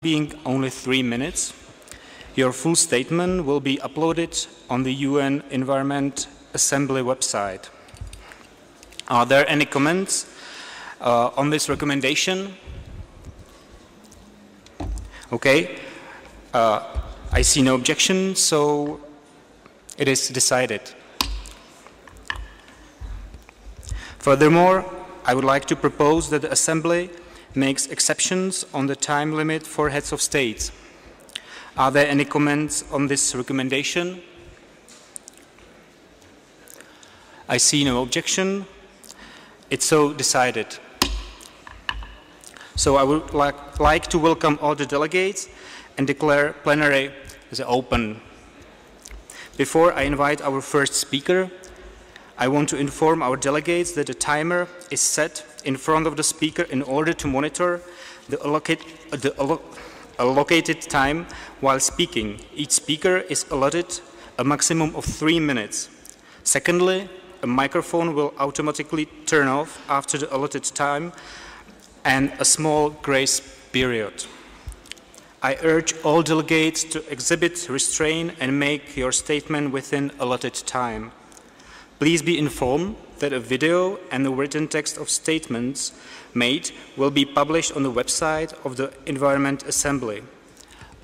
Being only 3 minutes, your full statement will be uploaded on the UN Environment Assembly website. Are there any comments on this recommendation? Okay, I see no objection, so it is decided. Furthermore, I would like to propose that the Assembly makes exceptions on the time limit for heads of states. Are there any comments on this recommendation? I see no objection. It's so decided. So I would like to welcome all the delegates and declare plenary as open. Before I invite our first speaker, I want to inform our delegates that a timer is set in front of the speaker in order to monitor the allocated time while speaking. Each speaker is allotted a maximum of 3 minutes. Secondly, a microphone will automatically turn off after the allotted time and a small grace period. I urge all delegates to exhibit restraint and make your statement within allotted time. Please be informed that a video and the written text of statements made will be published on the website of the Environment Assembly.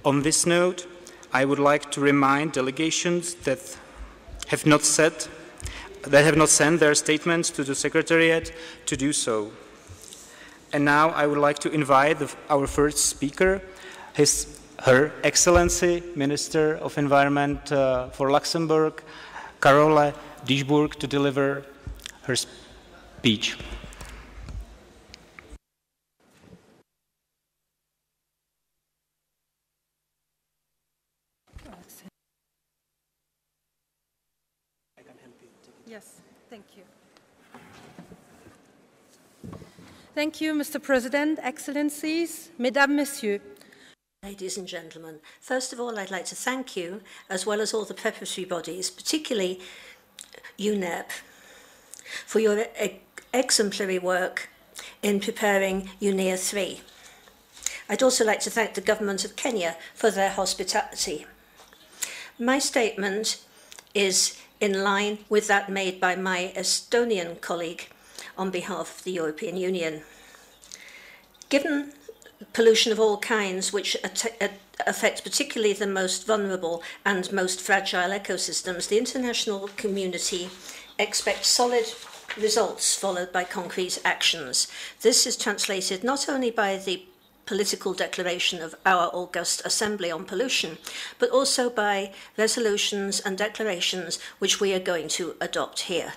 On this note, I would like to remind delegations that have not sent their statements to the Secretariat to do so. And now I would like to invite our first speaker, Her Excellency, Minister of Environment for Luxembourg, Carole Diesburg, to deliver her speech. Yes, thank you. Thank you, Mr. President, Excellencies, Mesdames, Messieurs. Ladies and gentlemen, first of all, I'd like to thank you, as well as all the preparatory bodies, particularly UNEA, for your exemplary work in preparing UNEA 3. I'd also like to thank the government of Kenya for their hospitality. My statement is in line with that made by my Estonian colleague on behalf of the European Union. Given pollution of all kinds, which affects particularly the most vulnerable and most fragile ecosystems, the international community expects solid results followed by concrete actions. This is translated not only by the political declaration of our August Assembly on pollution, but also by resolutions and declarations which we are going to adopt here.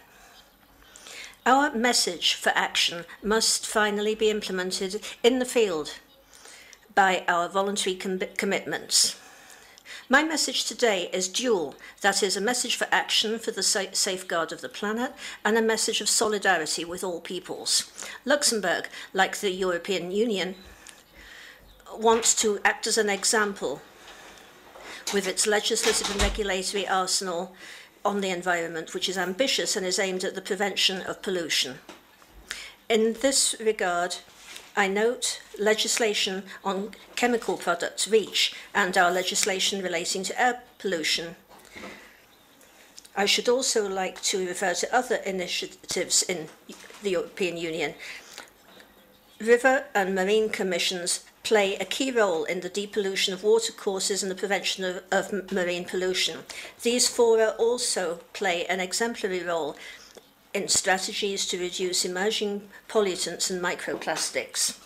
Our message for action must finally be implemented in the field by our voluntary commitments. My message today is dual. That is, a message for action for the safeguard of the planet and a message of solidarity with all peoples. Luxembourg, like the European Union, wants to act as an example with its legislative and regulatory arsenal on the environment, which is ambitious and is aimed at the prevention of pollution. In this regard, I note legislation on chemical products, REACH, and our legislation relating to air pollution. I should also like to refer to other initiatives in the European Union. River and marine commissions play a key role in the depollution of watercourses and the prevention of marine pollution. These fora also play an exemplary role in strategies to reduce emerging pollutants and microplastics.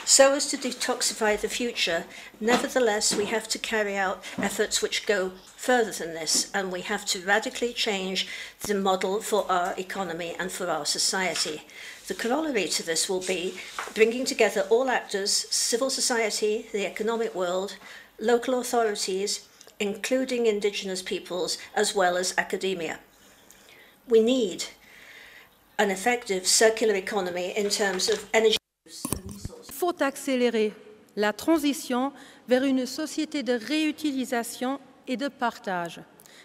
So as to detoxify the future, nevertheless, we have to carry out efforts which go further than this, and we have to radically change the model for our economy and for our society. The corollary to this will be bringing together all actors, civil society, the economic world, local authorities, including indigenous peoples, as well as academia. We need an effective circular economy in terms of energy use and resources. Il faut accélérer la transition vers une société de réutilisation et de partage.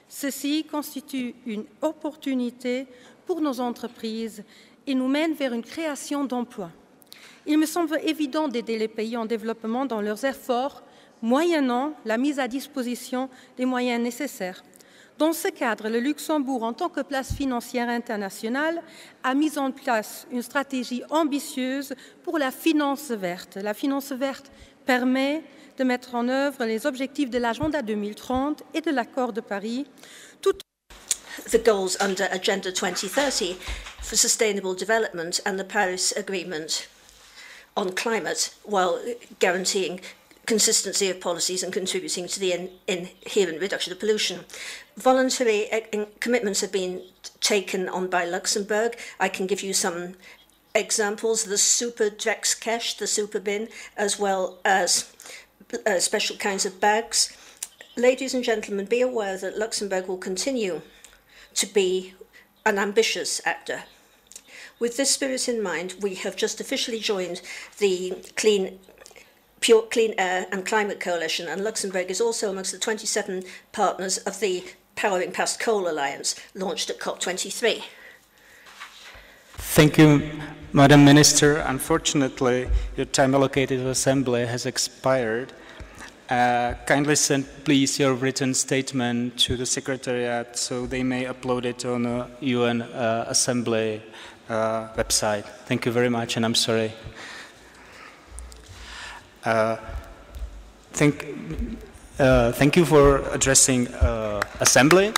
Ceci constitue une opportunité pour nos entreprises et nous mène vers une création d'emplois. il me semble évident d'aider les pays en développement dans leurs efforts, moyennant la mise à disposition des moyens nécessaires. Dans ce cadre, le Luxembourg, en tant que place financière internationale, a mis en place une stratégie ambitieuse pour la finance verte. La finance verte permet de mettre en œuvre les objectifs de l'agenda 2030 et de l'accord de Paris, tout the goals under Agenda 2030 for sustainable development and the Paris Agreement on climate, while guaranteeing consistency of policies and contributing to the inherent reduction of pollution. Voluntary commitments have been taken on by Luxembourg. I can give you some examples: the super Drex cash, the super bin, as well as special kinds of bags. Ladies and gentlemen, be aware that Luxembourg will continue to be an ambitious actor. With this spirit in mind, we have just officially joined the Pure Clean Air and Climate Coalition, and Luxembourg is also amongst the 27 partners of the Powering Past Coal Alliance, launched at COP23. Thank you, Madam Minister. Unfortunately, your time allocated to Assembly has expired. Kindly send, please, your written statement to the Secretariat so they may upload it on the UN Assembly website. Thank you very much, and I'm sorry. Thank you for addressing Assembly.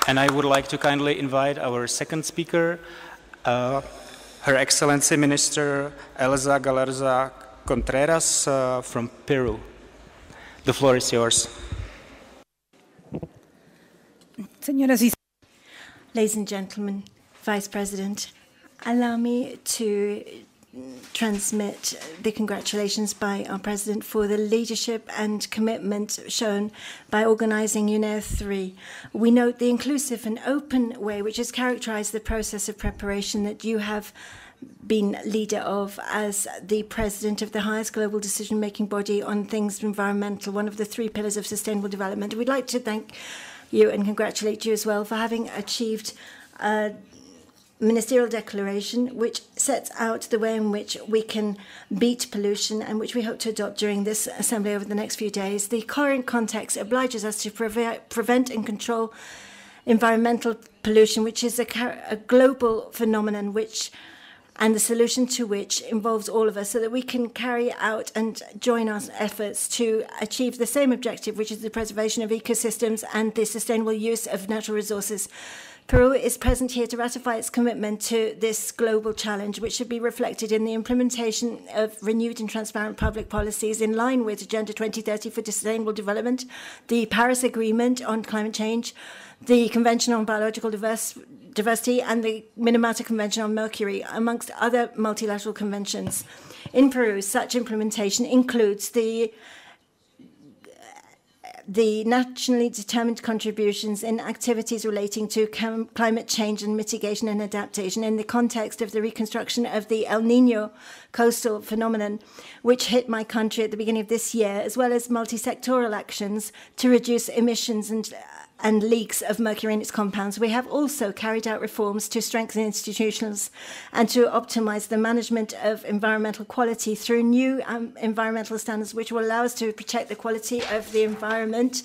And I would like to kindly invite our second speaker, Her Excellency Minister Elsa Galarza Contreras from Peru. The floor is yours. Ladies and gentlemen, Vice President, allow me to transmit the congratulations by our President for the leadership and commitment shown by organising UNEA 3. We note the inclusive and open way which has characterised the process of preparation that you have been leader of as the president of the highest global decision-making body on things environmental, one of the three pillars of sustainable development. We'd like to thank you and congratulate you as well for having achieved a ministerial declaration which sets out the way in which we can beat pollution and which we hope to adopt during this assembly over the next few days. The current context obliges us to prevent and control environmental pollution, which is a global phenomenon and the solution to which involves all of us, so that we can carry out and join our efforts to achieve the same objective, which is the preservation of ecosystems and the sustainable use of natural resources. Peru is present here to ratify its commitment to this global challenge, which should be reflected in the implementation of renewed and transparent public policies in line with Agenda 2030 for Sustainable Development, the Paris Agreement on Climate Change, the Convention on Biological Diversity, and the Minamata Convention on Mercury, amongst other multilateral conventions. In Peru, such implementation includes the nationally determined contributions in activities relating to climate change and mitigation and adaptation in the context of the reconstruction of the El Niño coastal phenomenon, which hit my country at the beginning of this year, as well as multi-sectoral actions to reduce emissions and leaks of mercury in its compounds. We have also carried out reforms to strengthen institutions and to optimize the management of environmental quality through new environmental standards, which will allow us to protect the quality of the environment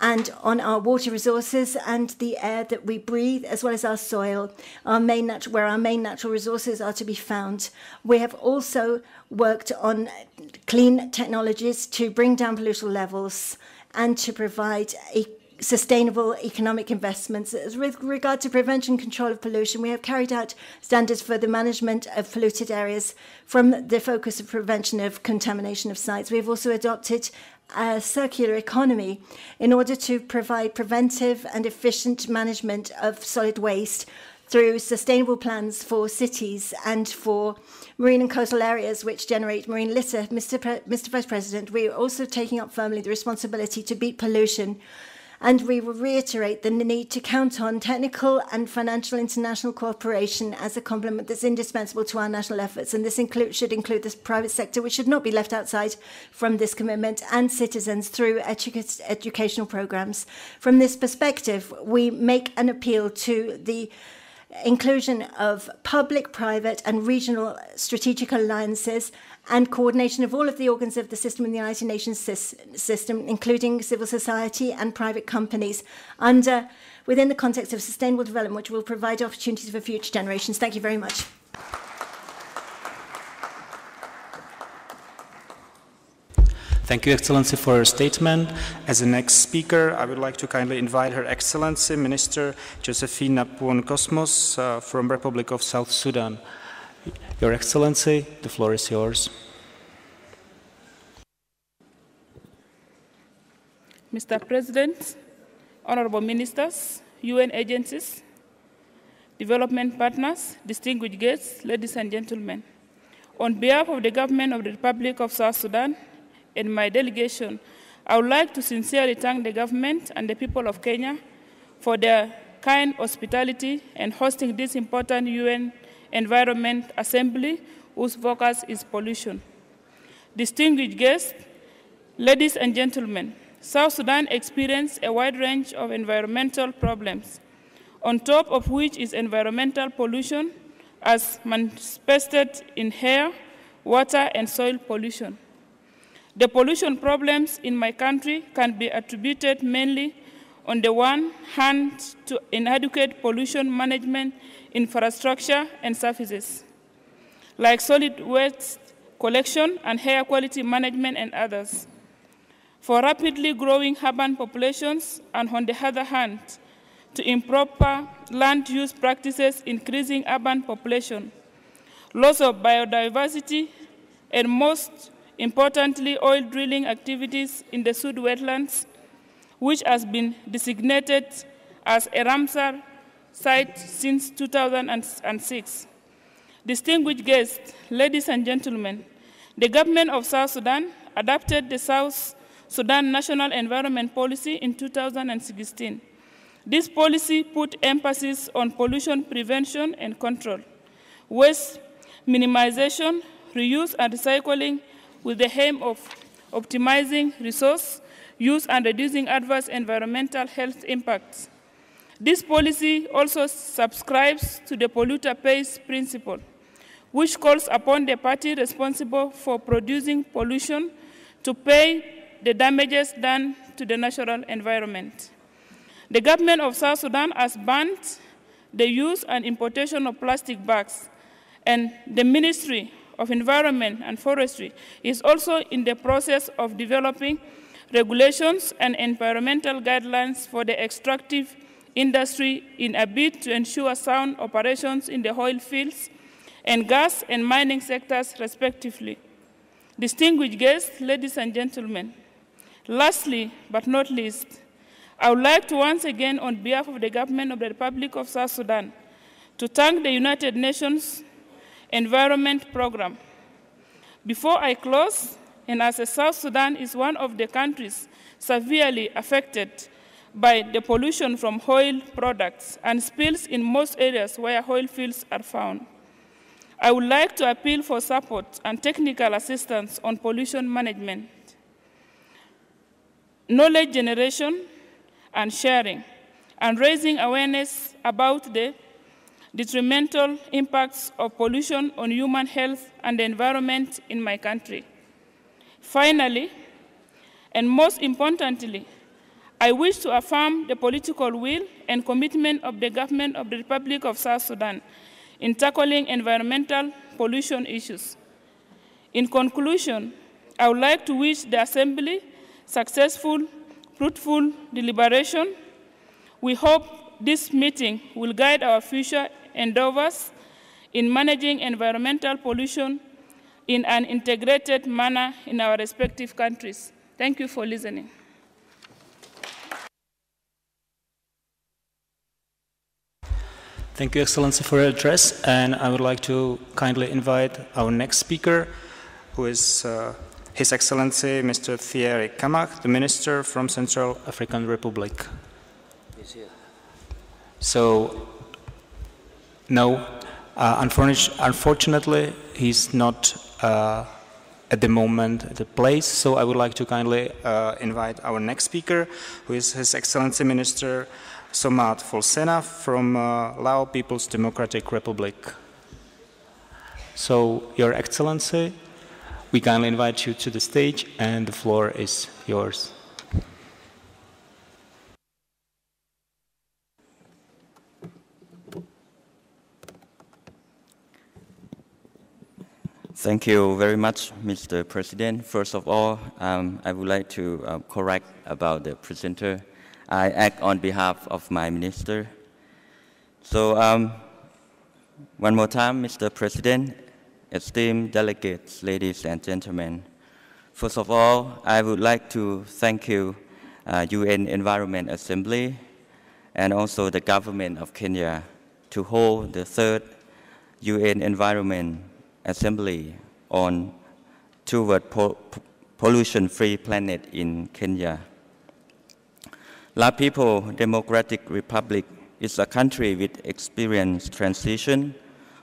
and on our water resources and the air that we breathe, as well as our soil, where our main natural resources are to be found. We have also worked on clean technologies to bring down pollution levels and to provide sustainable economic investments. With regard to prevention and control of pollution, we have carried out standards for the management of polluted areas from the focus of prevention of contamination of sites. We have also adopted a circular economy in order to provide preventive and efficient management of solid waste through sustainable plans for cities and for marine and coastal areas which generate marine litter. Mr. Vice President, we are also taking up firmly the responsibility to beat pollution, and we will reiterate the need to count on technical and financial international cooperation as a complement that's indispensable to our national efforts. And this should include the private sector, which should not be left outside from this commitment, and citizens through educational programs. From this perspective, we make an appeal to the inclusion of public, private, and regional strategic alliances, and coordination of all of the organs of the system in the United Nations system, including civil society and private companies, within the context of sustainable development, which will provide opportunities for future generations. Thank you very much. Thank you, Excellency, for your statement. As the next speaker, I would like to kindly invite Her Excellency Minister Josephine Napuon-Cosmos from Republic of South Sudan. Your Excellency, the floor is yours. Mr. President, honorable ministers, UN agencies, development partners, distinguished guests, ladies and gentlemen, on behalf of the government of the Republic of South Sudan and my delegation, I would like to sincerely thank the government and the people of Kenya for their kind hospitality and hosting this important UN Environment Assembly whose focus is pollution. Distinguished guests, ladies and gentlemen, South Sudan experienced a wide range of environmental problems, on top of which is environmental pollution as manifested in air, water, and soil pollution. The pollution problems in my country can be attributed mainly, on the one hand, to inadequate pollution management infrastructure and services, like solid waste collection and air quality management and others, for rapidly growing urban populations, and on the other hand, to improper land use practices increasing urban population, loss of biodiversity, and most importantly, oil drilling activities in the Sud wetlands, which has been designated as a Ramsar site since 2006. Distinguished guests, ladies and gentlemen, the government of South Sudan adopted the South Sudan National Environment Policy in 2016. This policy put emphasis on pollution prevention and control, waste minimization, reuse and recycling, with the aim of optimizing resource use and reducing adverse environmental health impacts. This policy also subscribes to the polluter pays principle, which calls upon the party responsible for producing pollution to pay the damages done to the natural environment. The government of South Sudan has banned the use and importation of plastic bags, and the Ministry of Environment and Forestry is also in the process of developing regulations and environmental guidelines for the extractive industry in a bid to ensure sound operations in the oil fields and gas and mining sectors, respectively. Distinguished guests, ladies and gentlemen, lastly but not least, I would like to once again, on behalf of the government of the Republic of South Sudan, to thank the United Nations Environment Program. Before I close, and as South Sudan is one of the countries severely affected by the pollution from oil products and spills in most areas where oil fields are found, I would like to appeal for support and technical assistance on pollution management, knowledge generation and sharing, and raising awareness about the detrimental impacts of pollution on human health and the environment in my country. Finally, and most importantly, I wish to affirm the political will and commitment of the government of the Republic of South Sudan in tackling environmental pollution issues. In conclusion, I would like to wish the Assembly successful, fruitful deliberation. We hope this meeting will guide our future endeavors in managing environmental pollution in an integrated manner in our respective countries. Thank you for listening. Thank you, Excellency, for your address. And I would like to kindly invite our next speaker, who is His Excellency Mr. Thierry Kamach, the Minister from Central African Republic. So, no, unfortunately, he's not at the moment at the place, so I would like to kindly invite our next speaker, who is His Excellency Minister Somat Folsena from Lao People's Democratic Republic. So, Your Excellency, we kindly invite you to the stage and the floor is yours. Thank you very much, Mr. President. First of all, I would like to correct about the presenter. I act on behalf of my minister. So, one more time, Mr. President, esteemed delegates, ladies and gentlemen. First of all, I would like to thank you, UN Environment Assembly, and also the government of Kenya to hold the third UN Environment Assembly on toward pollution-free planet in Kenya. Lao People's Democratic Republic is a country with experienced transition,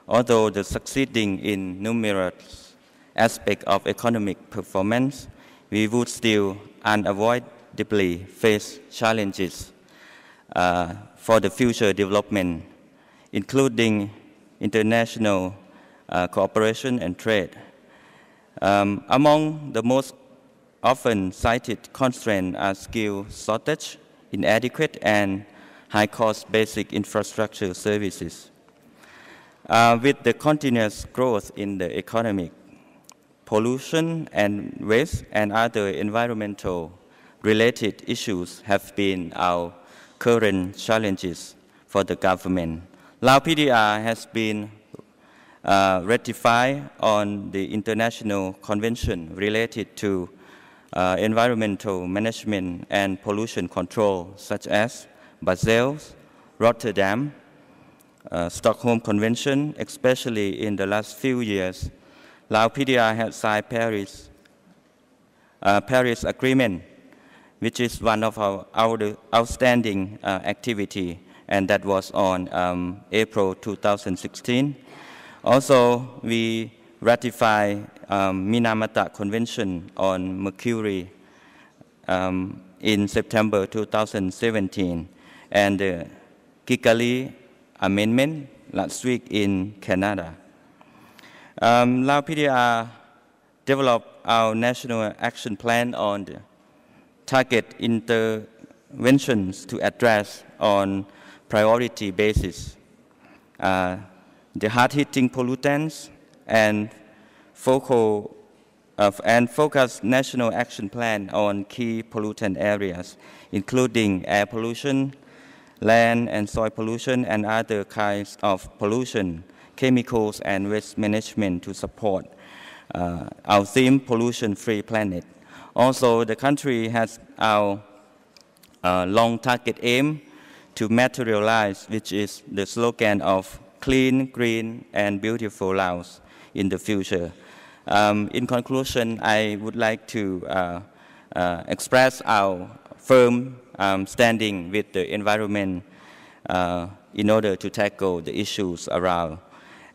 although the succeeding in numerous aspects of economic performance, we would still unavoidably face challenges for the future development, including international cooperation and trade. Among the most often cited constraints are skill shortage, inadequate and high-cost basic infrastructure services. With the continuous growth in the economic, pollution and waste and other environmental-related issues have been our current challenges for the government. Lao PDR has been ratified on the International Convention related to environmental management and pollution control, such as Basel, Rotterdam, Stockholm Convention. Especially in the last few years, Lao PDR has signed Paris Agreement, which is one of our outstanding activity, and that was on April 2016. Also, we ratified Minamata Convention on Mercury in September 2017, and the Kigali Amendment last week in Canada. Lao PDR developed our National Action Plan on the target interventions to address on priority basis the hard-hitting pollutants and focus national action plan on key pollutant areas, including air pollution, land and soil pollution, and other kinds of pollution, chemicals and waste management to support our theme, pollution-free planet. Also, the country has our long target aim to materialize, which is the slogan of clean, green, and beautiful Laos in the future. In conclusion, I would like to express our firm standing with the environment in order to tackle the issues around.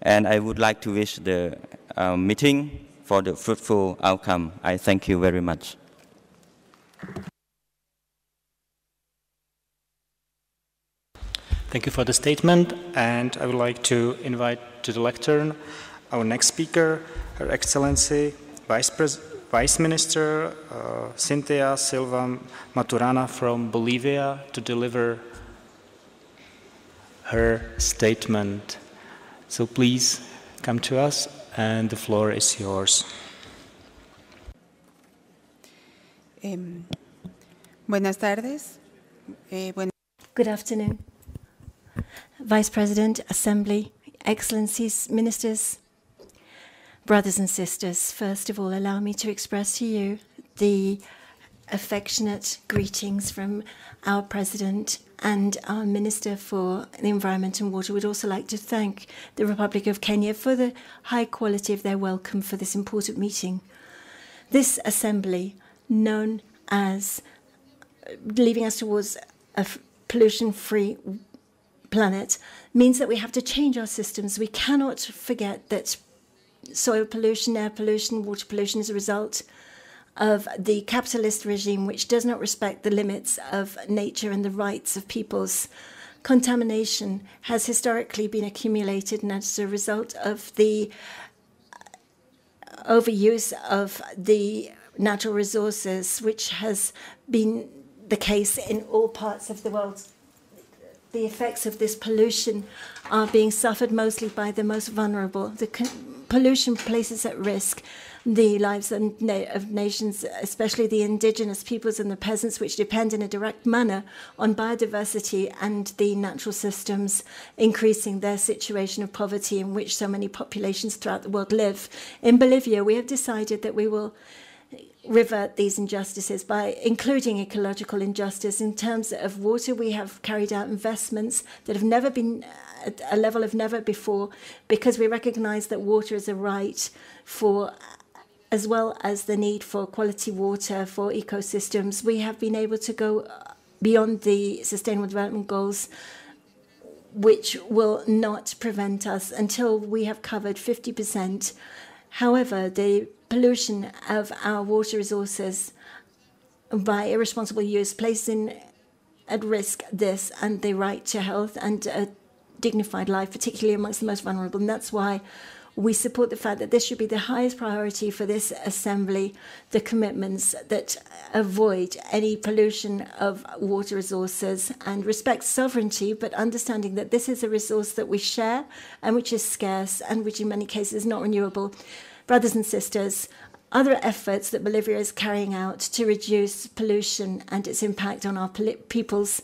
And I would like to wish the meeting for the fruitful outcome. I thank you very much. Thank you for the statement, and I would like to invite to the lectern our next speaker, Her Excellency, Vice Minister Cynthia Silva Maturana from Bolivia, to deliver her statement. So please come to us, and the floor is yours. Buenas tardes. Good afternoon. Vice President, Assembly, Excellencies, Ministers, brothers and sisters, first of all, allow me to express to you the affectionate greetings from our President and our Minister for the Environment and Water. We'd also like to thank the Republic of Kenya for the high quality of their welcome for this important meeting. This Assembly, known as leading us towards a pollution-free planet, means that we have to change our systems. We cannot forget that soil pollution, air pollution, water pollution is a result of the capitalist regime, which does not respect the limits of nature and the rights of peoples. Contamination has historically been accumulated, and as a result of the overuse of the natural resources, which has been the case in all parts of the world. The effects of this pollution are being suffered mostly by the most vulnerable. The pollution places at risk the lives of nations, especially the indigenous peoples and the peasants, which depend in a direct manner on biodiversity and the natural systems, increasing their situation of poverty in which so many populations throughout the world live. In Bolivia, we have decided that we will revert these injustices by including ecological injustice. In terms of water, we have carried out investments that have never been at a level of never before, because we recognize that water is a right for, as well as the need for quality water for ecosystems. We have been able to go beyond the Sustainable Development Goals, which will not prevent us until we have covered 50%. However, the pollution of our water resources by irresponsible use places at risk this and the right to health and a dignified life, particularly amongst the most vulnerable. And that's why we support the fact that this should be the highest priority for this Assembly, the commitments that avoid any pollution of water resources and respect sovereignty, but understanding that this is a resource that we share and which is scarce and which in many cases is not renewable. Brothers and sisters, other efforts that Bolivia is carrying out to reduce pollution and its impact on our peoples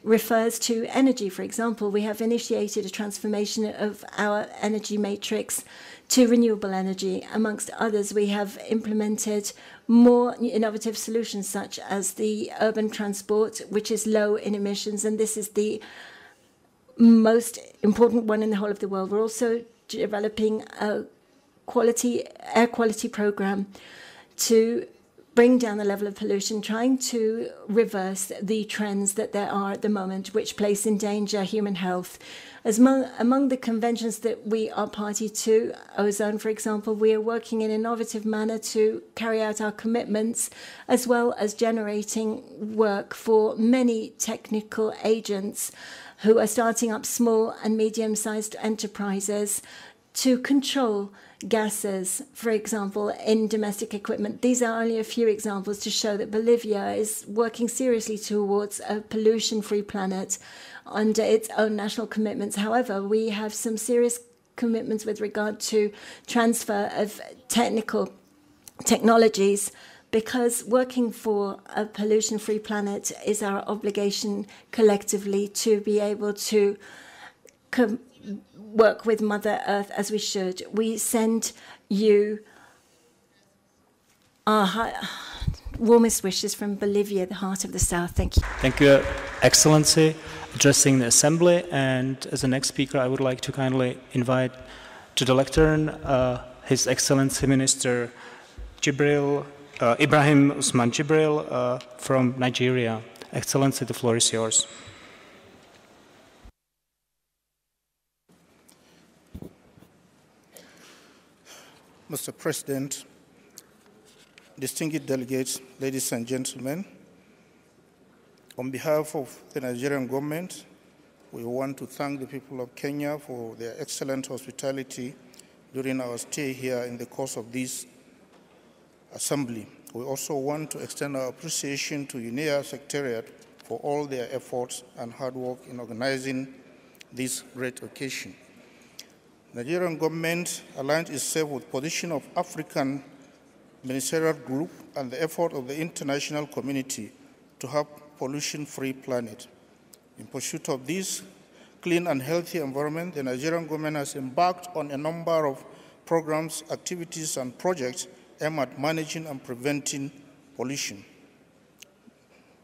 refers to energy. For example, we have initiated a transformation of our energy matrix to renewable energy. Amongst others, we have implemented more innovative solutions, such as the urban transport, which is low in emissions, and this is the most important one in the whole of the world. We're also developing a air quality program to bring down the level of pollution, trying to reverse the trends that there are at the moment, which place in danger human health. Among the conventions that we are party to, ozone, for example, we are working in an innovative manner to carry out our commitments, as well as generating work for many technical agents who are starting up small and medium-sized enterprises to control gases, for example, in domestic equipment. These are only a few examples to show that Bolivia is working seriously towards a pollution-free planet under its own national commitments. However, we have some serious commitments with regard to transfer of technologies, because working for a pollution-free planet is our obligation collectively to be able to work with Mother Earth as we should. We send you our warmest wishes from Bolivia, the heart of the South. Thank you. Thank you, Excellency, addressing the Assembly. And as the next speaker, I would like to kindly invite to the lectern His Excellency Minister Ibrahim Usman Jibril from Nigeria. Excellency, the floor is yours. Mr. President, distinguished delegates, ladies and gentlemen, on behalf of the Nigerian government, we want to thank the people of Kenya for their excellent hospitality during our stay here in the course of this assembly. We also want to extend our appreciation to UNEA Secretariat for all their efforts and hard work in organizing this great occasion. Nigerian government aligns itself with the position of African Ministerial Group and the effort of the international community to have pollution-free planet. In pursuit of this clean and healthy environment, the Nigerian government has embarked on a number of programs, activities, and projects aimed at managing and preventing pollution.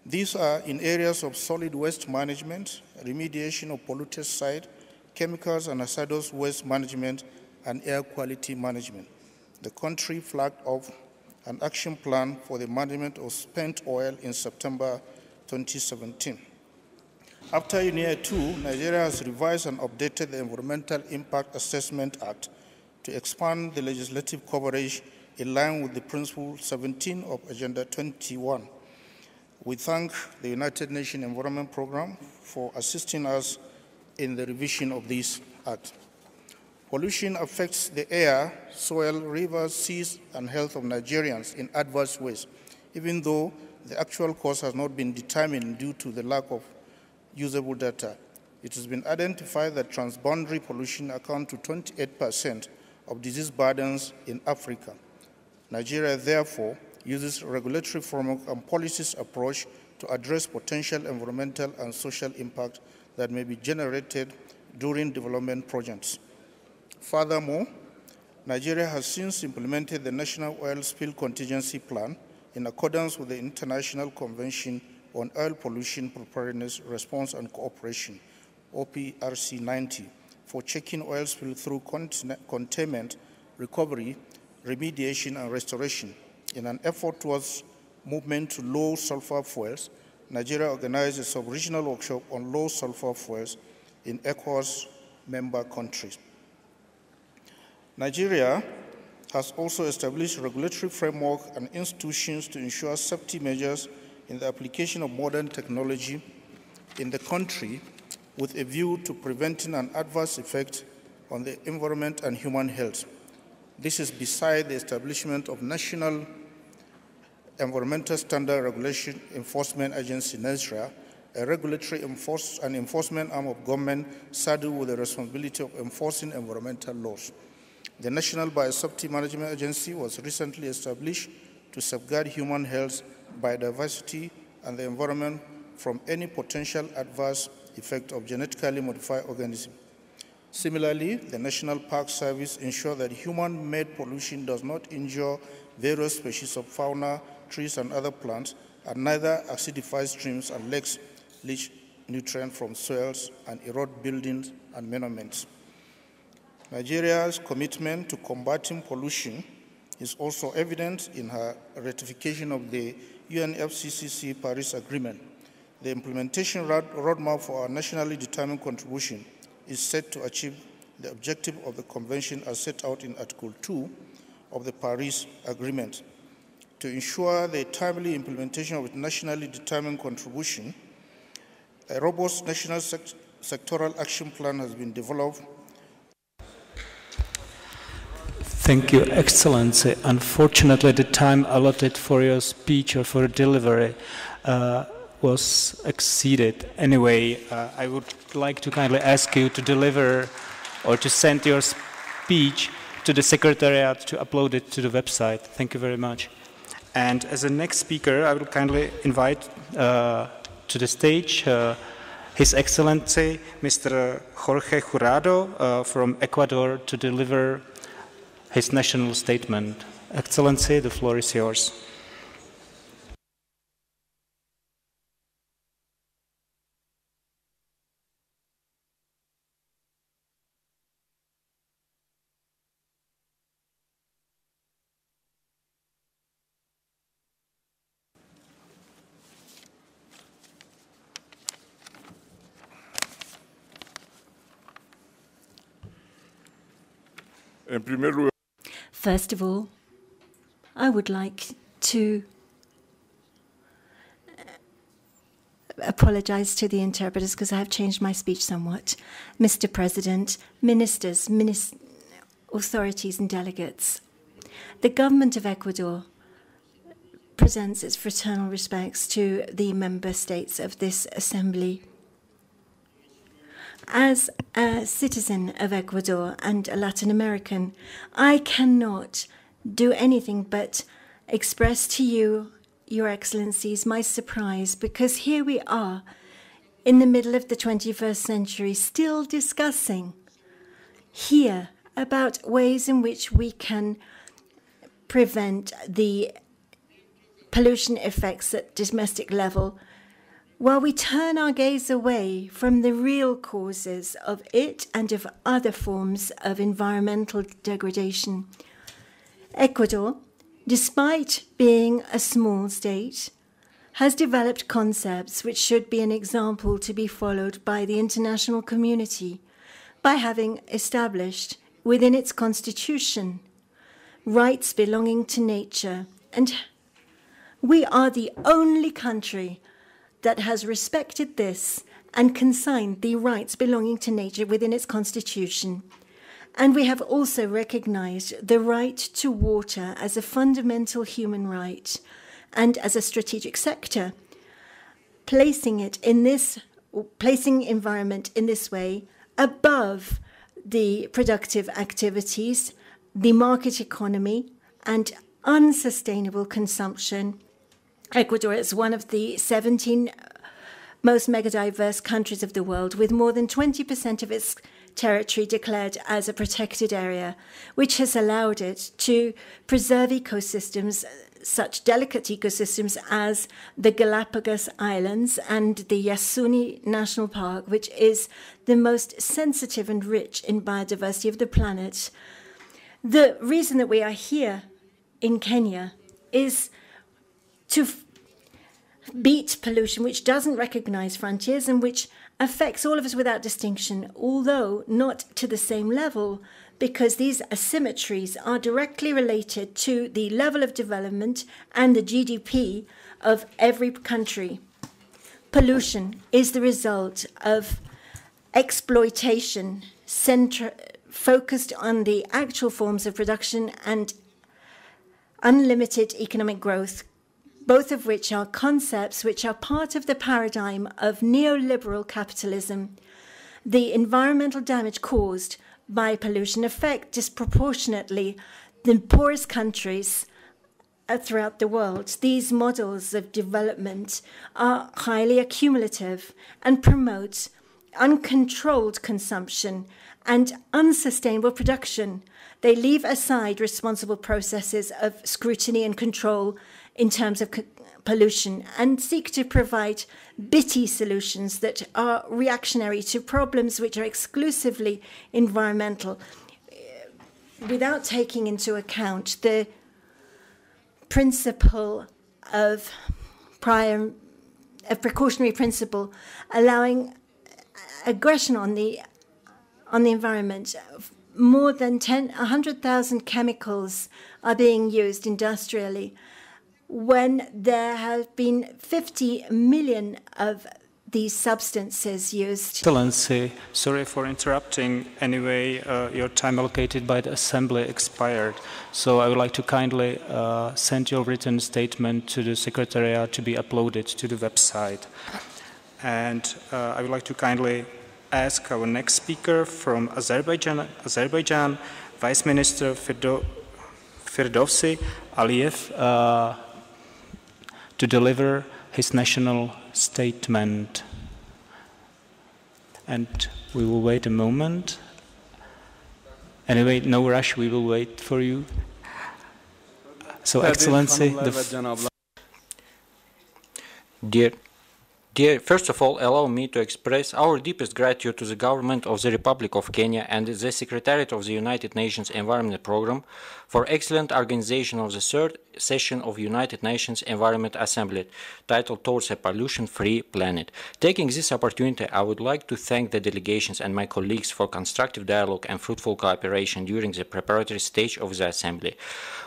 These are in areas of solid waste management, remediation of polluted sites, chemicals and hazardous waste management, and air quality management. The country flagged off an action plan for the management of spent oil in September 2017. After UNEA 2, Nigeria has revised and updated the Environmental Impact Assessment Act to expand the legislative coverage in line with the Principle 17 of Agenda 21. We thank the United Nations Environment Programme for assisting us in the revision of this Act. Pollution affects the air, soil, rivers, seas, and health of Nigerians in adverse ways, even though the actual cause has not been determined due to the lack of usable data. It has been identified that transboundary pollution accounts to 28% of disease burdens in Africa. Nigeria, therefore, uses regulatory framework and policies approach to address potential environmental and social impact that may be generated during development projects. Furthermore, Nigeria has since implemented the National Oil Spill Contingency Plan in accordance with the International Convention on Oil Pollution Preparedness, Response and Cooperation, OPRC 90, for checking oil spill through containment, recovery, remediation, and restoration. In an effort towards movement to low sulfur fuels, Nigeria organized a sub-regional workshop on low sulfur fuels in ECOWAS member countries. Nigeria has also established regulatory framework and institutions to ensure safety measures in the application of modern technology in the country with a view to preventing an adverse effect on the environment and human health. This is beside the establishment of National Environmental Standard Regulation Enforcement Agency, NESRA, a regulatory and enforcement arm of government saddled with the responsibility of enforcing environmental laws. The National Biosafety Management Agency was recently established to safeguard human health, biodiversity, and the environment from any potential adverse effect of genetically modified organisms. Similarly, the National Park Service ensures that human-made pollution does not injure various species of fauna, trees, and other plants, and neither acidify streams and lakes, leach nutrients from soils, and erode buildings and monuments. Nigeria's commitment to combating pollution is also evident in her ratification of the UNFCCC Paris Agreement. The implementation roadmap for our nationally determined contribution is set to achieve the objective of the Convention as set out in Article 2 of the Paris Agreement. To ensure the timely implementation of its nationally determined contribution, a robust national sectoral action plan has been developed. Thank you, Excellency. Unfortunately, the time allotted for your speech or for delivery was exceeded. Anyway, I would like to kindly ask you to deliver or to send your speech to the Secretariat to upload it to the website. Thank you very much. And as a next speaker, I would kindly invite to the stage His Excellency, Mr. Jorge Jurado from Ecuador, to deliver his national statement. Excellency, the floor is yours. First of all, I would like to apologize to the interpreters because I have changed my speech somewhat. Mr. President, ministers, authorities and delegates, the government of Ecuador presents its fraternal respects to the member states of this assembly. As a citizen of Ecuador and a Latin American, I cannot do anything but express to you, Your Excellencies, my surprise, because here we are in the middle of the 21st century still discussing here about ways in which we can prevent the pollution effects at domestic level, while we turn our gaze away from the real causes of it and of other forms of environmental degradation. Ecuador, despite being a small state, has developed concepts which should be an example to be followed by the international community by having established within its constitution rights belonging to nature. And we are the only country that has respected this and consigned the rights belonging to nature within its constitution. And we have also recognized the right to water as a fundamental human right and as a strategic sector, placing environment in this way above the productive activities, the market economy, and unsustainable consumption. Ecuador is one of the 17 most megadiverse countries of the world, with more than 20% of its territory declared as a protected area, which has allowed it to preserve ecosystems, such delicate ecosystems as the Galapagos Islands and the Yasuni National Park, which is the most sensitive and rich in biodiversity of the planet. The reason that we are here in Kenya is to beat pollution, which doesn't recognize frontiers and which affects all of us without distinction, although not to the same level, because these asymmetries are directly related to the level of development and the GDP of every country. Pollution is the result of exploitation focused on the actual forms of production and unlimited economic growth, both of which are concepts which are part of the paradigm of neoliberal capitalism. The environmental damage caused by pollution affect disproportionately the poorest countries throughout the world. These models of development are highly accumulative and promote uncontrolled consumption and unsustainable production. They leave aside responsible processes of scrutiny and control in terms of pollution and seek to provide bitty solutions that are reactionary to problems which are exclusively environmental, without taking into account the principle of precautionary principle, allowing aggression on the environment. More than 100,000 chemicals are being used industrially, when there have been 50 million of these substances used. Excellency, sorry for interrupting. Anyway, your time allocated by the Assembly expired. So I would like to kindly send your written statement to the Secretariat to be uploaded to the website. And I would like to kindly ask our next speaker from Azerbaijan, Vice Minister Firdowsi Aliyev, to deliver his national statement. And we will wait a moment. Anyway, no rush, we will wait for you. So, Excellency, First of all, allow me to express our deepest gratitude to the Government of the Republic of Kenya and the Secretariat of the United Nations Environment Programme for excellent organization of the third session of United Nations Environment Assembly, titled Towards a Pollution-Free Planet. Taking this opportunity, I would like to thank the delegations and my colleagues for constructive dialogue and fruitful cooperation during the preparatory stage of the Assembly.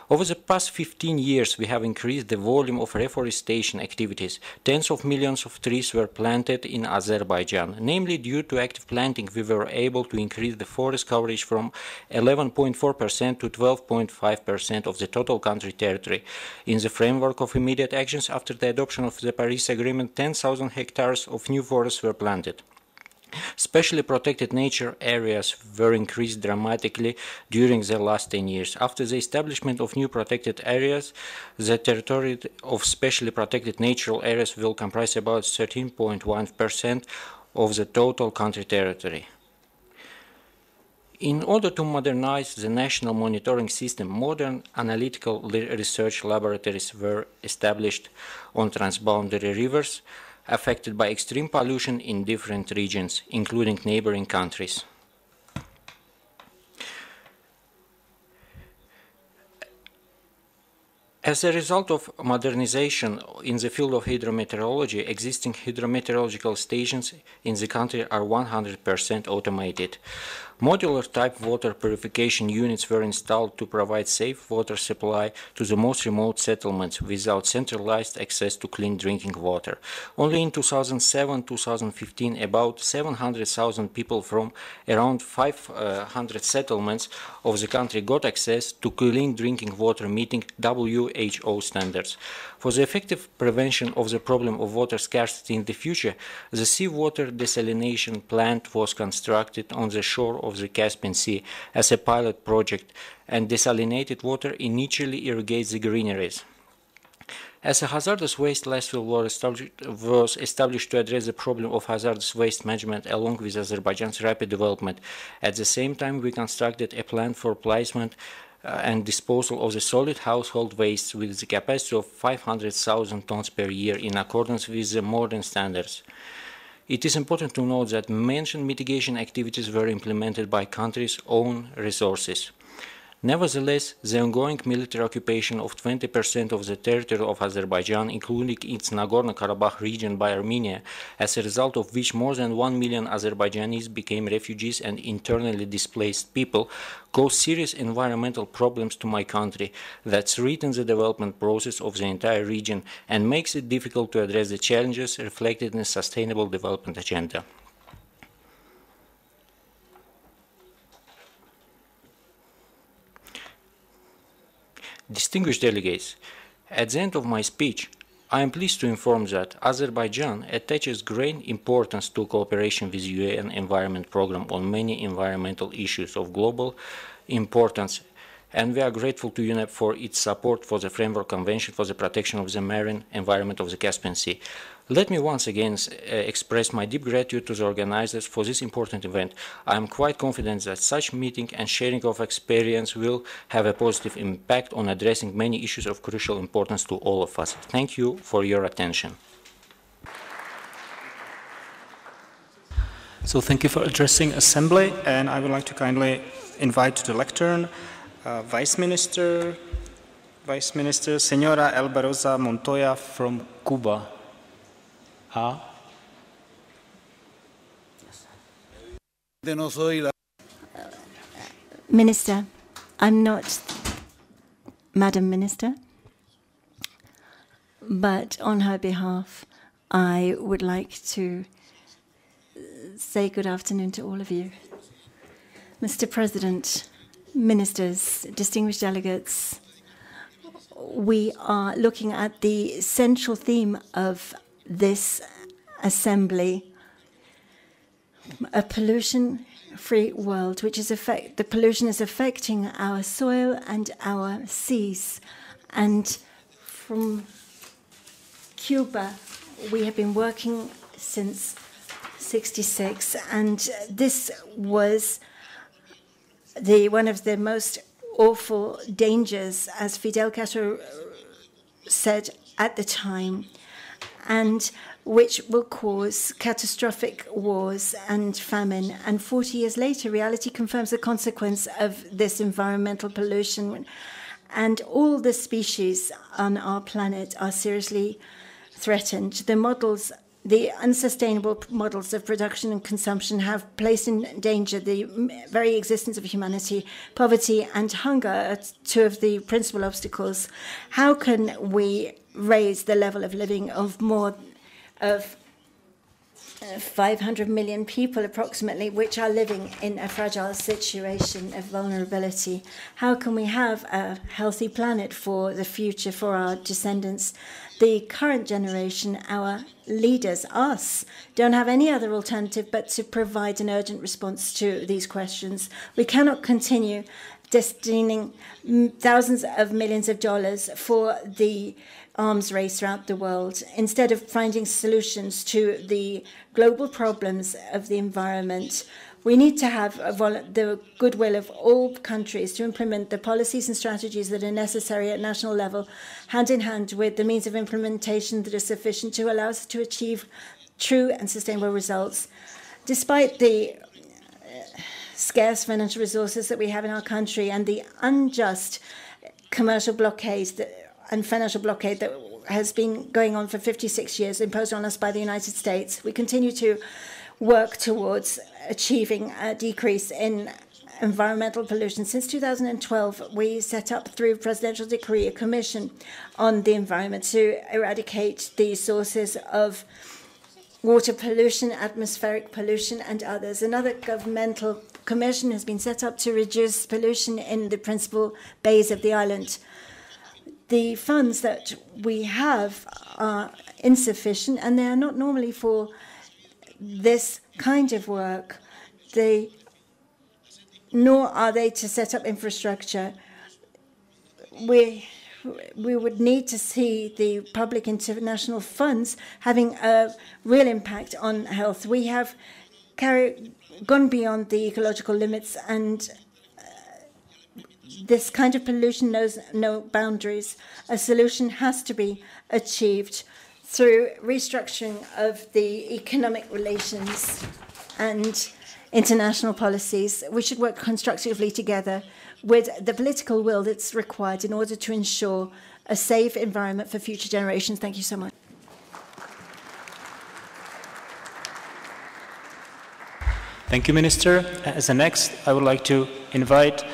Over the past 15 years, we have increased the volume of reforestation activities. Tens of millions of trees were planted in Azerbaijan. Namely, due to active planting, we were able to increase the forest coverage from 11.4% to 12.5% of the total country territory. In the framework of immediate actions after the adoption of the Paris Agreement, 10,000 hectares of new forests were planted. Specially protected nature areas were increased dramatically during the last 10 years. After the establishment of new protected areas, the territory of specially protected natural areas will comprise about 13.1% of the total country territory. In order to modernize the national monitoring system, modern analytical research laboratories were established on transboundary rivers affected by extreme pollution in different regions, including neighboring countries. As a result of modernization in the field of hydrometeorology, existing hydrometeorological stations in the country are 100% automated. Modular-type water purification units were installed to provide safe water supply to the most remote settlements without centralized access to clean drinking water. Only in 2007-2015, about 700,000 people from around 500 settlements of the country got access to clean drinking water meeting WHO standards. For the effective prevention of the problem of water scarcity in the future, the seawater desalination plant was constructed on the shore of the Caspian Sea as a pilot project, and desalinated water initially irrigates the greeneries. As a hazardous waste landfill was established to address the problem of hazardous waste management along with Azerbaijan's rapid development. At the same time, we constructed a plan for placement and disposal of the solid household waste with the capacity of 500,000 tons per year in accordance with the modern standards. It is important to note that mentioned mitigation activities were implemented by countries' own resources. Nevertheless, the ongoing military occupation of 20% of the territory of Azerbaijan, including its Nagorno-Karabakh region by Armenia, as a result of which more than 1 million Azerbaijanis became refugees and internally displaced people, caused serious environmental problems to my country that threaten the development process of the entire region and makes it difficult to address the challenges reflected in the Sustainable Development Agenda. Distinguished delegates, at the end of my speech, I am pleased to inform that Azerbaijan attaches great importance to cooperation with the UN Environment Programme on many environmental issues of global importance, and we are grateful to UNEP for its support for the Framework Convention for the Protection of the Marine Environment of the Caspian Sea. Let me once again express my deep gratitude to the organizers for this important event. I am quite confident that such meeting and sharing of experience will have a positive impact on addressing many issues of crucial importance to all of us. Thank you for your attention. So thank you for addressing Assembly, and I would like to kindly invite to the lectern Vice Minister Senora Elbarosa Montoya from Cuba. Minister, I'm not Madam Minister, but on her behalf, I would like to say good afternoon to all of you. Mr. President, ministers, distinguished delegates, we are looking at the central theme of this assembly, a pollution-free world, which is the pollution is affecting our soil and our seas. And from Cuba, we have been working since '66, and this was one of the most awful dangers, as Fidel Castro said at the time, and which will cause catastrophic wars and famine. And 40 years later, reality confirms the consequence of this environmental pollution. And all the species on our planet are seriously threatened. The unsustainable models of production and consumption have placed in danger the very existence of humanity. Poverty and hunger are two of the principal obstacles. How can we raise the level of living of more of 500 million people approximately, which are living in a fragile situation of vulnerability? How can we have a healthy planet for the future, for our descendants? The current generation, our leaders, us, don't have any other alternative but to provide an urgent response to these questions. We cannot continue destining thousands of millions of dollars for the arms race throughout the world, instead of finding solutions to the global problems of the environment. We need to have the goodwill of all countries to implement the policies and strategies that are necessary at national level, hand in hand with the means of implementation that are sufficient to allow us to achieve true and sustainable results. Despite the scarce financial resources that we have in our country and the unjust commercial blockades and financial blockade that has been going on for 56 years, imposed on us by the United States. We continue to work towards achieving a decrease in environmental pollution. Since 2012, we set up, through presidential decree, a commission on the environment to eradicate the sources of water pollution, atmospheric pollution, and others. Another governmental commission has been set up to reduce pollution in the principal bays of the island. The funds that we have are insufficient, and they are not normally for this kind of work. Nor are they to set up infrastructure. We would need to see the public international funds having a real impact on health. We have gone beyond the ecological limits, and this kind of pollution knows no boundaries. A solution has to be achieved through restructuring of the economic relations and international policies. We should work constructively together with the political will that's required in order to ensure a safe environment for future generations. Thank you so much. Thank you, Minister. As the next, I would like to invite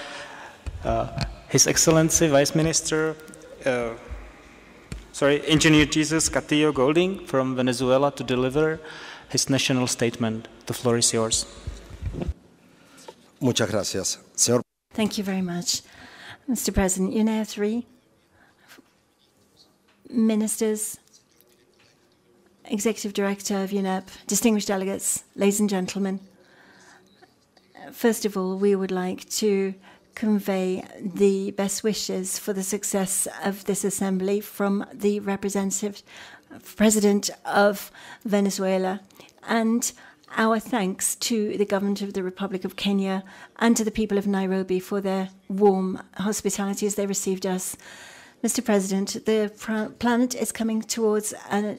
His Excellency Vice Minister, Engineer Jesus Castillo Golding from Venezuela to deliver his national statement. The floor is yours. Muchas gracias, señor. Thank you very much, Mr. President. UNEA 3, ministers, Executive Director of UNEP, distinguished delegates, ladies and gentlemen. First of all, we would like to convey the best wishes for the success of this assembly from the representative President of Venezuela, and our thanks to the government of the Republic of Kenya and to the people of Nairobi for their warm hospitality as they received us. Mr. President, the planet is coming towards an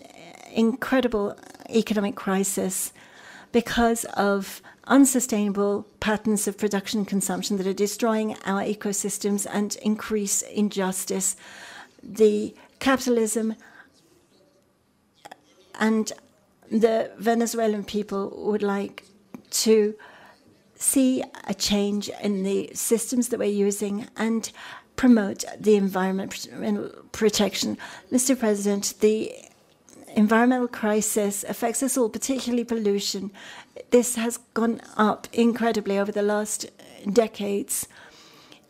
incredible economic crisis because of unsustainable patterns of production and consumption that are destroying our ecosystems and increase injustice. The capitalism and the Venezuelan people would like to see a change in the systems that we're using and promote the environmental protection. Mr. President, the environmental crisis affects us all, particularly pollution. This has gone up incredibly over the last decades,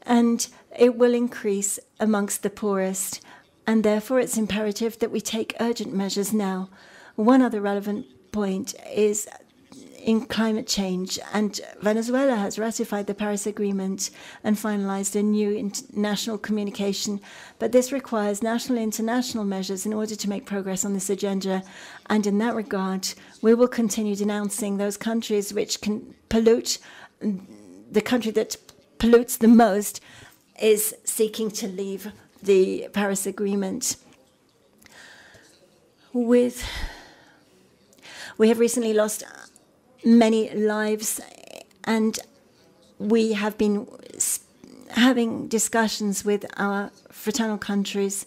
and it will increase amongst the poorest, and therefore it's imperative that we take urgent measures now. One other relevant point is in climate change, and Venezuela has ratified the Paris Agreement and finalized a new international communication, but this requires national and international measures in order to make progress on this agenda, and in that regard, we will continue denouncing those countries which can pollute. The country that pollutes the most is seeking to leave the Paris Agreement. We have recently lost many lives, and we have been having discussions with our fraternal countries.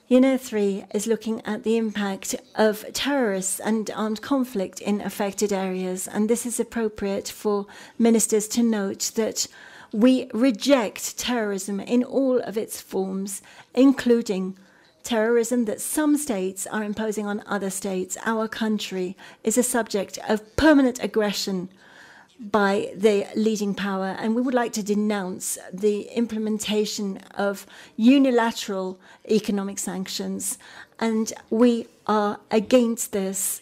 UNEA 3 is looking at the impact of terrorists and armed conflict in affected areas, and this is appropriate for ministers to note that we reject terrorism in all of its forms, including terrorism that some states are imposing on other states. Our country is a subject of permanent aggression by the leading power, and we would like to denounce the implementation of unilateral economic sanctions, and we are against this,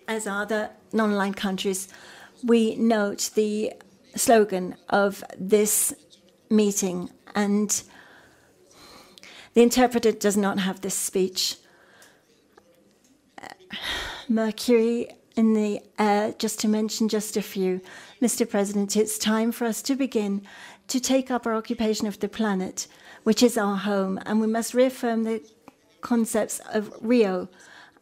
as are the non-aligned countries. We note the slogan of this meeting, and the interpreter does not have this speech. Mercury in the air, just to mention just a few. Mr. President, it's time for us to begin to take up our occupation of the planet, which is our home, and we must reaffirm the concepts of Rio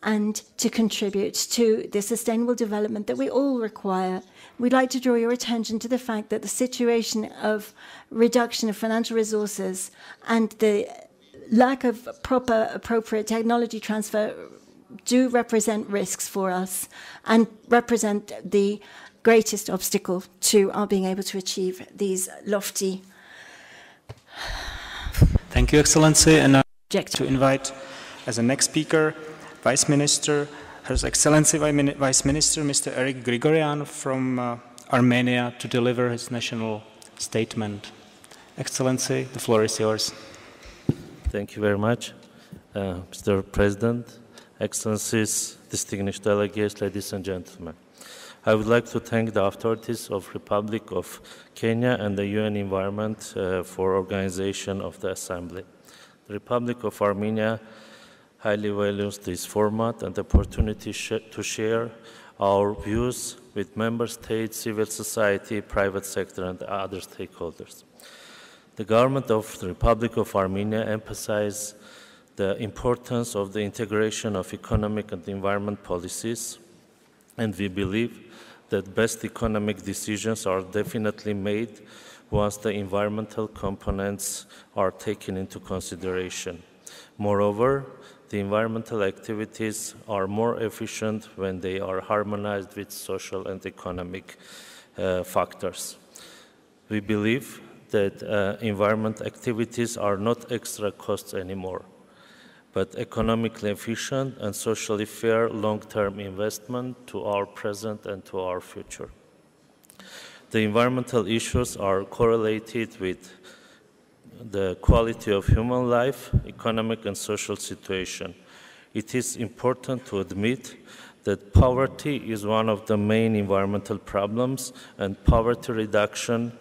and to contribute to the sustainable development that we all require. We'd like to draw your attention to the fact that the situation of reduction of financial resources and the lack of proper, appropriate technology transfer do represent risks for us and represent the greatest obstacle to our being able to achieve these lofty. Thank you, Excellency. And now I'd like to invite as a next speaker, Vice Minister, His Excellency Vice Minister, Mr. Eric Grigoryan from Armenia to deliver his national statement. Excellency, the floor is yours. Thank you very much, Mr. President, Excellencies, distinguished delegates, ladies and gentlemen. I would like to thank the authorities of Republic of Kenya and the UN Environment for organization of the Assembly. The Republic of Armenia highly values this format and the opportunity to share our views with member states, civil society, private sector, and other stakeholders. The government of the Republic of Armenia emphasizes the importance of the integration of economic and environment policies, and we believe that best economic decisions are definitely made once the environmental components are taken into consideration. Moreover, the environmental activities are more efficient when they are harmonized with social and economic factors. We believe that environment activities are not extra costs anymore, but economically efficient and socially fair long-term investment to our present and to our future. The environmental issues are correlated with the quality of human life, economic and social situation. It is important to admit that poverty is one of the main environmental problems, and poverty reduction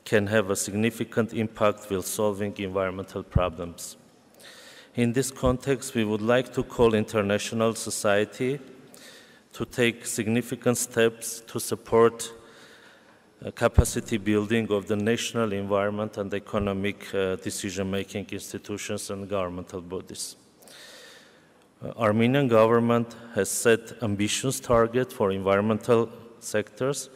can have a significant impact while solving environmental problems. In this context, we would like to call international society to take significant steps to support capacity building of the national environment and economic decision-making institutions and governmental bodies. Armenian government has set ambitious targets for environmental sectors.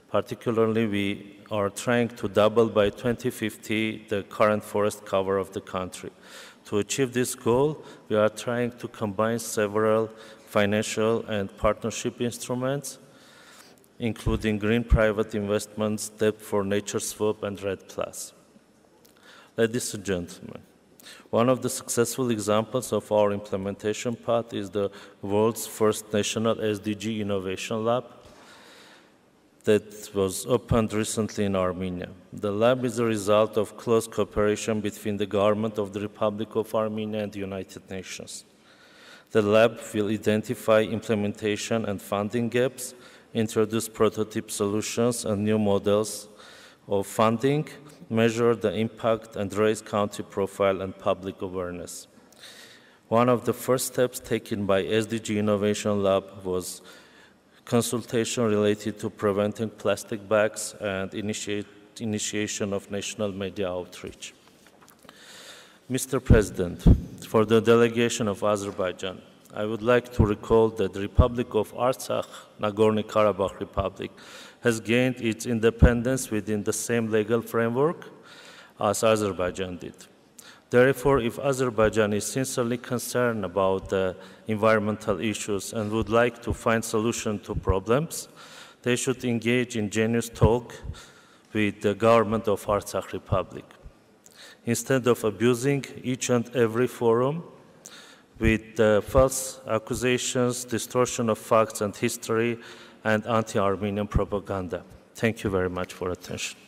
Particularly, we are trying to double by 2050 the current forest cover of the country. To achieve this goal, we are trying to combine several financial and partnership instruments, including green private investments, debt for nature swap, and REDD+. Ladies and gentlemen, one of the successful examples of our implementation path is the world's first national SDG Innovation Lab that was opened recently in Armenia. The lab is a result of close cooperation between the government of the Republic of Armenia and the United Nations. The lab will identify implementation and funding gaps, introduce prototype solutions and new models of funding, measure the impact, and raise country profile and public awareness. One of the first steps taken by SDG Innovation Lab was consultation related to preventing plastic bags and initiation of national media outreach. Mr. President, for the delegation of Azerbaijan, I would like to recall that the Republic of Artsakh, Nagorno-Karabakh Republic, has gained its independence within the same legal framework as Azerbaijan did. Therefore, if Azerbaijan is sincerely concerned about the environmental issues and would like to find solutions to problems, they should engage in genuine talk with the government of Artsakh Republic. Instead of abusing each and every forum with false accusations, distortion of facts and history, and anti-Armenian propaganda. Thank you very much for attention.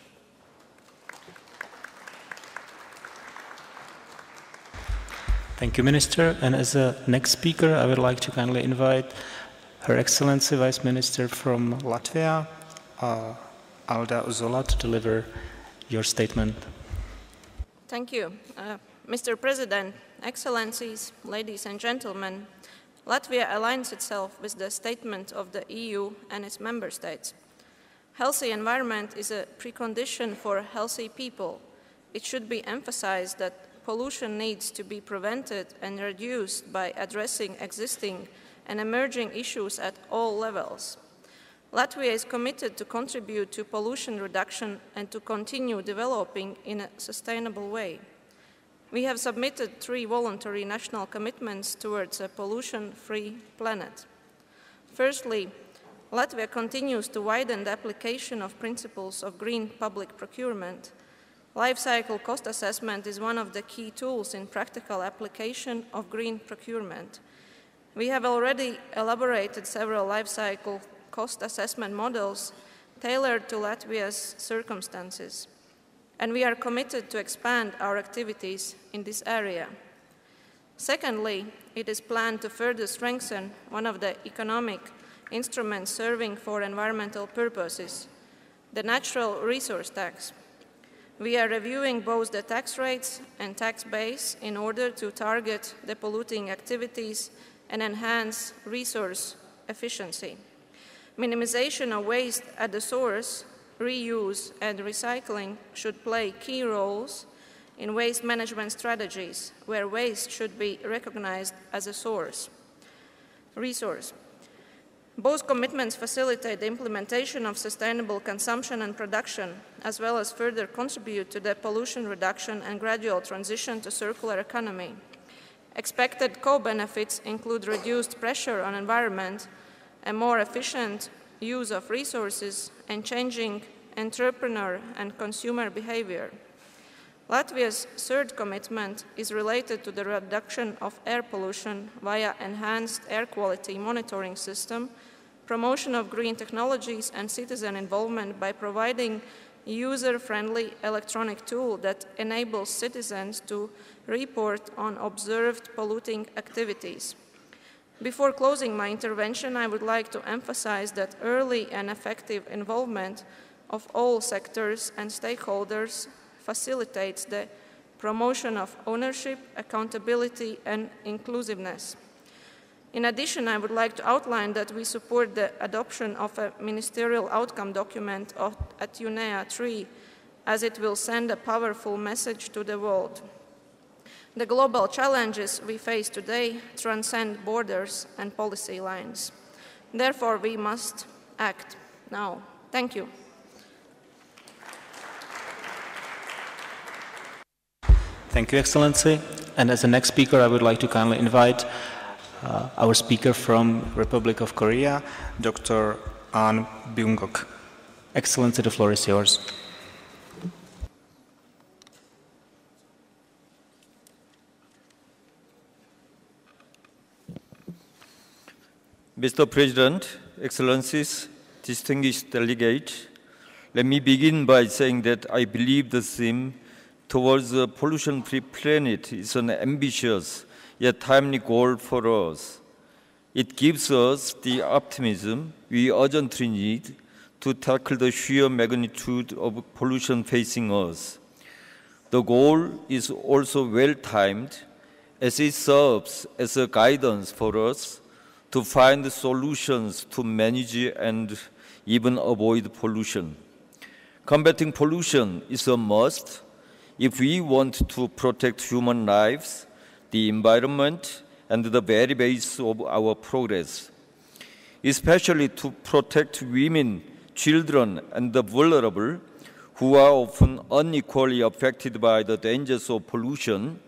Thank you, Minister. And as a next speaker, I would like to kindly invite Her Excellency Vice Minister from Latvia, Alda Uzola, to deliver your statement. Thank you. Mr. President, Excellencies, ladies and gentlemen, Latvia aligns itself with the statement of the EU and its member states. Healthy environment is a precondition for healthy people. It should be emphasized that pollution needs to be prevented and reduced by addressing existing and emerging issues at all levels. Latvia is committed to contribute to pollution reduction and to continue developing in a sustainable way. We have submitted 3 voluntary national commitments towards a pollution-free planet. Firstly, Latvia continues to widen the application of principles of green public procurement. Life cycle cost assessment is one of the key tools in practical application of green procurement. We have already elaborated several life cycle cost assessment models tailored to Latvia's circumstances, and we are committed to expand our activities in this area. Secondly, it is planned to further strengthen one of the economic instruments serving for environmental purposes, the natural resource tax. We are reviewing both the tax rates and tax base in order to target the polluting activities and enhance resource efficiency. Minimization of waste at the source, reuse and recycling should play key roles in waste management strategies, where waste should be recognized as a resource. Both commitments facilitate the implementation of sustainable consumption and production, as well as further contribute to the pollution reduction and gradual transition to circular economy. Expected co-benefits include reduced pressure on environment, a more efficient use of resources, and changing entrepreneur and consumer behavior. Latvia's third commitment is related to the reduction of air pollution via enhanced air quality monitoring system, promotion of green technologies, and citizen involvement by providing a user-friendly electronic tool that enables citizens to report on observed polluting activities. Before closing my intervention, I would like to emphasize that early and effective involvement of all sectors and stakeholders facilitates the promotion of ownership, accountability, and inclusiveness. In addition, I would like to outline that we support the adoption of a ministerial outcome document at UNEA 3, as it will send a powerful message to the world. The global challenges we face today transcend borders and policy lines. Therefore, we must act now. Thank you. Thank you, Excellency. And as the next speaker, I would like to kindly invite our speaker from Republic of Korea, Dr. An Byung-ok. Excellency, the floor is yours. Mr. President, Excellencies, distinguished delegates, let me begin by saying that I believe the theme towards a pollution-free planet is an ambitious yet timely goal for us. It gives us the optimism we urgently need to tackle the sheer magnitude of pollution facing us. The goal is also well-timed, as it serves as a guidance for us to find solutions to manage and even avoid pollution. Combating pollution is a must if we want to protect human lives, the environment, and the very base of our progress, especially to protect women, children, and the vulnerable, who are often unequally affected by the dangers of pollution.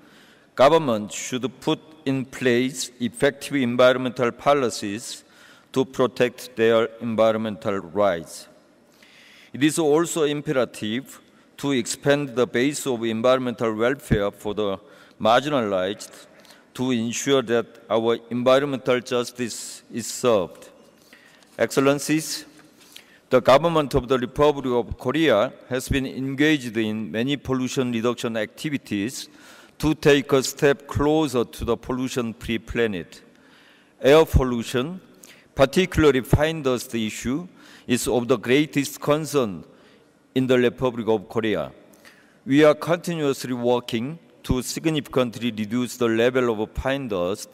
Government should put in place effective environmental policies to protect their environmental rights. It is also imperative to expand the base of environmental welfare for the marginalized to ensure that our environmental justice is served. Excellencies, the government of the Republic of Korea has been engaged in many pollution reduction activities to take a step closer to the pollution-free planet. Air pollution, particularly fine dust issue, is of the greatest concern in the Republic of Korea. We are continuously working to significantly reduce the level of fine dust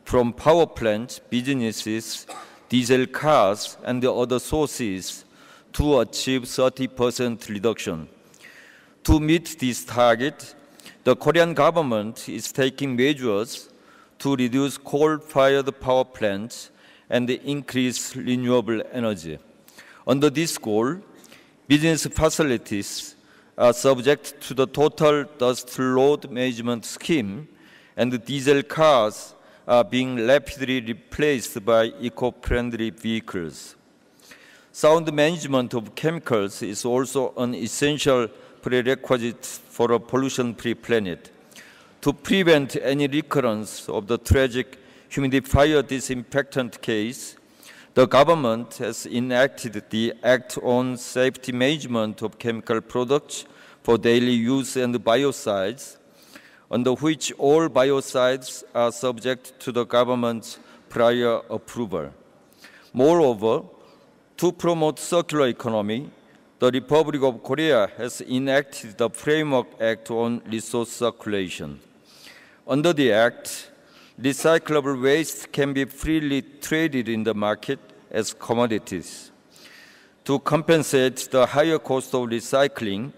from power plants, businesses, diesel cars, and the other sources to achieve 30% reduction. To meet this target, the Korean government is taking measures to reduce coal-fired power plants and increase renewable energy. Under this goal, business facilities are subject to the total dust load management scheme, and diesel cars are being rapidly replaced by eco-friendly vehicles. Sound management of chemicals is also an essential prerequisite for a pollution-free planet. To prevent any recurrence of the tragic humidifier disinfectant case, the government has enacted the Act on Safety Management of Chemical Products for Daily Use and Biocides, under which all biocides are subject to the government's prior approval. Moreover, to promote circular economy, the Republic of Korea has enacted the Framework Act on Resource Circulation. Under the Act, recyclable waste can be freely traded in the market as commodities. To compensate the higher cost of recycling,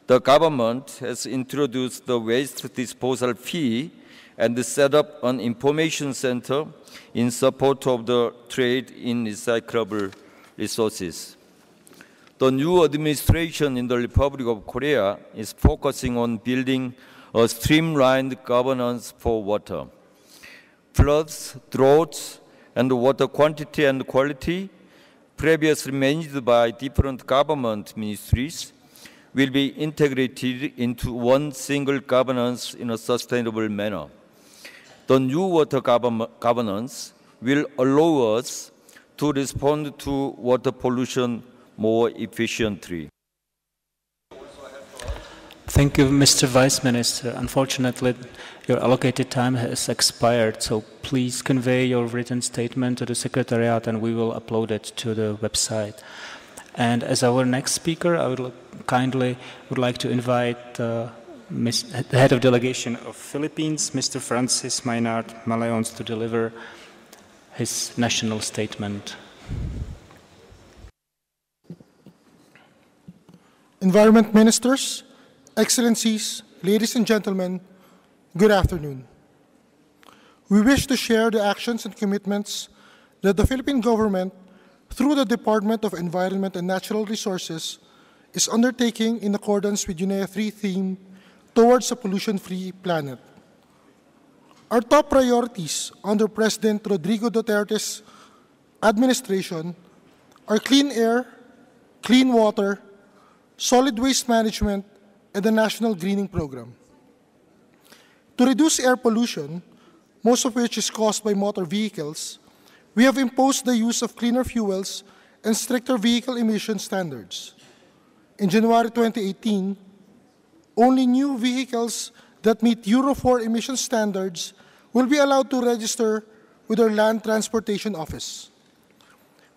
the government has introduced the waste disposal fee and set up an information center in support of the trade in recyclable resources. The new administration in the Republic of Korea is focusing on building a streamlined governance for water. Floods, droughts, and water quantity and quality, previously managed by different government ministries, will be integrated into one single governance in a sustainable manner. The new water governance will allow us to respond to water pollution more efficiently. Thank you, Mr. Vice Minister. Unfortunately, your allocated time has expired, so please convey your written statement to the Secretariat and we will upload it to the website. And as our next speaker, I would like to invite the head of delegation of Philippines, Mr. Francis Maynard Maleons, to deliver his national statement. Environment Ministers, Excellencies, ladies and gentlemen, good afternoon. We wish to share the actions and commitments that the Philippine government, through the Department of Environment and Natural Resources, is undertaking in accordance with UNEA 3 theme towards a pollution-free planet. Our top priorities under President Rodrigo Duterte's administration are clean air, clean water, solid waste management, and the National Greening Program. To reduce air pollution, most of which is caused by motor vehicles, we have imposed the use of cleaner fuels and stricter vehicle emission standards. In January 2018, only new vehicles that meet Euro 4 emission standards will be allowed to register with our Land Transportation Office.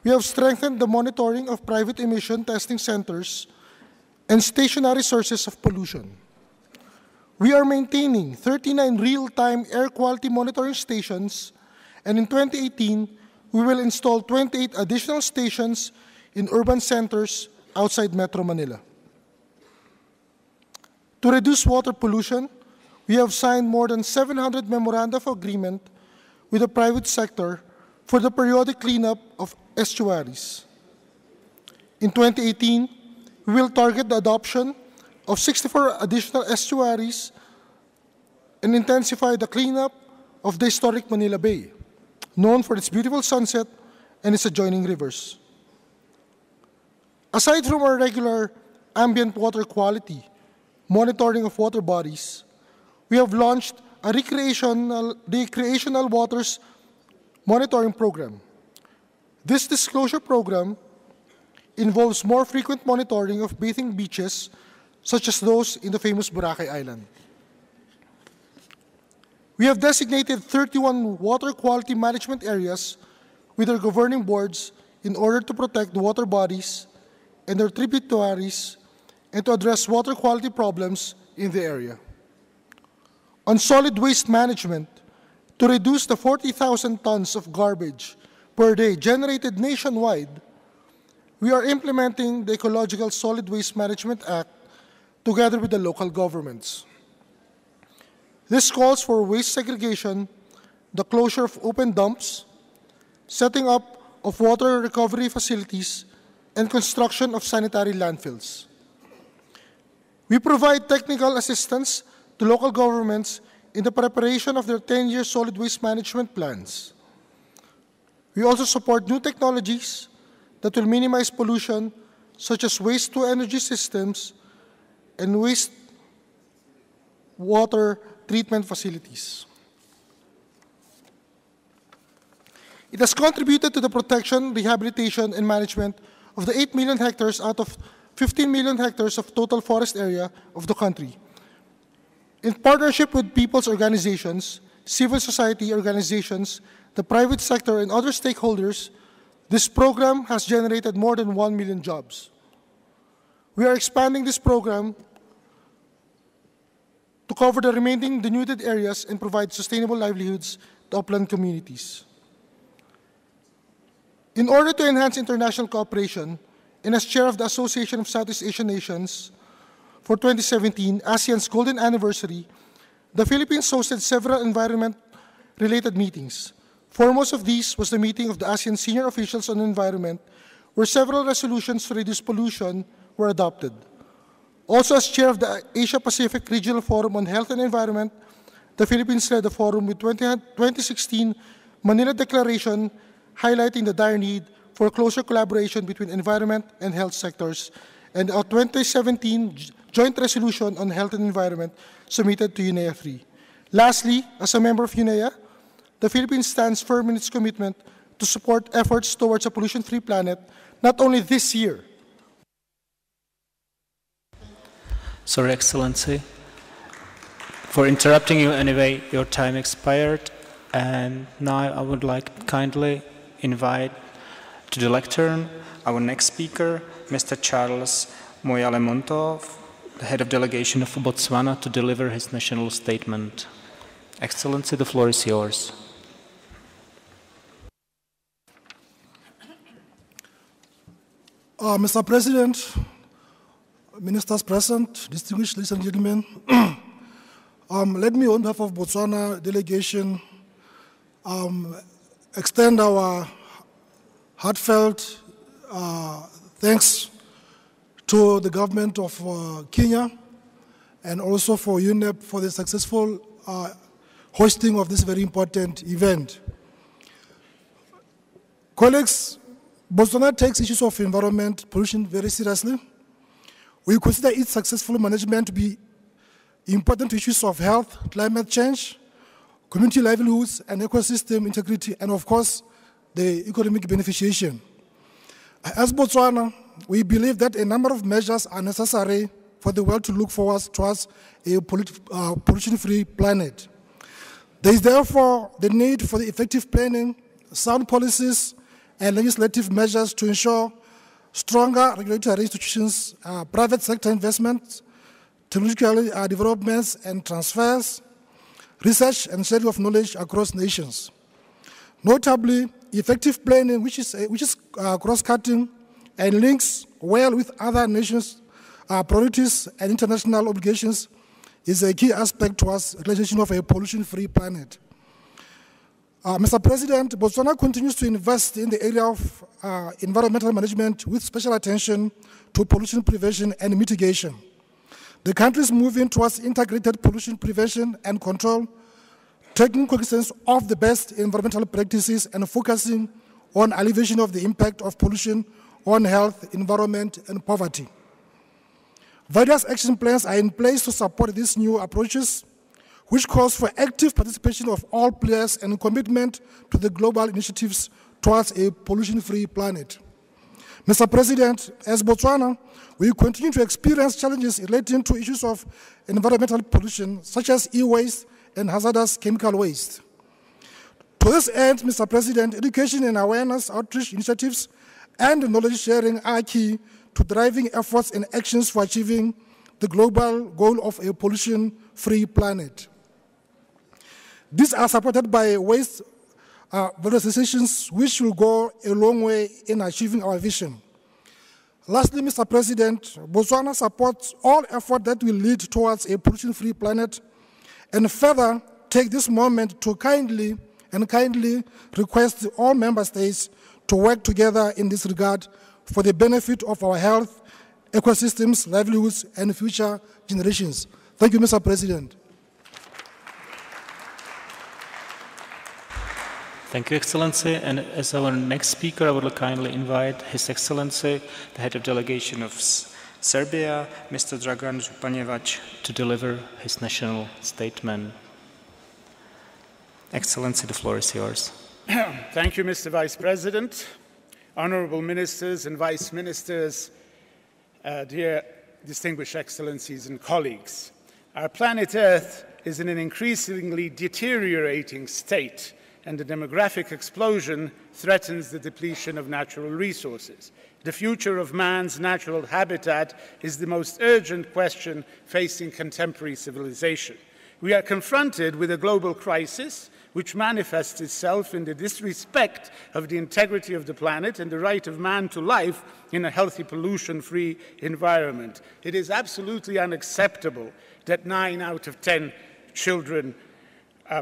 We have strengthened the monitoring of private emission testing centers and stationary sources of pollution. We are maintaining 39 real-time air quality monitoring stations, and in 2018, we will install 28 additional stations in urban centers outside Metro Manila. To reduce water pollution, we have signed more than 700 memoranda of agreement with the private sector for the periodic cleanup of estuaries. In 2018, we will target the adoption of 64 additional estuaries and intensify the cleanup of the historic Manila Bay, known for its beautiful sunset and its adjoining rivers. Aside from our regular ambient water quality, monitoring of water bodies, we have launched a recreational waters monitoring program. This disclosure program involves more frequent monitoring of bathing beaches, such as those in the famous Boracay Island. We have designated 31 water quality management areas with our governing boards in order to protect the water bodies and their tributaries and to address water quality problems in the area. On solid waste management, to reduce the 40,000 tons of garbage per day generated nationwide, we are implementing the Ecological Solid Waste Management Act together with the local governments. This calls for waste segregation, the closure of open dumps, setting up of water recovery facilities, and construction of sanitary landfills. We provide technical assistance to local governments in the preparation of their 10-year solid waste management plans. We also support new technologies that will minimize pollution, such as waste-to-energy systems and wastewater treatment facilities. It has contributed to the protection, rehabilitation, and management of the 8 million hectares out of 15 million hectares of total forest area of the country. In partnership with people's organizations, civil society organizations, the private sector, and other stakeholders, this program has generated more than 1 million jobs. We are expanding this program to cover the remaining denuded areas and provide sustainable livelihoods to upland communities. In order to enhance international cooperation, and as chair of the Association of Southeast Asian Nations for 2017, ASEAN's Golden Anniversary, the Philippines hosted several environment-related meetings. Foremost of these was the meeting of the ASEAN senior officials on environment, where several resolutions to reduce pollution were adopted. Also, as chair of the Asia-Pacific Regional Forum on Health and Environment, the Philippines led the forum with 2016 Manila Declaration highlighting the dire need for closer collaboration between environment and health sectors, and a 2017 joint resolution on health and environment submitted to UNEA 3. Lastly, as a member of UNEA, the Philippines stands firm in its commitment to support efforts towards a pollution-free planet, not only this year. Sorry, Excellency, for interrupting you anyway. Your time expired, and now I would like to kindly invite to the lectern our next speaker, Mr. Charles Moyale-Monto, the head of delegation of Botswana, to deliver his national statement. Excellency, the floor is yours. Mr. President, ministers present, distinguished ladies and gentlemen, let me, on behalf of Botswana delegation, extend our heartfelt thanks to the government of Kenya and also for UNEP for the successful hosting of this very important event. Colleagues, Botswana takes issues of environment pollution very seriously. We consider its successful management to be important to issues of health, climate change, community livelihoods, and ecosystem integrity, and of course, the economic beneficiation. As Botswana, we believe that a number of measures are necessary for the world to look forward towards a pollution-free planet. There is therefore the need for the effective planning, sound policies, and legislative measures to ensure stronger regulatory institutions, private sector investments, technological developments and transfers, research and sharing of knowledge across nations. Notably, effective planning, which is cross-cutting and links well with other nations' priorities and international obligations, is a key aspect towards realization of a pollution-free planet. Mr. President, Botswana continues to invest in the area of environmental management with special attention to pollution prevention and mitigation. The country is moving towards integrated pollution prevention and control, taking cognizance of the best environmental practices and focusing on alleviation of the impact of pollution on health, environment, and poverty. Various action plans are in place to support these new approaches, which calls for active participation of all players and commitment to the global initiatives towards a pollution-free planet. Mr. President, as Botswana, we continue to experience challenges relating to issues of environmental pollution, such as e-waste and hazardous chemical waste. To this end, Mr. President, education and awareness outreach initiatives and knowledge sharing are key to driving efforts and actions for achieving the global goal of a pollution-free planet. These are supported by waste valorizations, which will go a long way in achieving our vision. Lastly, Mr. President, Botswana supports all efforts that will lead towards a pollution-free planet and further take this moment to kindly request all member states to work together in this regard for the benefit of our health, ecosystems, livelihoods, and future generations. Thank you, Mr. President. Thank you, Excellency. And as our next speaker, I would kindly invite His Excellency, the Head of Delegation of Serbia, Mr. Dragan Županjevac, to deliver his national statement. Excellency, the floor is yours. Thank you, Mr. Vice President, honorable ministers and vice ministers, dear distinguished excellencies and colleagues. Our planet Earth is in an increasingly deteriorating state, and the demographic explosion threatens the depletion of natural resources. The future of man's natural habitat is the most urgent question facing contemporary civilization. We are confronted with a global crisis which manifests itself in the disrespect of the integrity of the planet and the right of man to life in a healthy, pollution-free environment. It is absolutely unacceptable that 9 out of 10 children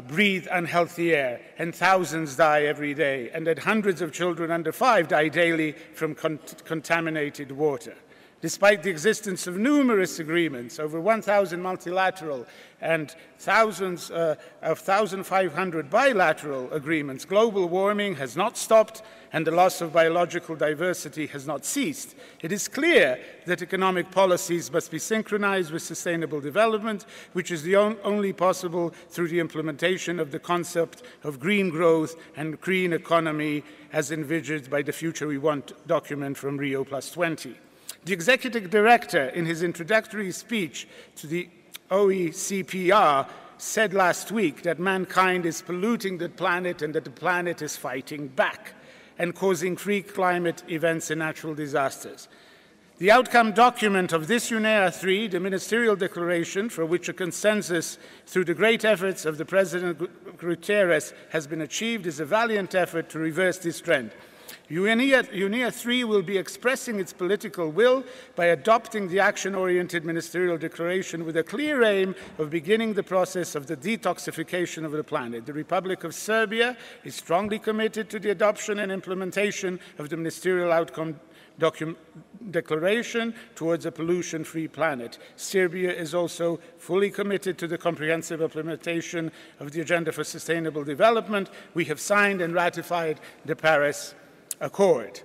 breathe unhealthy air, and thousands die every day, and that hundreds of children under 5 die daily from contaminated water. Despite the existence of numerous agreements, over 1,000 multilateral and thousands of 1,500 bilateral agreements, global warming has not stopped and the loss of biological diversity has not ceased. It is clear that economic policies must be synchronized with sustainable development, which is the only possible through the implementation of the concept of green growth and green economy as envisaged by the Future We Want document from Rio+20. The Executive Director, in his introductory speech to the OECPR, said last week that mankind is polluting the planet and that the planet is fighting back and causing freak climate events and natural disasters. The outcome document of this UNEA 3, the ministerial declaration, for which a consensus through the great efforts of the President Guterres has been achieved, is a valiant effort to reverse this trend. UNEA 3 will be expressing its political will by adopting the action-oriented ministerial declaration with a clear aim of beginning the process of the detoxification of the planet. The Republic of Serbia is strongly committed to the adoption and implementation of the ministerial outcome declaration towards a pollution-free planet. Serbia is also fully committed to the comprehensive implementation of the Agenda for Sustainable Development. We have signed and ratified the Paris Accord.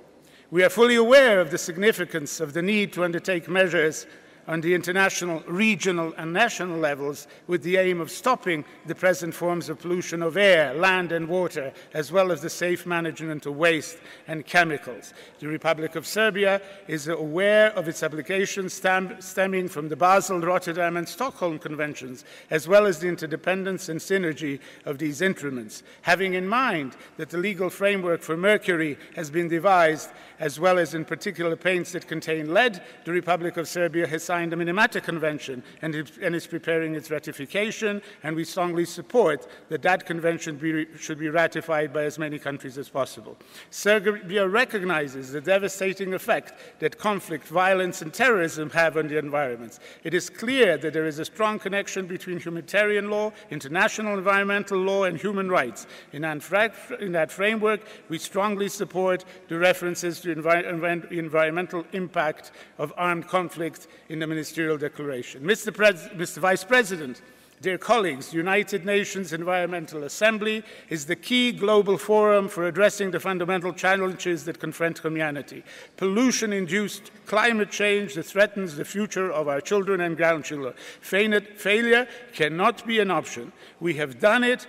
We are fully aware of the significance of the need to undertake measures on the international, regional, and national levels with the aim of stopping the present forms of pollution of air, land, and water, as well as the safe management of waste and chemicals. The Republic of Serbia is aware of its obligations stemming from the Basel, Rotterdam, and Stockholm Conventions, as well as the interdependence and synergy of these instruments. Having in mind that the legal framework for mercury has been devised, as well as in particular paints that contain lead, the Republic of Serbia has signed the Minamata Convention and is preparing its ratification, and we strongly support that that convention should be ratified by as many countries as possible. Serbia recognizes the devastating effect that conflict, violence, and terrorism have on the environment. It is clear that there is a strong connection between humanitarian law, international environmental law, and human rights. In that framework, we strongly support the references to environmental impact of armed conflict in the ministerial declaration. Mr. Vice President, dear colleagues, the United Nations Environmental Assembly is the key global forum for addressing the fundamental challenges that confront humanity. Pollution-induced climate change that threatens the future of our children and grandchildren. Failure cannot be an option. We have done it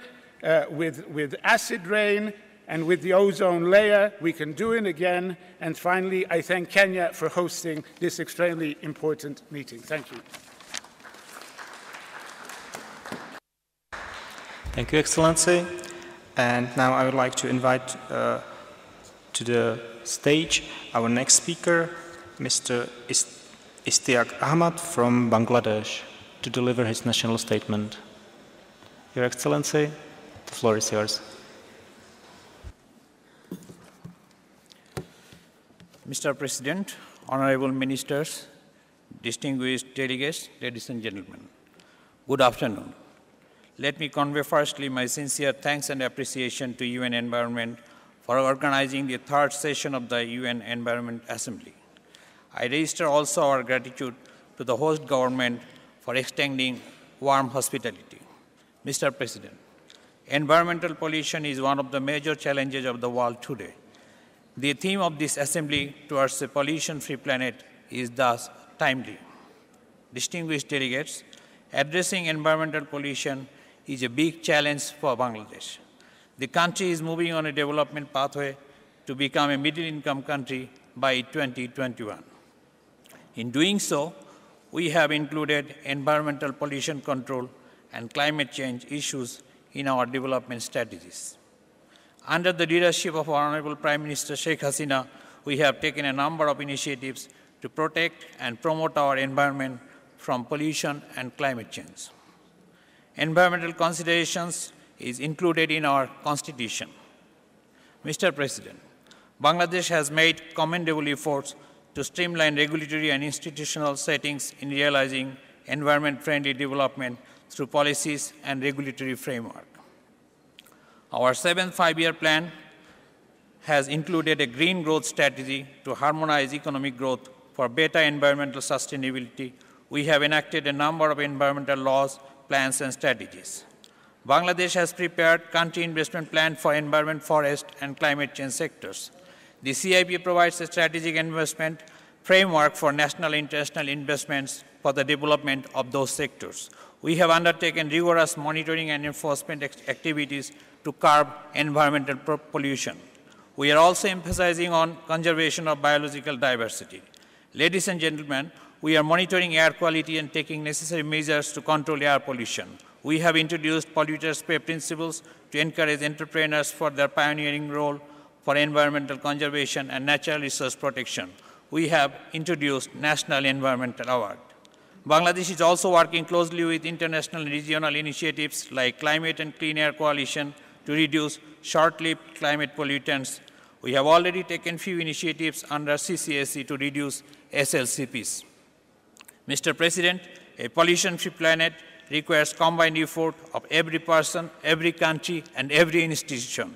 with acid rain and with the ozone layer. We can do it again. And finally, I thank Kenya for hosting this extremely important meeting. Thank you. Thank you, Excellency. And now I would like to invite to the stage our next speaker, Mr. Istiak Ahmad from Bangladesh, to deliver his national statement. Your Excellency, the floor is yours. Mr. President, honorable ministers, distinguished delegates, ladies and gentlemen, good afternoon. let me convey firstly my sincere thanks and appreciation to UN Environment for organizing the third session of the UN Environment Assembly. I register also our gratitude to the host government for extending warm hospitality. Mr. President, environmental pollution is one of the major challenges of the world today. The theme of this assembly towards a pollution-free planet is thus timely. Distinguished delegates, addressing environmental pollution is a big challenge for Bangladesh. The country is moving on a development pathway to become a middle-income country by 2021. In doing so, we have included environmental pollution control and climate change issues in our development strategies. Under the leadership of our Honorable Prime Minister Sheikh Hasina, we have taken a number of initiatives to protect and promote our environment from pollution and climate change. Environmental considerations is included in our Constitution. Mr. President, Bangladesh has made commendable efforts to streamline regulatory and institutional settings in realizing environment-friendly development through policies and regulatory framework. Our 7th five-year plan has included a green growth strategy to harmonize economic growth for better environmental sustainability. We have enacted a number of environmental laws, plans, and strategies. Bangladesh has prepared country investment plan for environment, forest, and climate change sectors. The CIP provides a strategic investment framework for national and international investments for the development of those sectors. We have undertaken rigorous monitoring and enforcement activities to curb environmental pollution. We are also emphasizing on conservation of biological diversity. Ladies and gentlemen, we are monitoring air quality and taking necessary measures to control air pollution. We have introduced polluters pay principles to encourage entrepreneurs for their pioneering role for environmental conservation and natural resource protection. We have introduced National Environmental Award. Bangladesh is also working closely with international and regional initiatives like Climate and Clean Air Coalition to reduce short-lived climate pollutants. We have already taken few initiatives under CCSC to reduce SLCPs. Mr. President, a pollution-free planet requires combined effort of every person, every country, and every institution.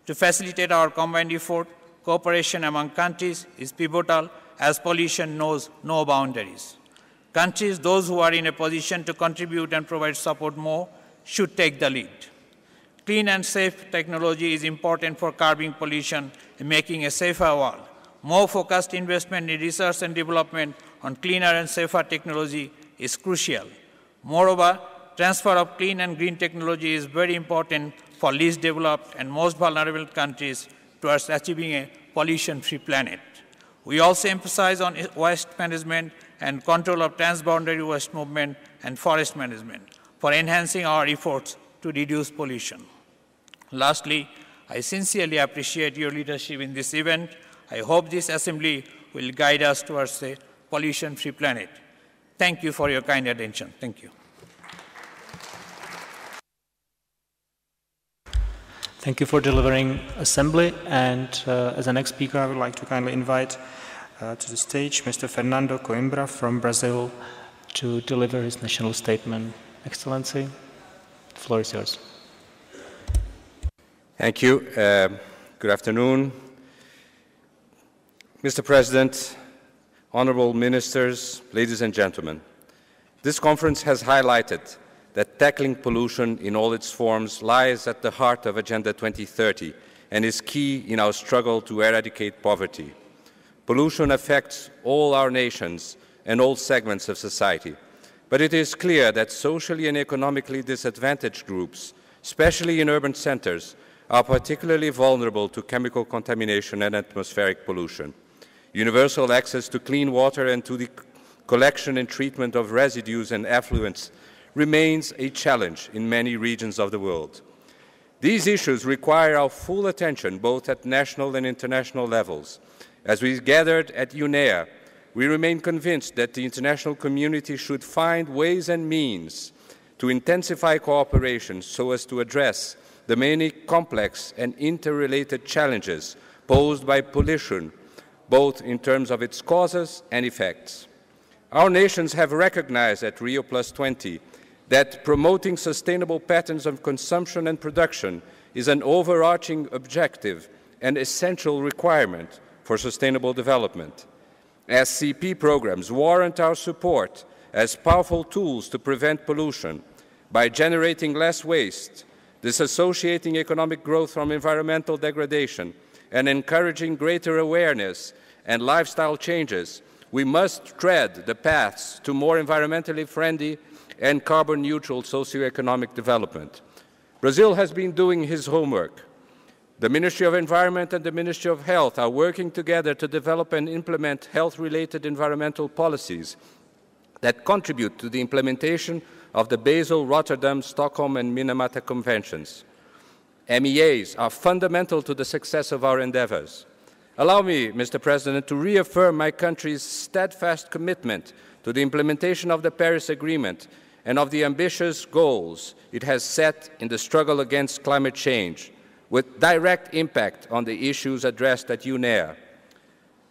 To facilitate our combined effort, cooperation among countries is pivotal as pollution knows no boundaries. Countries, those who are in a position to contribute and provide support more, should take the lead. Clean and safe technology is important for curbing pollution and making a safer world. More focused investment in research and development on cleaner and safer technology is crucial. Moreover, transfer of clean and green technology is very important for least developed and most vulnerable countries towards achieving a pollution-free planet. We also emphasize on waste management and control of transboundary waste movement and forest management for enhancing our efforts to reduce pollution. Lastly, I sincerely appreciate your leadership in this event. I hope this assembly will guide us towards a pollution-free planet. Thank you for your kind attention. Thank you. Thank you for delivering assembly. And as the next speaker, I would like to kindly invite to the stage Mr. Fernando Coimbra from Brazil to deliver his national statement. Excellency, the floor is yours. Thank you. Good afternoon. Mr. President, honorable ministers, ladies and gentlemen, this conference has highlighted that tackling pollution in all its forms lies at the heart of Agenda 2030 and is key in our struggle to eradicate poverty. Pollution affects all our nations and all segments of society, but it is clear that socially and economically disadvantaged groups, especially in urban centers, are particularly vulnerable to chemical contamination and atmospheric pollution. Universal access to clean water and to the collection and treatment of residues and effluents remains a challenge in many regions of the world. These issues require our full attention both at national and international levels. As we gathered at UNEA, we remain convinced that the international community should find ways and means to intensify cooperation so as to address the many complex and interrelated challenges posed by pollution, both in terms of its causes and effects. Our nations have recognized at Rio+20 that promoting sustainable patterns of consumption and production is an overarching objective and essential requirement for sustainable development. SCP programs warrant our support as powerful tools to prevent pollution by generating less waste, disassociating economic growth from environmental degradation, and encouraging greater awareness and lifestyle changes. We must tread the paths to more environmentally friendly and carbon-neutral socioeconomic development. Brazil has been doing his homework. The Ministry of Environment and the Ministry of Health are working together to develop and implement health-related environmental policies that contribute to the implementation of the Basel, Rotterdam, Stockholm, and Minamata Conventions. MEAs are fundamental to the success of our endeavors. Allow me, Mr. President, to reaffirm my country's steadfast commitment to the implementation of the Paris Agreement and of the ambitious goals it has set in the struggle against climate change, with direct impact on the issues addressed at UNEA.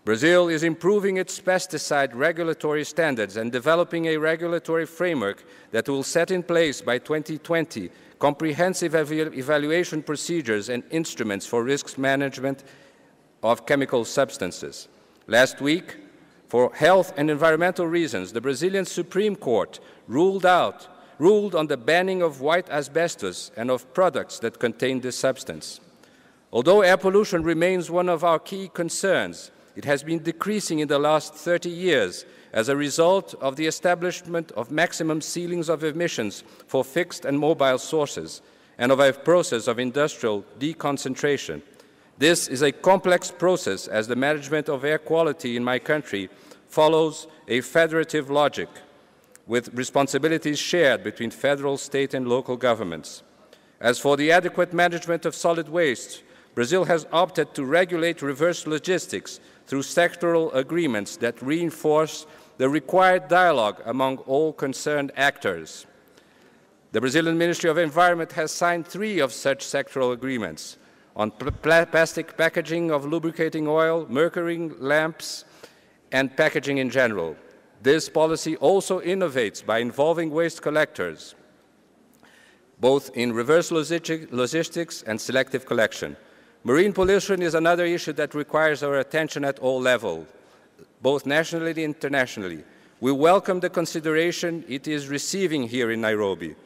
Brazil is improving its pesticide regulatory standards and developing a regulatory framework that will set in place by 2020 comprehensive evaluation procedures and instruments for risk management of chemical substances. Last week, for health and environmental reasons, the Brazilian Supreme Court ruled on the banning of white asbestos and of products that contain this substance. Although air pollution remains one of our key concerns, it has been decreasing in the last 30 years as a result of the establishment of maximum ceilings of emissions for fixed and mobile sources and of a process of industrial deconcentration. This is a complex process as the management of air quality in my country follows a federative logic with responsibilities shared between federal, state, and local governments. As for the adequate management of solid waste, Brazil has opted to regulate reverse logistics through sectoral agreements that reinforce the required dialogue among all concerned actors. The Brazilian Ministry of Environment has signed 3 of such sectoral agreements on plastic packaging of lubricating oil, mercury lamps, and packaging in general. This policy also innovates by involving waste collectors, both in reverse logistics and selective collection. Marine pollution is another issue that requires our attention at all levels, both nationally and internationally. We welcome the consideration it is receiving here in Nairobi.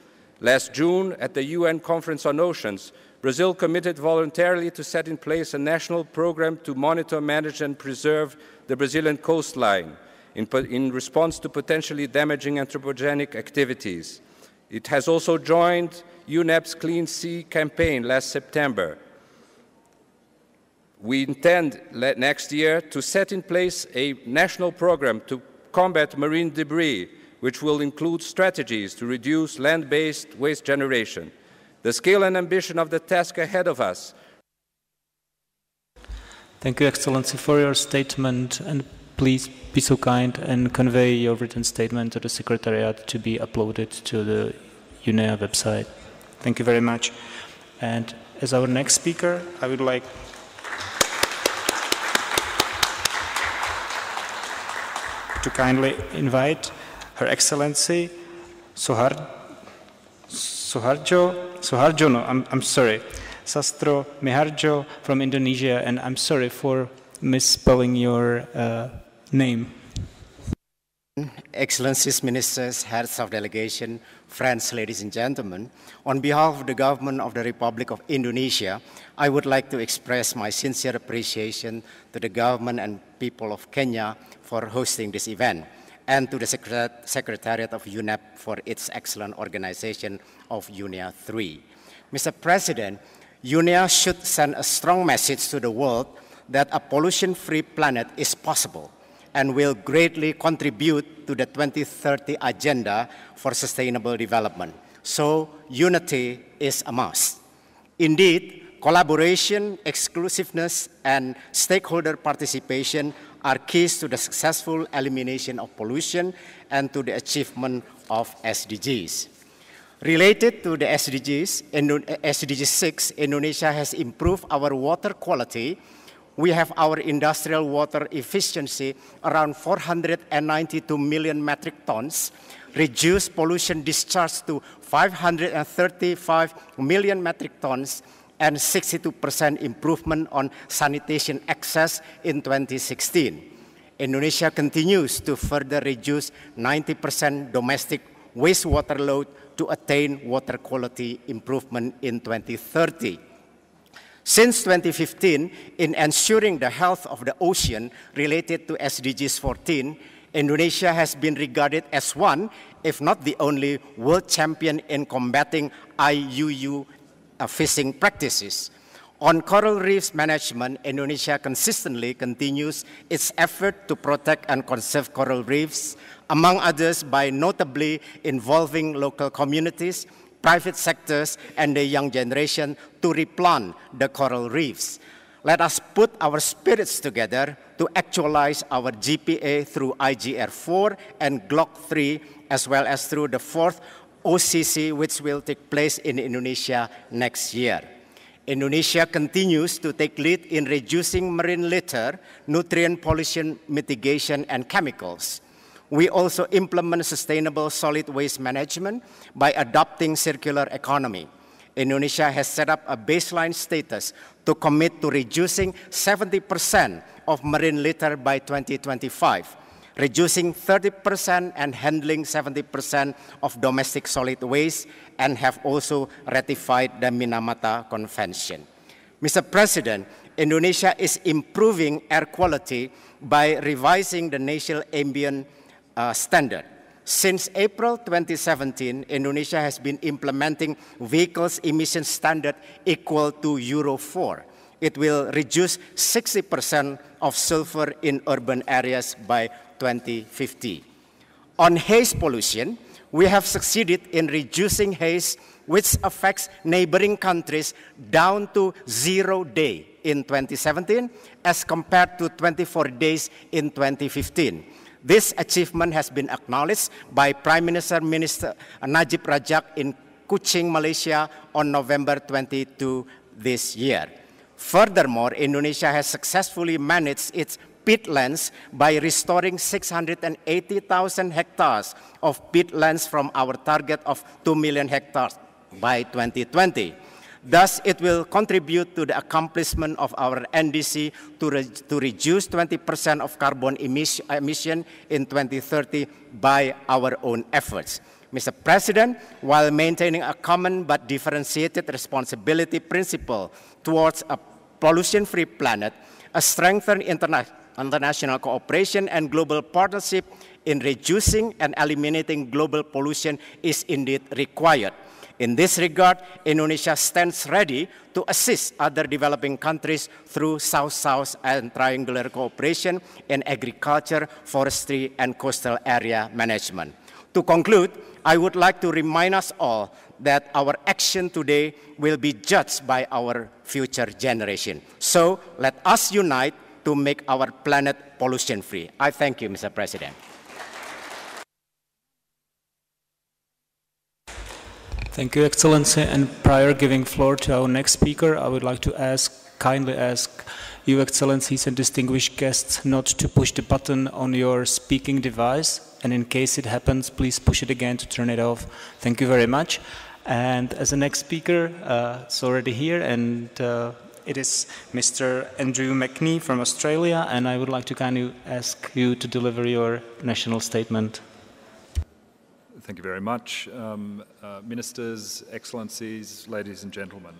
Last June, at the UN Conference on Oceans, Brazil committed voluntarily to set in place a national program to monitor, manage, and preserve the Brazilian coastline in response to potentially damaging anthropogenic activities. It has also joined UNEP's Clean Sea campaign last September. We intend next year to set in place a national program to combat marine debris, which will include strategies to reduce land-based waste generation. The scale and ambition of the task ahead of us. Thank you, Excellency, for your statement, and please be so kind and convey your written statement to the Secretariat to be uploaded to the UNEA website. Thank you very much. And as our next speaker, I would like to kindly invite Her Excellency Sastro Miharjo from Indonesia, and I'm sorry for misspelling your name. Excellencies, Ministers, Heads of Delegation, friends, ladies and gentlemen, on behalf of the Government of the Republic of Indonesia, I would like to express my sincere appreciation to the Government and people of Kenya for hosting this event, and to the Secretariat of UNEP for its excellent organization of UNEA 3. Mr. President, UNEA should send a strong message to the world that a pollution-free planet is possible and will greatly contribute to the 2030 Agenda for Sustainable Development. So, unity is a must. Indeed, collaboration, exclusiveness, and stakeholder participation are keys to the successful elimination of pollution and to the achievement of SDGs. Related to the SDGs, SDG 6, Indonesia has improved our water quality we have our industrial water efficiency around 492 million metric tons, reduced pollution discharge to 535 million metric tons, and 62% improvement on sanitation access in 2016. Indonesia continues to further reduce 90% domestic wastewater load to attain water quality improvement in 2030. Since 2015, in ensuring the health of the ocean related to SDGs 14, Indonesia has been regarded as one, if not the only, world champion in combating IUU fishing practices. On coral reefs management, Indonesia consistently continues its effort to protect and conserve coral reefs, among others by notably involving local communities, private sectors, and the young generation to replant the coral reefs. Let us put our spirits together to actualize our GPA through IGR4 and GLOC 3, as well as through the 4th OCC, which will take place in Indonesia next year. Indonesia continues to take lead in reducing marine litter, nutrient pollution mitigation, and chemicals. We also implement sustainable solid waste management by adopting circular economy. Indonesia has set up a baseline status to commit to reducing 70% of marine litter by 2025, reducing 30% and handling 70% of domestic solid waste, and have also ratified the Minamata Convention. Mr. President, Indonesia is improving air quality by revising the national ambient standard. Since April 2017, Indonesia has been implementing vehicles emission standard equal to Euro 4. It will reduce 60% of sulfur in urban areas by 2050. On haze pollution, we have succeeded in reducing haze, which affects neighboring countries, down to 0 day in 2017 as compared to 24 days in 2015. This achievement has been acknowledged by Prime Minister Najib Razak in Kuching, Malaysia on November 22 this year. Furthermore, Indonesia has successfully managed its peatlands by restoring 680,000 hectares of peatlands from our target of 2 million hectares by 2020. Thus, it will contribute to the accomplishment of our NDC to reduce 20% of carbon emission in 2030 by our own efforts. Mr. President, while maintaining a common but differentiated responsibility principle towards a pollution-free planet, a strengthened international cooperation and global partnership in reducing and eliminating global pollution is indeed required. In this regard, Indonesia stands ready to assist other developing countries through South-South and triangular cooperation in agriculture, forestry, and coastal area management. To conclude, I would like to remind us all that our action today will be judged by our future generation. So let us unite to make our planet pollution-free. I thank you, Mr. President. Thank you, Excellency. And prior giving floor to our next speaker, I would like to kindly ask you, Excellencies and distinguished guests, not to push the button on your speaking device. And in case it happens, please push it again to turn it off. Thank you very much. And as the next speaker, it's already here, and it is Mr. Andrew McNee from Australia, and I would like to kindly ask you to deliver your national statement. Thank you very much. Ministers, Excellencies, ladies and gentlemen.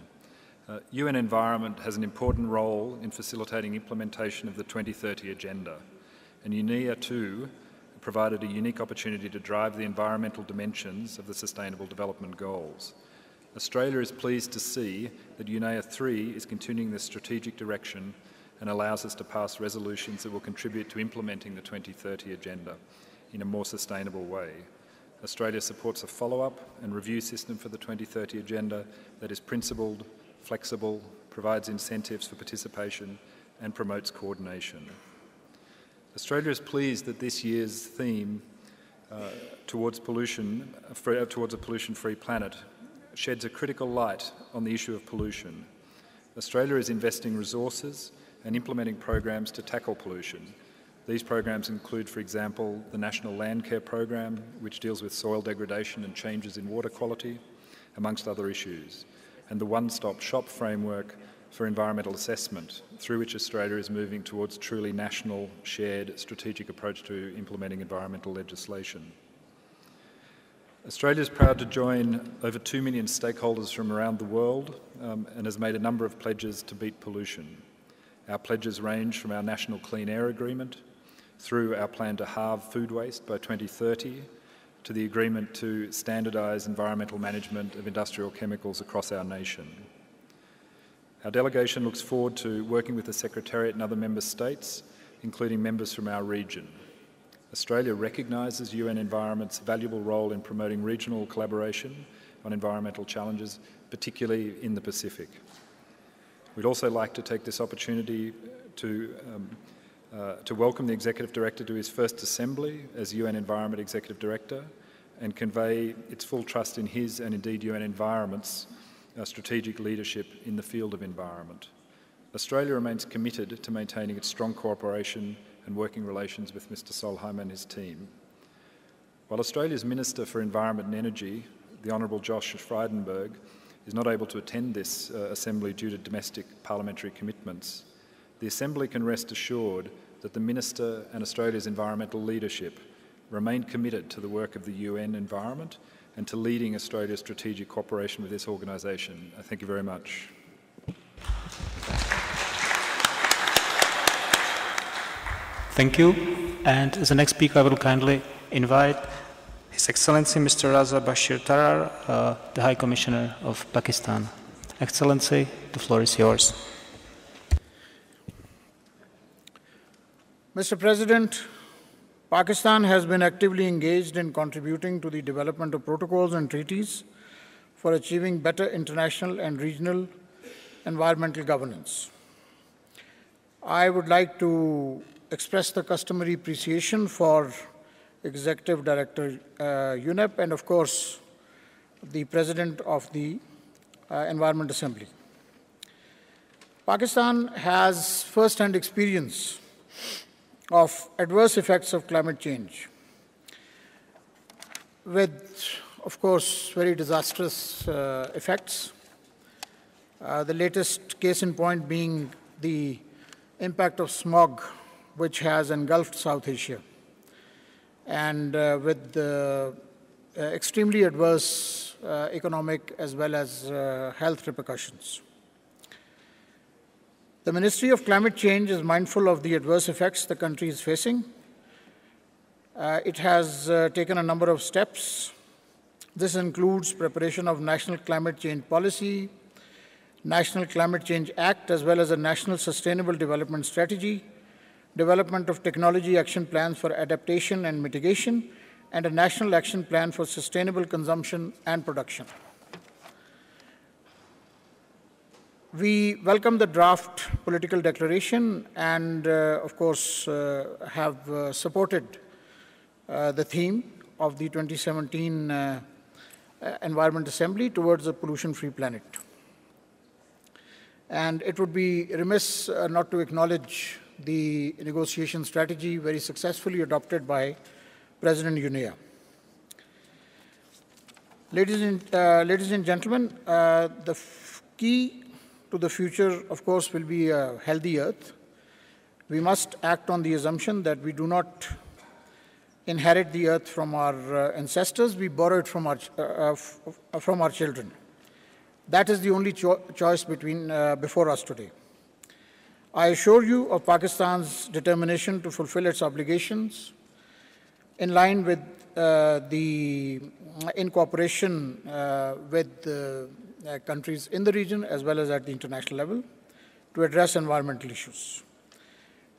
UN Environment has an important role in facilitating implementation of the 2030 Agenda, and UNEA too provided a unique opportunity to drive the environmental dimensions of the Sustainable Development Goals. Australia is pleased to see that UNEA 3 is continuing this strategic direction and allows us to pass resolutions that will contribute to implementing the 2030 Agenda in a more sustainable way. Australia supports a follow-up and review system for the 2030 Agenda that is principled, flexible, provides incentives for participation and promotes coordination. Australia is pleased that this year's theme towards a pollution-free planet sheds a critical light on the issue of pollution. Australia is investing resources and implementing programs to tackle pollution. These programs include, for example, the National Land Care Program, which deals with soil degradation and changes in water quality, amongst other issues, and the One-Stop Shop framework for environmental assessment, through which Australia is moving towards a truly national, shared, strategic approach to implementing environmental legislation. Australia is proud to join over 2 million stakeholders from around the world and has made a number of pledges to beat pollution. Our pledges range from our National Clean Air Agreement through our plan to halve food waste by 2030 to the agreement to standardise environmental management of industrial chemicals across our nation. Our delegation looks forward to working with the Secretariat and other member states, including members from our region. Australia recognises UN Environment's valuable role in promoting regional collaboration on environmental challenges, particularly in the Pacific. We'd also like to take this opportunity to welcome the Executive Director to his first Assembly as UN Environment Executive Director and convey its full trust in his and indeed UN Environment's strategic leadership in the field of environment. Australia remains committed to maintaining its strong cooperation and working relations with Mr Solheim and his team. While Australia's Minister for Environment and Energy, the Honourable Josh Frydenberg, is not able to attend this Assembly due to domestic parliamentary commitments, the Assembly can rest assured that the Minister and Australia's environmental leadership remain committed to the work of the UN Environment and to leading Australia's strategic cooperation with this organisation. Thank you very much. Thank you. And as the next speaker, I will kindly invite His Excellency Mr. Raza Bashir Tarar, the High Commissioner of Pakistan. Excellency, the floor is yours. Mr. President, Pakistan has been actively engaged in contributing to the development of protocols and treaties for achieving better international and regional environmental governance. I would like to express the customary appreciation for Executive Director UNEP and, of course, the President of the Environment Assembly. Pakistan has first-hand experience of adverse effects of climate change with, of course, very disastrous effects. The latest case in point being the impact of smog, which has engulfed South Asia, and with extremely adverse economic as well as health repercussions. The Ministry of Climate Change is mindful of the adverse effects the country is facing. It has taken a number of steps. This includes preparation of National Climate Change Policy, National Climate Change Act, as well as a National Sustainable Development Strategy, development of technology action plans for adaptation and mitigation, and a national action plan for sustainable consumption and production. We welcome the draft political declaration and, of course, have supported the theme of the 2017 Environment Assembly towards a pollution-free planet. And it would be remiss not to acknowledge the negotiation strategy very successfully adopted by President UNEA. Ladies and gentlemen, the key to the future, of course, will be a healthy Earth. We must act on the assumption that we do not inherit the Earth from our ancestors, we borrow it from our children. That is the only choice before us today. I assure you of Pakistan's determination to fulfill its obligations in line with in cooperation with countries in the region as well as at the international level to address environmental issues.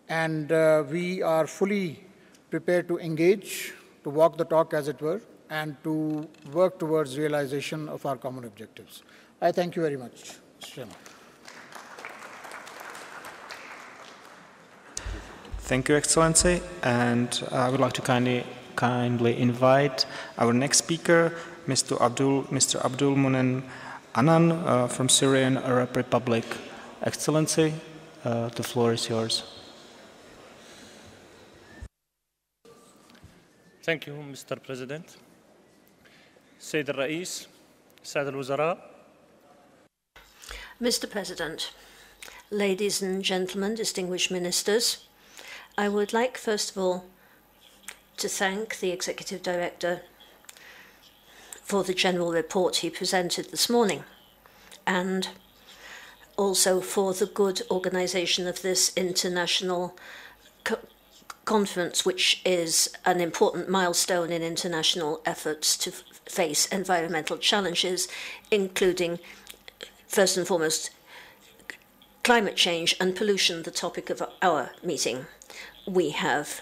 And we are fully prepared to engage, to walk the talk as it were, and to work towards realization of our common objectives. I thank you very much, Mr. Chairman. Thank you, Excellency. And I would like to kindly invite our next speaker, Mr. Abdul Munen Anan from Syrian Arab Republic. Excellency, the floor is yours. Thank you, Mr. President. Sayyid al-Rais, Sayyid al-Wuzara. Mr. President, ladies and gentlemen, distinguished ministers, I would like first of all to thank the Executive Director for the general report he presented this morning, and also for the good organization of this international conference, which is an important milestone in international efforts to face environmental challenges, including, first and foremost, climate change and pollution, the topic of our meeting. We have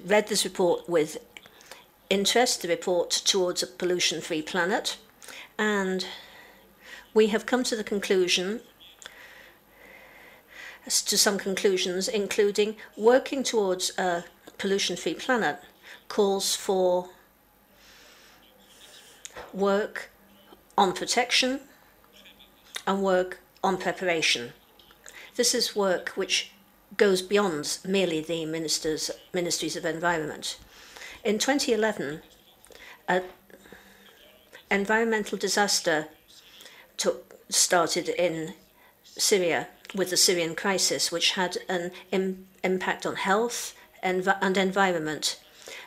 read this report with interest, the report towards a pollution-free planet, and we have come to the conclusion, to some conclusions, including working towards a pollution-free planet calls for work on protection and work on preparation. This is work which goes beyond merely the ministries of environment. In 2011, an environmental disaster started in Syria with the Syrian crisis, which had an impact on health and environment.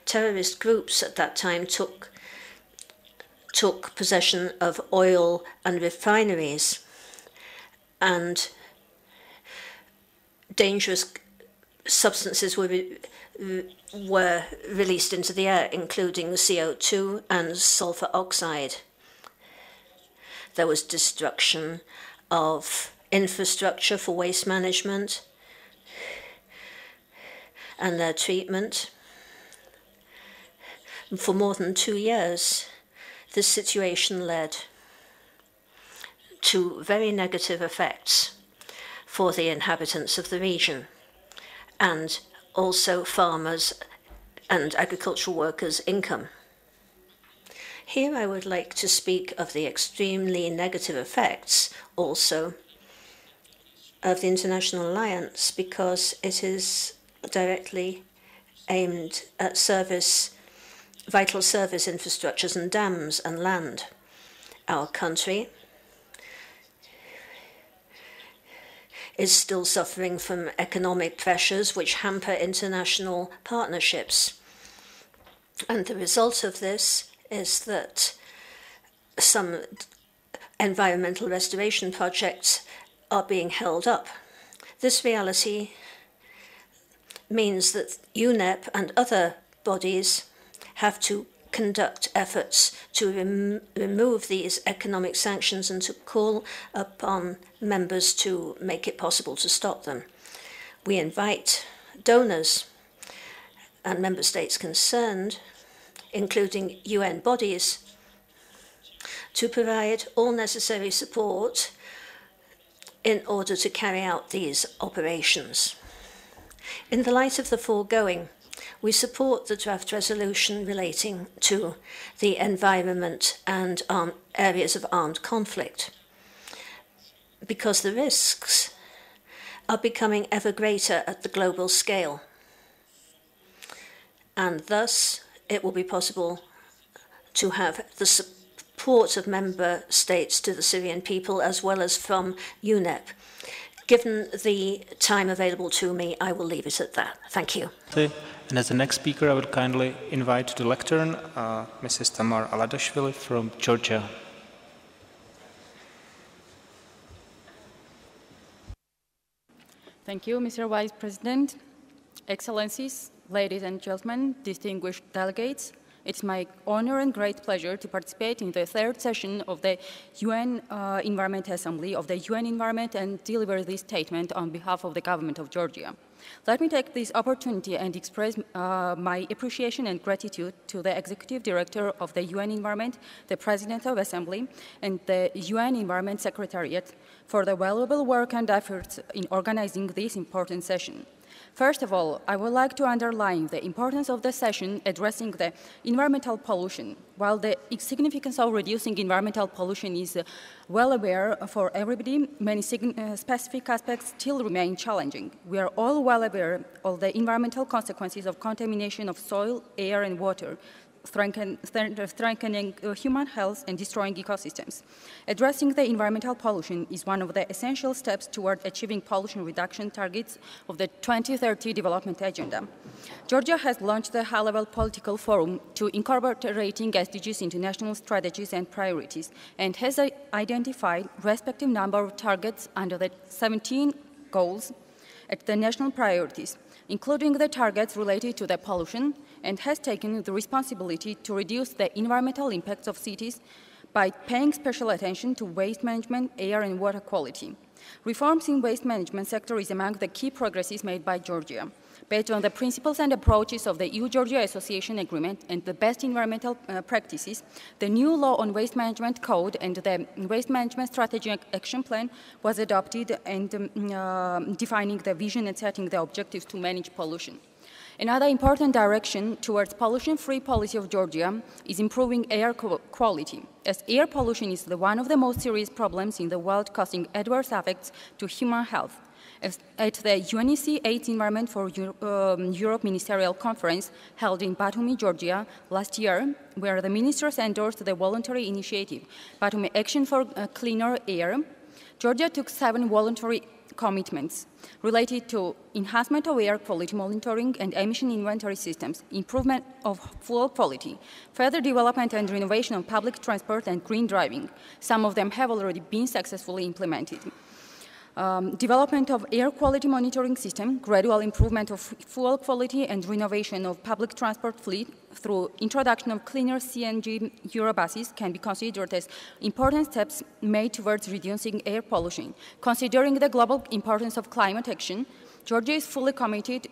Terrorist groups at that time took possession of oil and refineries, and dangerous substances were released into the air, including CO2 and sulfur oxide. There was destruction of infrastructure for waste management and their treatment. For more than 2 years, this situation led to very negative effects for the inhabitants of the region, and also farmers and agricultural workers' income. Here I would like to speak of the extremely negative effects also of the International Alliance, because it is directly aimed at vital service infrastructures and dams and land. Our country is still suffering from economic pressures which hamper international partnerships. And the result of this is that some environmental restoration projects are being held up. This reality means that UNEP and other bodies have to conduct efforts to remove these economic sanctions and to call upon members to make it possible to stop them. We invite donors and member states concerned, including UN bodies, to provide all necessary support in order to carry out these operations. In the light of the foregoing, we support the draft resolution relating to the environment and areas of armed conflict, because the risks are becoming ever greater at the global scale, and thus it will be possible to have the support of member states to the Syrian people as well as from UNEP. Given the time available to me, I will leave it at that. Thank you. And as the next speaker, I would kindly invite to the lectern Mrs. Tamar Aladashvili from Georgia. Thank you, Mr. Vice President. Excellencies, ladies and gentlemen, distinguished delegates, it's my honor and great pleasure to participate in the third session of the UN Environment Assembly of the UN Environment and deliver this statement on behalf of the government of Georgia. Let me take this opportunity and express my appreciation and gratitude to the Executive Director of the UN Environment, the President of Assembly, and the UN Environment Secretariat for the valuable work and efforts in organizing this important session. First of all, I would like to underline the importance of the session addressing the environmental pollution. While the significance of reducing environmental pollution is well aware for everybody, many specific aspects still remain challenging. We are all well aware of the environmental consequences of contamination of soil, air, and water, strengthening human health and destroying ecosystems. Addressing the environmental pollution is one of the essential steps toward achieving pollution reduction targets of the 2030 Development Agenda. Georgia has launched a high-level political forum to incorporating SDGs into national strategies and priorities, and has identified respective number of targets under the 17 goals at the national priorities, including the targets related to the pollution, and has taken the responsibility to reduce the environmental impacts of cities by paying special attention to waste management, air and water quality. Reforms in waste management sector is among the key progresses made by Georgia. Based on the principles and approaches of the EU-Georgia Association Agreement and the best environmental practices, the new law on waste management code and the waste management strategy action plan was adopted, and defining the vision and setting the objectives to manage pollution. Another important direction towards pollution-free policy of Georgia is improving air quality, as air pollution is one of the most serious problems in the world, causing adverse effects to human health. At the UNEA 8th Environment for Europe Ministerial Conference held in Batumi, Georgia last year, where the ministers endorsed the voluntary initiative Batumi Action for Cleaner Air, Georgia took 7 voluntary commitments related to enhancement of air quality monitoring and emission inventory systems, improvement of fuel quality, further development and renovation of public transport, and green driving. Some of them have already been successfully implemented. Development of air quality monitoring system, gradual improvement of fuel quality, and renovation of public transport fleet through introduction of cleaner CNG Eurobuses can be considered as important steps made towards reducing air pollution. Considering the global importance of climate action, Georgia is fully committed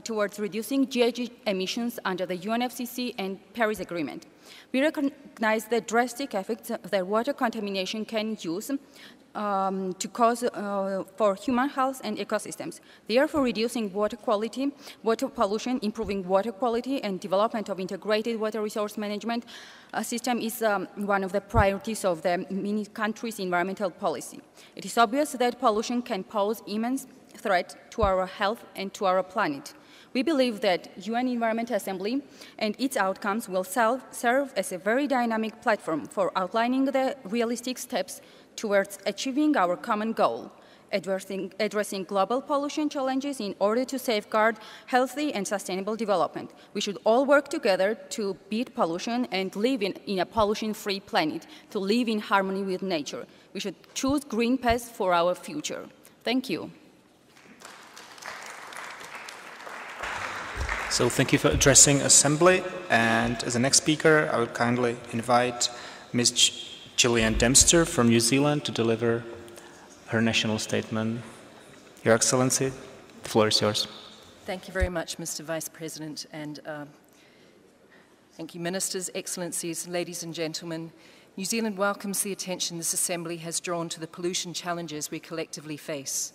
towards reducing GHG emissions under the UNFCCC and Paris Agreement. We recognize the drastic effects that water contamination can use to cause for human health and ecosystems. Therefore, reducing water quality, water pollution, improving water quality, and development of integrated water resource management system is one of the priorities of the many countries' environmental policy. It is obvious that pollution can pose immense threat to our health and to our planet. We believe that UN Environment Assembly and its outcomes will serve as a very dynamic platform for outlining the realistic steps towards achieving our common goal, addressing global pollution challenges in order to safeguard healthy and sustainable development. We should all work together to beat pollution and live in a pollution-free planet, to live in harmony with nature. We should choose green paths for our future. Thank you. So thank you for addressing Assembly. And as the next speaker, I would kindly invite Ms. Gillian Dempster from New Zealand to deliver her national statement. Your Excellency, the floor is yours. Thank you very much, Mr. Vice President, and thank you, Ministers, Excellencies, ladies and gentlemen. New Zealand welcomes the attention this Assembly has drawn to the pollution challenges we collectively face.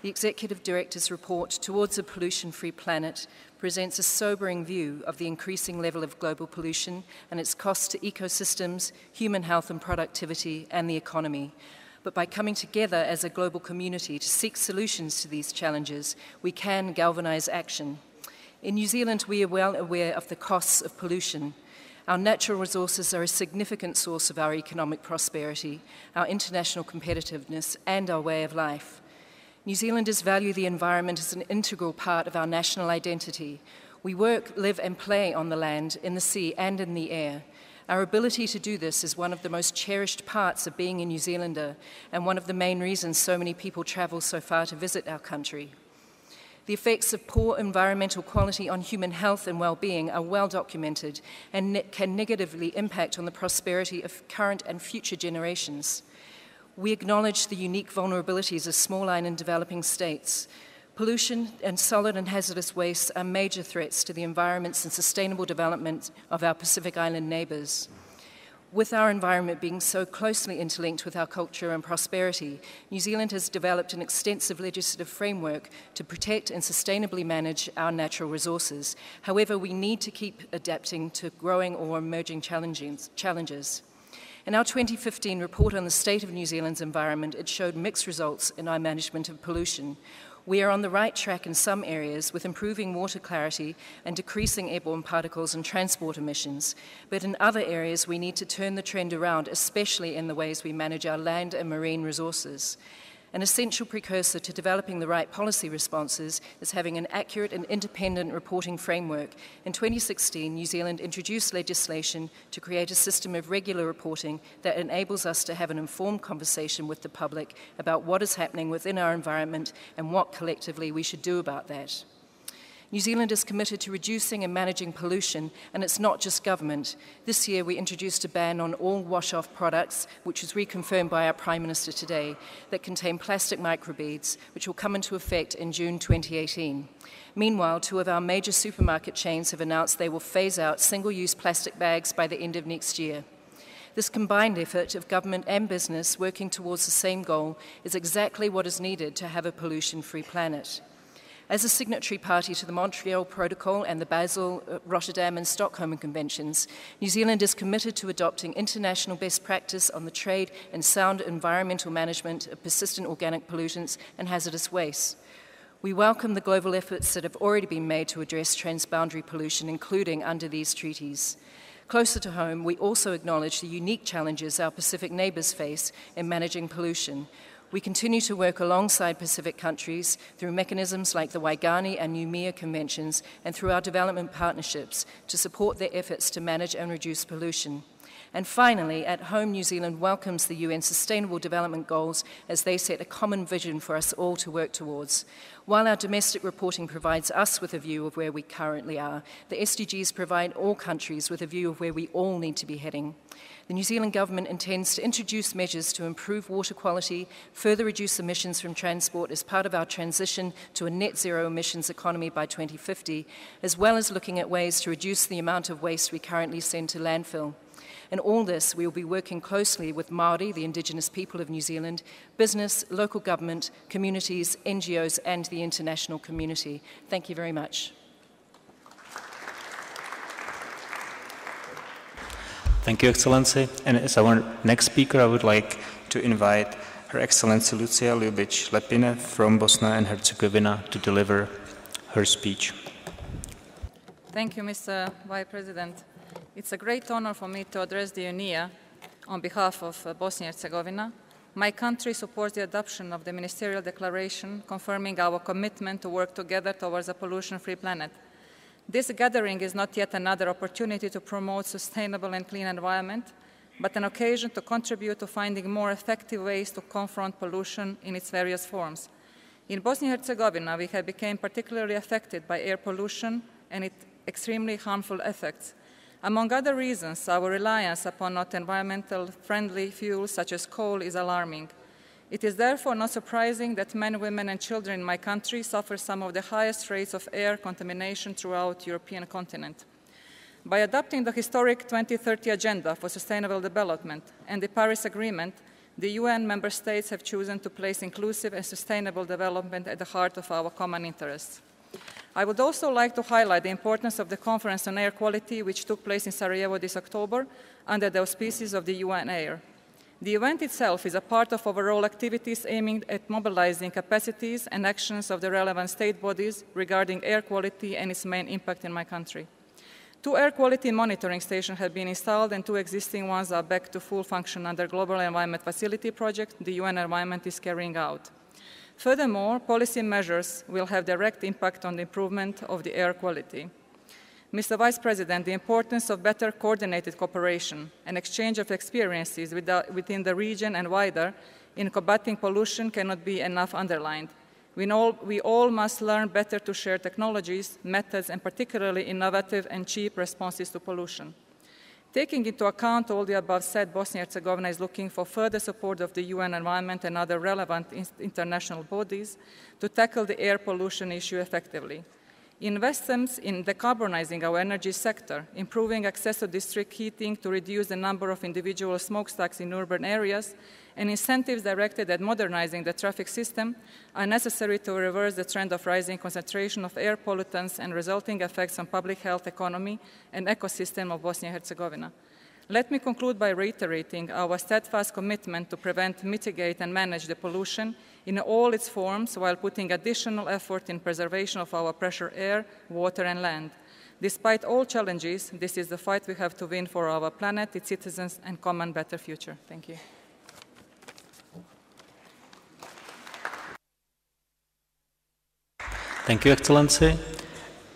The Executive Director's report Towards a Pollution-Free Planet presents a sobering view of the increasing level of global pollution and its costs to ecosystems, human health and productivity, and the economy. But by coming together as a global community to seek solutions to these challenges, we can galvanise action. In New Zealand, we are well aware of the costs of pollution. Our natural resources are a significant source of our economic prosperity, our international competitiveness, and our way of life. New Zealanders value the environment as an integral part of our national identity. We work, live and play on the land, in the sea and in the air. Our ability to do this is one of the most cherished parts of being a New Zealander and one of the main reasons so many people travel so far to visit our country. The effects of poor environmental quality on human health and well-being are well documented and can negatively impact on the prosperity of current and future generations. We acknowledge the unique vulnerabilities of small and developing states. Pollution and solid and hazardous waste are major threats to the environments and sustainable development of our Pacific Island neighbours. With our environment being so closely interlinked with our culture and prosperity, New Zealand has developed an extensive legislative framework to protect and sustainably manage our natural resources. However, we need to keep adapting to growing or emerging challenges. In our 2015 report on the state of New Zealand's environment, it showed mixed results in our management of pollution. We are on the right track in some areas with improving water clarity and decreasing airborne particles and transport emissions, but in other areas we need to turn the trend around, especially in the ways we manage our land and marine resources. An essential precursor to developing the right policy responses is having an accurate and independent reporting framework. In 2016, New Zealand introduced legislation to create a system of regular reporting that enables us to have an informed conversation with the public about what is happening within our environment and what collectively we should do about that. New Zealand is committed to reducing and managing pollution, and it's not just government. This year we introduced a ban on all wash-off products, which was reconfirmed by our Prime Minister today, that contain plastic microbeads, which will come into effect in June 2018. Meanwhile, 2 of our major supermarket chains have announced they will phase out single-use plastic bags by the end of next year. This combined effort of government and business working towards the same goal is exactly what is needed to have a pollution-free planet. As a signatory party to the Montreal Protocol and the Basel, Rotterdam and Stockholm Conventions, New Zealand is committed to adopting international best practice on the trade and sound environmental management of persistent organic pollutants and hazardous waste. We welcome the global efforts that have already been made to address transboundary pollution, including under these treaties. Closer to home, we also acknowledge the unique challenges our Pacific neighbours face in managing pollution. We continue to work alongside Pacific countries through mechanisms like the Waigani and UNEA conventions and through our development partnerships to support their efforts to manage and reduce pollution. And finally, at home, New Zealand welcomes the UN Sustainable Development Goals as they set a common vision for us all to work towards. While our domestic reporting provides us with a view of where we currently are, the SDGs provide all countries with a view of where we all need to be heading. The New Zealand Government intends to introduce measures to improve water quality, further reduce emissions from transport as part of our transition to a net zero emissions economy by 2050, as well as looking at ways to reduce the amount of waste we currently send to landfill. In all this, we will be working closely with Māori, the Indigenous people of New Zealand, business, local government, communities, NGOs, and the international community. Thank you very much. Thank you, Excellency. And as our next speaker, I would like to invite Her Excellency Lucia Ljubic-Lepina from Bosnia and Herzegovina to deliver her speech. Thank you, Mr. Vice President. It's a great honor for me to address the UNEA on behalf of Bosnia and Herzegovina. My country supports the adoption of the Ministerial Declaration confirming our commitment to work together towards a pollution-free planet. This gathering is not yet another opportunity to promote sustainable and clean environment, but an occasion to contribute to finding more effective ways to confront pollution in its various forms. In Bosnia and Herzegovina, we have become particularly affected by air pollution and its extremely harmful effects. Among other reasons, our reliance upon not environmental friendly fuels such as coal is alarming. It is therefore not surprising that men, women and children in my country suffer some of the highest rates of air contamination throughout the European continent. By adopting the historic 2030 Agenda for Sustainable Development and the Paris Agreement, the UN member states have chosen to place inclusive and sustainable development at the heart of our common interests. I would also like to highlight the importance of the Conference on Air Quality, which took place in Sarajevo this October under the auspices of the UNEA. The event itself is a part of overall activities aiming at mobilizing capacities and actions of the relevant state bodies regarding air quality and its main impact in my country. 2 air quality monitoring stations have been installed and 2 existing ones are back to full function under Global Environment Facility project the UN Environment is carrying out. Furthermore, policy measures will have direct impact on the improvement of the air quality. Mr. Vice President, the importance of better coordinated cooperation and exchange of experiences within the region and wider in combating pollution cannot be enough underlined. We all must learn better to share technologies, methods, and particularly innovative and cheap responses to pollution. Taking into account all the above said, Bosnia and Herzegovina is looking for further support of the UN Environment and other relevant international bodies to tackle the air pollution issue effectively. Investments in decarbonizing our energy sector, improving access to district heating to reduce the number of individual smokestacks in urban areas, and incentives directed at modernizing the traffic system are necessary to reverse the trend of rising concentration of air pollutants and resulting effects on public health, economy, and ecosystem of Bosnia and Herzegovina. Let me conclude by reiterating our steadfast commitment to prevent, mitigate, and manage the pollution in all its forms while putting additional effort in preservation of our precious air, water, and land. Despite all challenges, this is the fight we have to win for our planet, its citizens, and common better future. Thank you. Thank you, Excellency.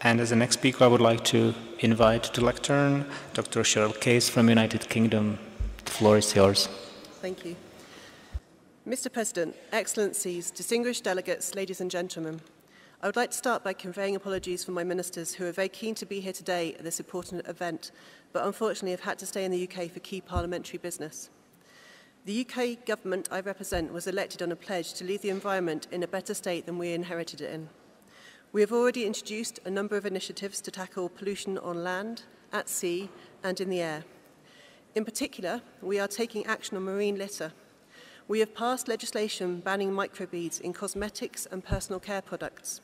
And as the next speaker, I would like to invite to lectern Dr. Cheryl Case from United Kingdom. The floor is yours. Thank you. Mr. President, Excellencies, distinguished delegates, ladies and gentlemen, I would like to start by conveying apologies for my ministers who are very keen to be here today at this important event, but unfortunately have had to stay in the UK for key parliamentary business. The UK government I represent was elected on a pledge to leave the environment in a better state than we inherited it in. We have already introduced a number of initiatives to tackle pollution on land, at sea, and in the air. In particular, we are taking action on marine litter. We have passed legislation banning microbeads in cosmetics and personal care products.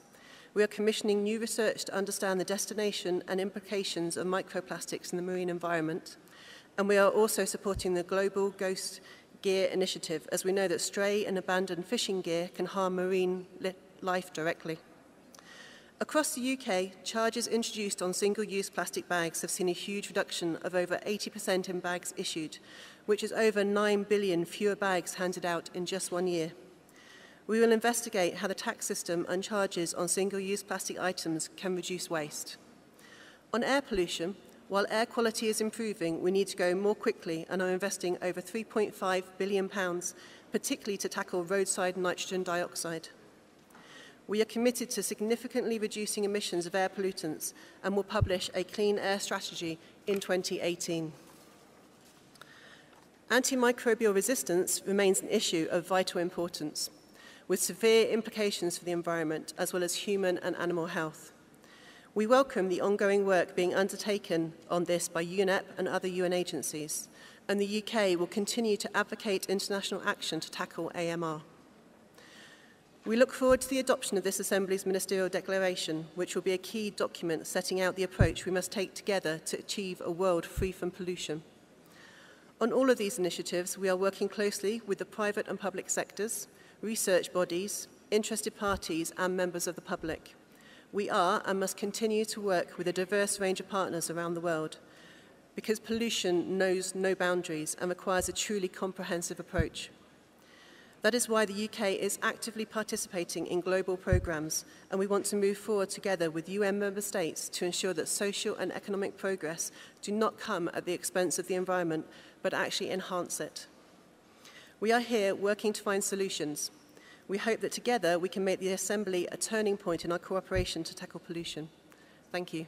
We are commissioning new research to understand the destination and implications of microplastics in the marine environment. And we are also supporting the Global Ghost Gear Initiative, as we know that stray and abandoned fishing gear can harm marine life directly. Across the UK, charges introduced on single-use plastic bags have seen a huge reduction of over 80% in bags issued, which is over 9 billion fewer bags handed out in just 1 year. We will investigate how the tax system and charges on single-use plastic items can reduce waste. On air pollution, while air quality is improving, we need to go more quickly and are investing over £3.5 billion, particularly to tackle roadside nitrogen dioxide. We are committed to significantly reducing emissions of air pollutants and will publish a clean air strategy in 2018. Antimicrobial resistance remains an issue of vital importance, with severe implications for the environment as well as human and animal health. We welcome the ongoing work being undertaken on this by UNEP and other UN agencies, and the UK will continue to advocate international action to tackle AMR. We look forward to the adoption of this Assembly's Ministerial Declaration, which will be a key document setting out the approach we must take together to achieve a world free from pollution. On all of these initiatives, we are working closely with the private and public sectors, research bodies, interested parties, and members of the public. We are and must continue to work with a diverse range of partners around the world, because pollution knows no boundaries and requires a truly comprehensive approach. That is why the UK is actively participating in global programmes, and we want to move forward together with UN member states to ensure that social and economic progress do not come at the expense of the environment, but actually enhance it. We are here working to find solutions. We hope that together we can make the Assembly a turning point in our cooperation to tackle pollution. Thank you.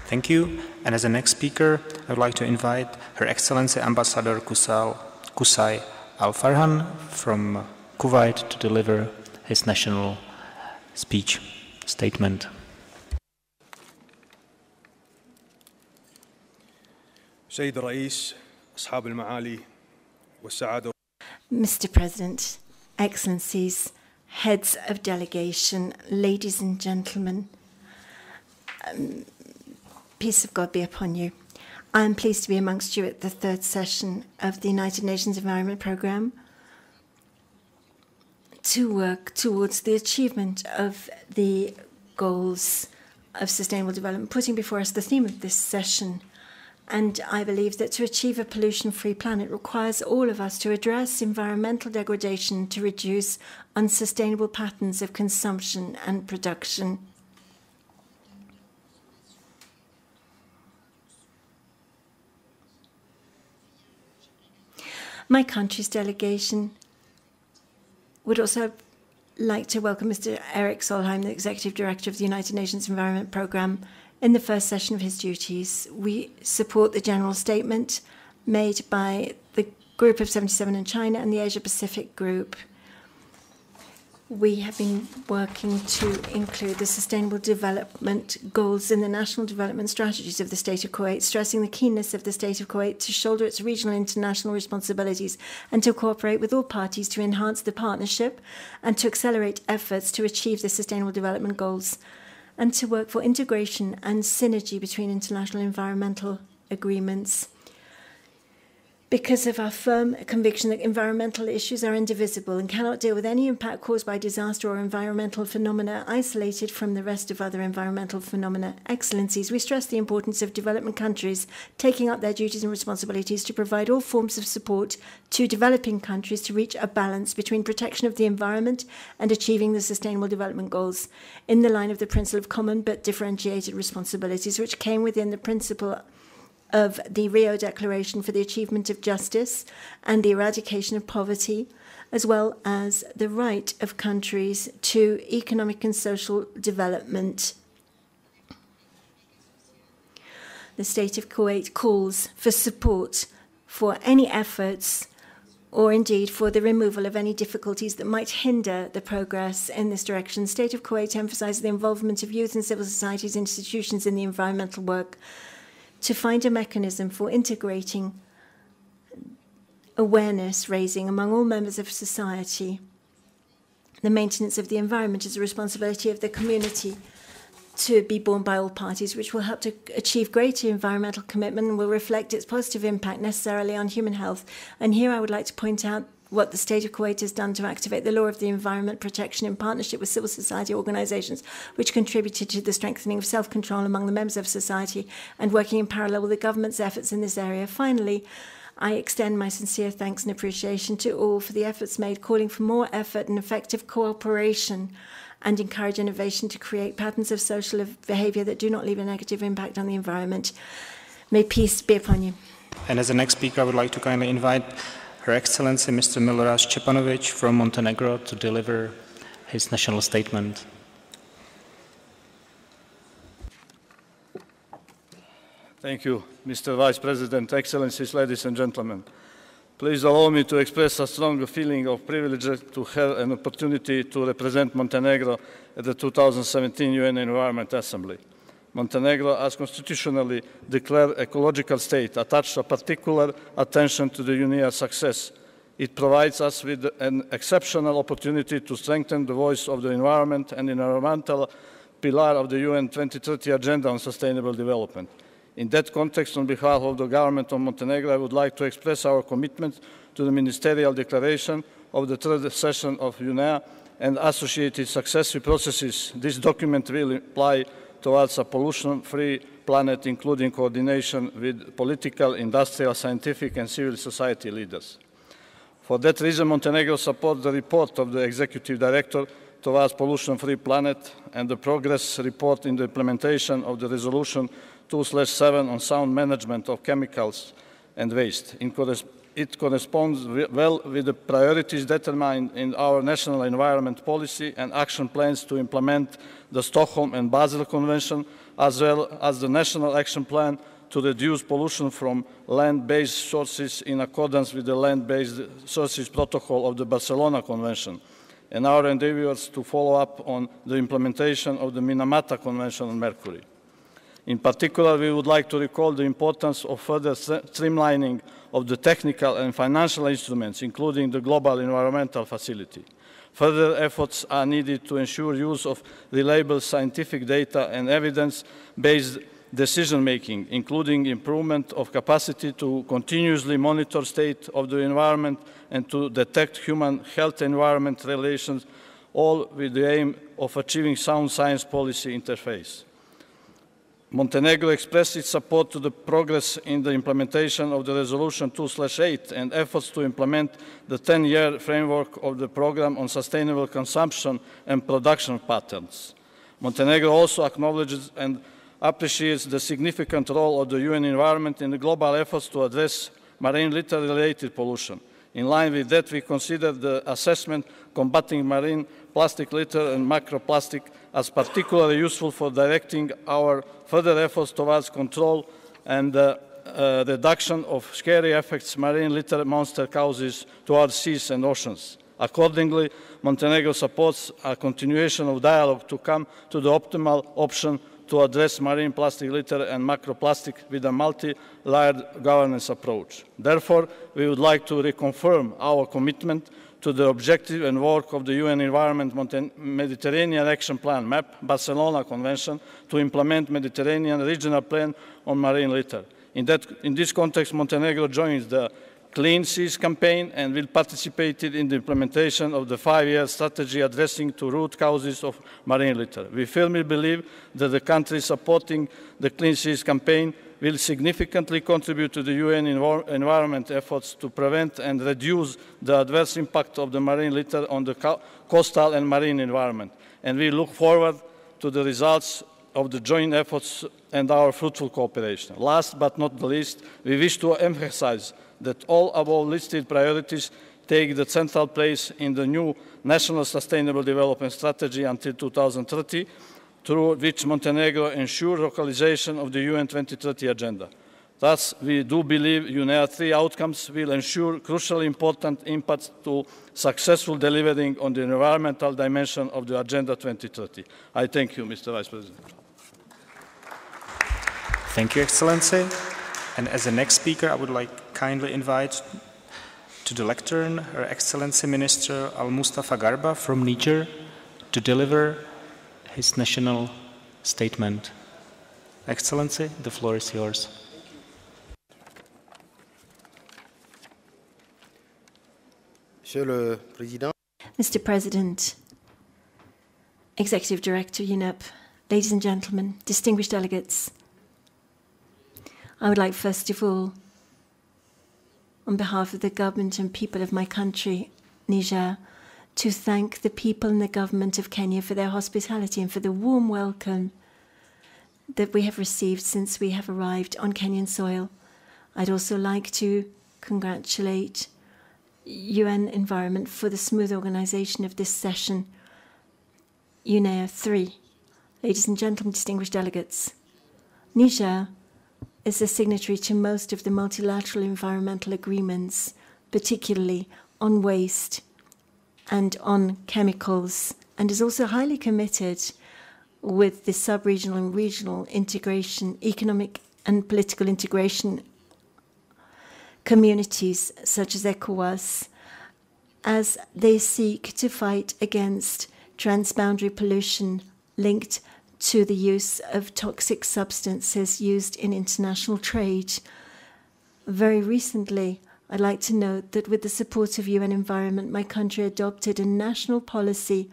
Thank you. And as the next speaker, I would like to invite Her Excellency Ambassador Kusai Al Farhan from Kuwait to deliver his national speech statement. سيد الرئيس أصحاب المعالي والسعادة. Mr. President, Excellencies, Heads of Delegation, ladies and gentlemen, peace of God be upon you. I am pleased to be amongst you at the third session of the United Nations Environment Programme to work towards the achievement of the goals of sustainable development, putting before us the theme of this session. And I believe that to achieve a pollution-free planet requires all of us to address environmental degradation to reduce unsustainable patterns of consumption and production. My country's delegation would also like to welcome Mr. Erik Solheim, the Executive Director of the United Nations Environment Programme, in the first session of his duties. We support the general statement made by the Group of 77 in China and the Asia-Pacific Group We have been working to include the Sustainable Development Goals in the national development strategies of the State of Kuwait, stressing the keenness of the State of Kuwait to shoulder its regional and international responsibilities and to cooperate with all parties to enhance the partnership and to accelerate efforts to achieve the Sustainable Development Goals and to work for integration and synergy between international environmental agreements. Because of our firm conviction that environmental issues are indivisible and cannot deal with any impact caused by disaster or environmental phenomena isolated from the rest of other environmental phenomena. Excellencies, we stress the importance of development countries taking up their duties and responsibilities to provide all forms of support to developing countries to reach a balance between protection of the environment and achieving the Sustainable Development Goals, in the line of the principle of common but differentiated responsibilities, which came within the principle of the Rio Declaration for the Achievement of Justice and the Eradication of Poverty, as well as the right of countries to economic and social development. The State of Kuwait calls for support for any efforts or indeed for the removal of any difficulties that might hinder the progress in this direction. The State of Kuwait emphasizes the involvement of youth and civil societies institutions in the environmental work to find a mechanism for integrating awareness raising among all members of society. The maintenance of the environment is a responsibility of the community to be borne by all parties, which will help to achieve greater environmental commitment and will reflect its positive impact necessarily on human health. And here I would like to point out what the State of Kuwait has done to activate the law of the environment protection in partnership with civil society organizations, which contributed to the strengthening of self-control among the members of society and working in parallel with the government's efforts in this area. Finally, I extend my sincere thanks and appreciation to all for the efforts made, calling for more effort and effective cooperation and encourage innovation to create patterns of social behavior that do not leave a negative impact on the environment. May peace be upon you. And as the next speaker, I would like to kindly invite Her Excellency Mr. Milorad Stepanovich from Montenegro to deliver his national statement. Thank you, Mr. Vice President, Excellencies, ladies and gentlemen. Please allow me to express a strong feeling of privilege to have an opportunity to represent Montenegro at the 2017 UN Environment Assembly. Montenegro, as constitutionally declared ecological state, attached a particular attention to the UNEA success. It provides us with an exceptional opportunity to strengthen the voice of the environment and environmental pillar of the UN 2030 Agenda on Sustainable Development. In that context, on behalf of the government of Montenegro, I would like to express our commitment to the ministerial declaration of the third session of UNEA and associated successive processes. This document will apply towards a pollution-free planet, including coordination with political, industrial, scientific, and civil society leaders. For that reason, Montenegro supports the report of the Executive Director towards pollution-free planet and the progress report in the implementation of the Resolution 2/7 on sound management of chemicals and waste. It corresponds well with the priorities determined in our national environment policy and action plans to implement the Stockholm and Basel Convention, as well as the National Action Plan to reduce pollution from land-based sources in accordance with the Land-Based Sources Protocol of the Barcelona Convention, and our endeavors to follow up on the implementation of the Minamata Convention on Mercury. In particular, we would like to recall the importance of further streamlining of the technical and financial instruments, including the Global Environmental Facility. Further efforts are needed to ensure use of reliable scientific data and evidence-based decision-making, including improvement of capacity to continuously monitor state of the environment and to detect human health-environment relations, all with the aim of achieving sound science policy interface. Montenegro expressed its support to the progress in the implementation of the Resolution 2/8 and efforts to implement the 10-year framework of the Programme on Sustainable Consumption and Production Patterns. Montenegro also acknowledges and appreciates the significant role of the UN environment in the global efforts to address marine litter-related pollution. In line with that, we consider the assessment combating marine plastic litter and microplastic as particularly useful for directing our further efforts towards control and reduction of scary effects marine litter monster causes towards seas and oceans. Accordingly, Montenegro supports a continuation of dialogue to come to the optimal option to address marine plastic litter and macroplastic with a multi-layered governance approach. Therefore, we would like to reconfirm our commitment to the objective and work of the UN Environment Mediterranean Action Plan, MAP, Barcelona Convention, to implement Mediterranean Regional Plan on Marine Litter. In this context, Montenegro joins the Clean Seas campaign and will participate in the implementation of the 5-year strategy addressing the root causes of marine litter. We firmly believe that the countries supporting the Clean Seas campaign will significantly contribute to the UN environment efforts to prevent and reduce the adverse impact of the marine litter on the coastal and marine environment. And we look forward to the results of the joint efforts and our fruitful cooperation. Last but not the least, we wish to emphasize that all above listed priorities take the central place in the new National Sustainable Development Strategy until 2030, through which Montenegro ensures localization of the UN 2030 agenda. Thus, we do believe UNEA 3 outcomes will ensure crucially important impacts to successful delivering on the environmental dimension of the Agenda 2030. I thank you, Mr. Vice President. Thank you, Excellency. And as the next speaker, I would like kindly invite to the lectern Her Excellency Minister Al-Mustafa Garba from Niger to deliver his national statement. Excellency, the floor is yours. Mr. President, Executive Director, UNEP, ladies and gentlemen, distinguished delegates, I would like first of all, on behalf of the government and people of my country, Niger, to thank the people and the government of Kenya for their hospitality and for the warm welcome that we have received since we have arrived on Kenyan soil. I'd also like to congratulate UN Environment for the smooth organization of this session. UNEA 3. Ladies and gentlemen, distinguished delegates, Niger is a signatory to most of the multilateral environmental agreements, particularly on waste and on chemicals, and is also highly committed with the sub-regional and regional integration, economic and political integration communities such as ECOWAS, as they seek to fight against transboundary pollution linked to the use of toxic substances used in international trade. Very recently, I'd like to note that with the support of UN Environment, my country adopted a national policy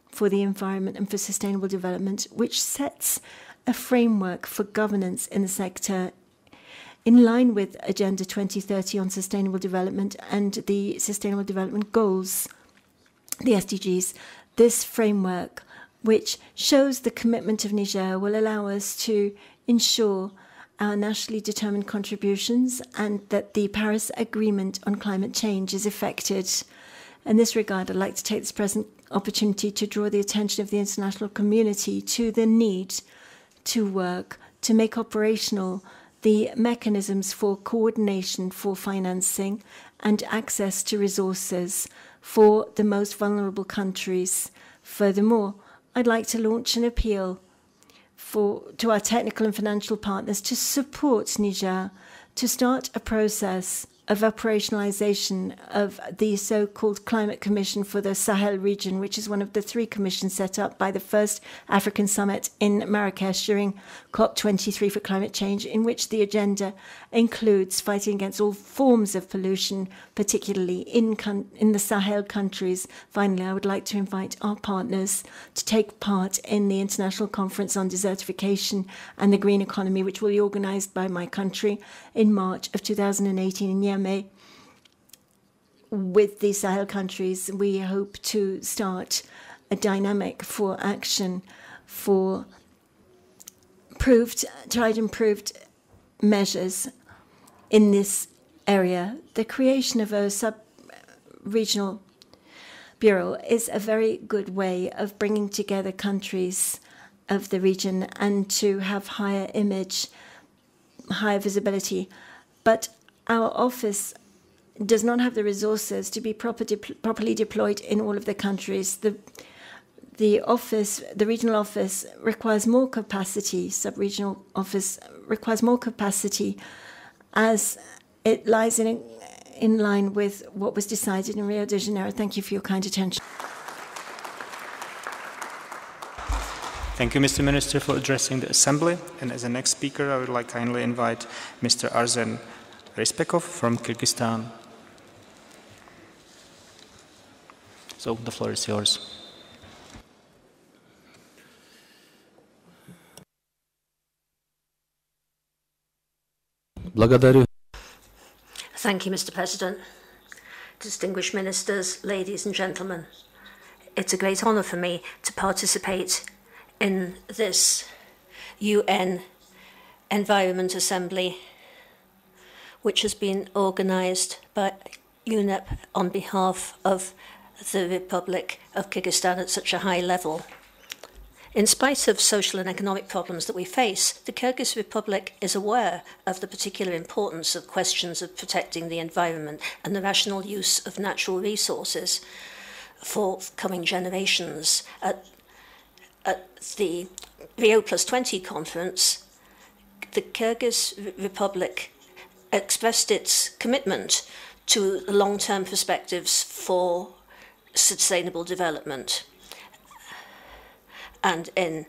for the environment and for sustainable development, which sets a framework for governance in the sector in line with Agenda 2030 on sustainable development and the Sustainable Development Goals, the SDGs. This framework, which shows the commitment of Niger, will allow us to ensure our nationally determined contributions and that the Paris Agreement on climate change is effected. In this regard, I'd like to take this present opportunity to draw the attention of the international community to the need to work to make operational the mechanisms for coordination for financing and access to resources for the most vulnerable countries. Furthermore, I'd like to launch an appeal to our technical and financial partners to support Niger to start a process of operationalization of the so-called Climate Commission for the Sahel region, which is one of the 3 commissions set up by the first African summit in Marrakesh during COP23 for climate change, in which the agenda includes fighting against all forms of pollution, particularly in the Sahel countries. Finally, I would like to invite our partners to take part in the International Conference on Desertification and the Green Economy, which will be organized by my country in March of 2018 in Niamey. With the Sahel countries, we hope to start a dynamic for action for tried and proved measures in this area. The creation of a sub-regional bureau is a very good way of bringing together countries of the region and to have higher image, higher visibility. But our office does not have the resources to be properly deployed in all of the countries. The regional office requires more capacity, sub-regional office requires more capacity, as it lies in line with what was decided in Rio de Janeiro. Thank you for your kind attention. Thank you, Mr. Minister, for addressing the Assembly. And as the next speaker, I would like kindly invite Mr. Arsen Respekov from Kyrgyzstan. So the floor is yours. Thank you, Mr. President. Distinguished ministers, ladies and gentlemen, it's a great honour for me to participate in this UN Environment Assembly, which has been organised by UNEP on behalf of the Republic of Kyrgyzstan at such a high level. In spite of social and economic problems that we face, the Kyrgyz Republic is aware of the particular importance of questions of protecting the environment and the rational use of natural resources for coming generations. At the Rio +20 conference, the Kyrgyz Republic expressed its commitment to the long-term perspectives for sustainable development. And in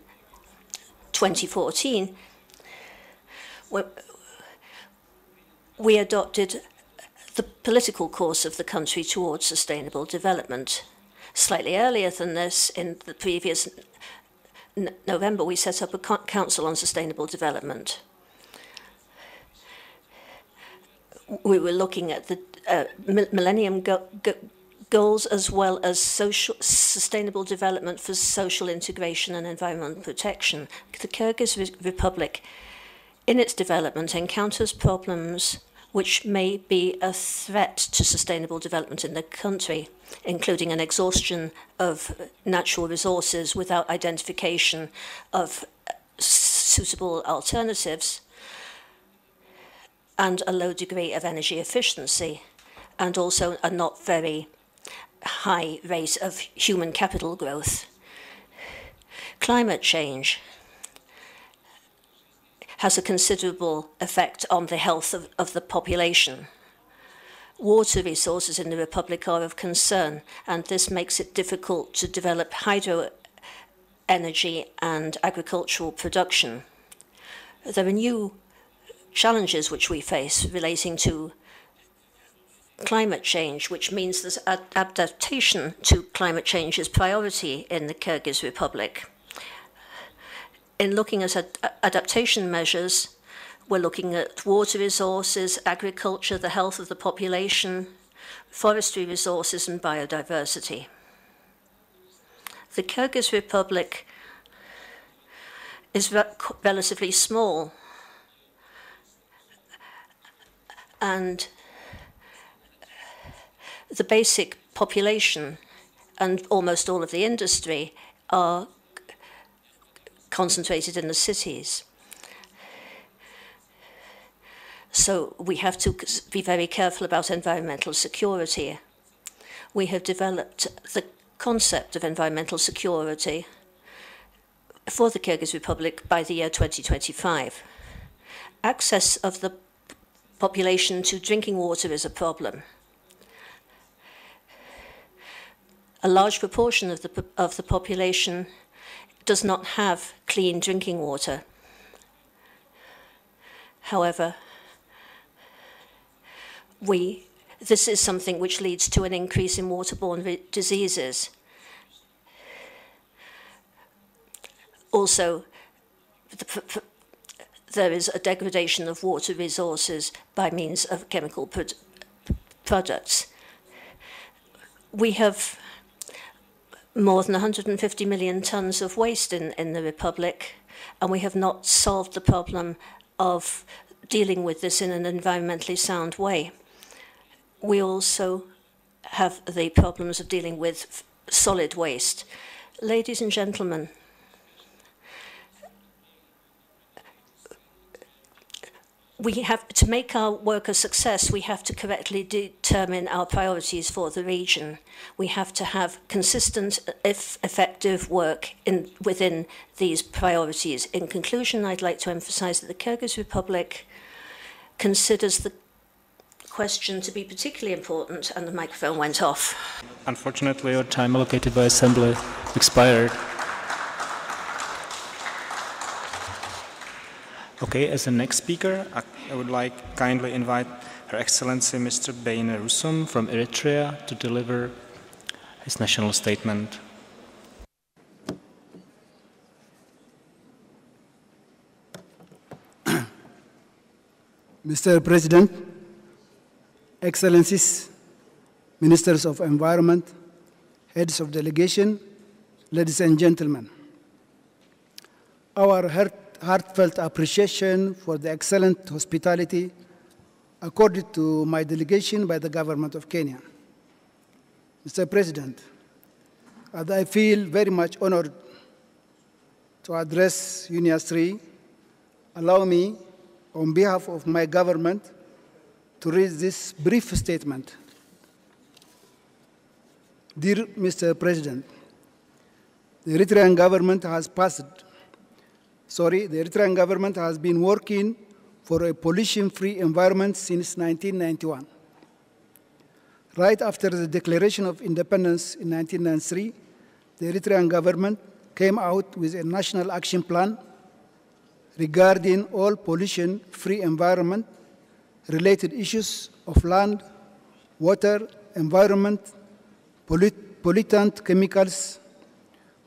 2014, we adopted the political course of the country towards sustainable development. Slightly earlier than this, in the previous November, we set up a Council on Sustainable Development. We were looking at the Millennium Goals as well as sustainable development for social integration and environmental protection. The Kyrgyz Republic, in its development, encounters problems which may be a threat to sustainable development in the country, including an exhaustion of natural resources without identification of suitable alternatives, and a low degree of energy efficiency, and also a not very high rate of human capital growth. Climate change has a considerable effect on the health of the population. Water resources in the Republic are of concern, and this makes it difficult to develop hydro energy and agricultural production. There are new challenges which we face relating to climate change, which means that adaptation to climate change is priority in the Kyrgyz Republic. In looking at adaptation measures, we're looking at water resources, agriculture, the health of the population, forestry resources, and biodiversity. The Kyrgyz Republic is relatively small, and the basic population and almost all of the industry are concentrated in the cities. So we have to be very careful about environmental security. We have developed the concept of environmental security for the Kyrgyz Republic by the year 2025. Access of the population to drinking water is a problem. A large proportion of the population does not have clean drinking water. However, this is something which leads to an increase in waterborne diseases. Also, there is a degradation of water resources by means of chemical products. We have more than 150 million tons of waste in the Republic, and we have not solved the problem of dealing with this in an environmentally sound way. We also have the problems of dealing with solid waste. Ladies and gentlemen, we have to make our work a success. We have to correctly determine our priorities for the region. We have to have consistent, effective work within these priorities. In conclusion, I'd like to emphasize that the Kyrgyz Republic considers the question to be particularly important, and the microphone went off. Unfortunately, your time allocated by Assembly expired. Okay, as the next speaker, I would like kindly invite Her Excellency Mr. Beyne Rusum from Eritrea to deliver his national statement. Mr. President, Excellencies, Ministers of Environment, Heads of Delegation, ladies and gentlemen, our heartfelt appreciation for the excellent hospitality accorded to my delegation by the government of Kenya. Mr. President, as I feel very much honored to address UNEA 3, allow me, on behalf of my government, to read this brief statement. Dear Mr. President, the Eritrean government has been working for a pollution-free environment since 1991. Right after the Declaration of Independence in 1993, the Eritrean government came out with a national action plan regarding all pollution-free environment-related issues of land, water, environment, pollutant chemicals,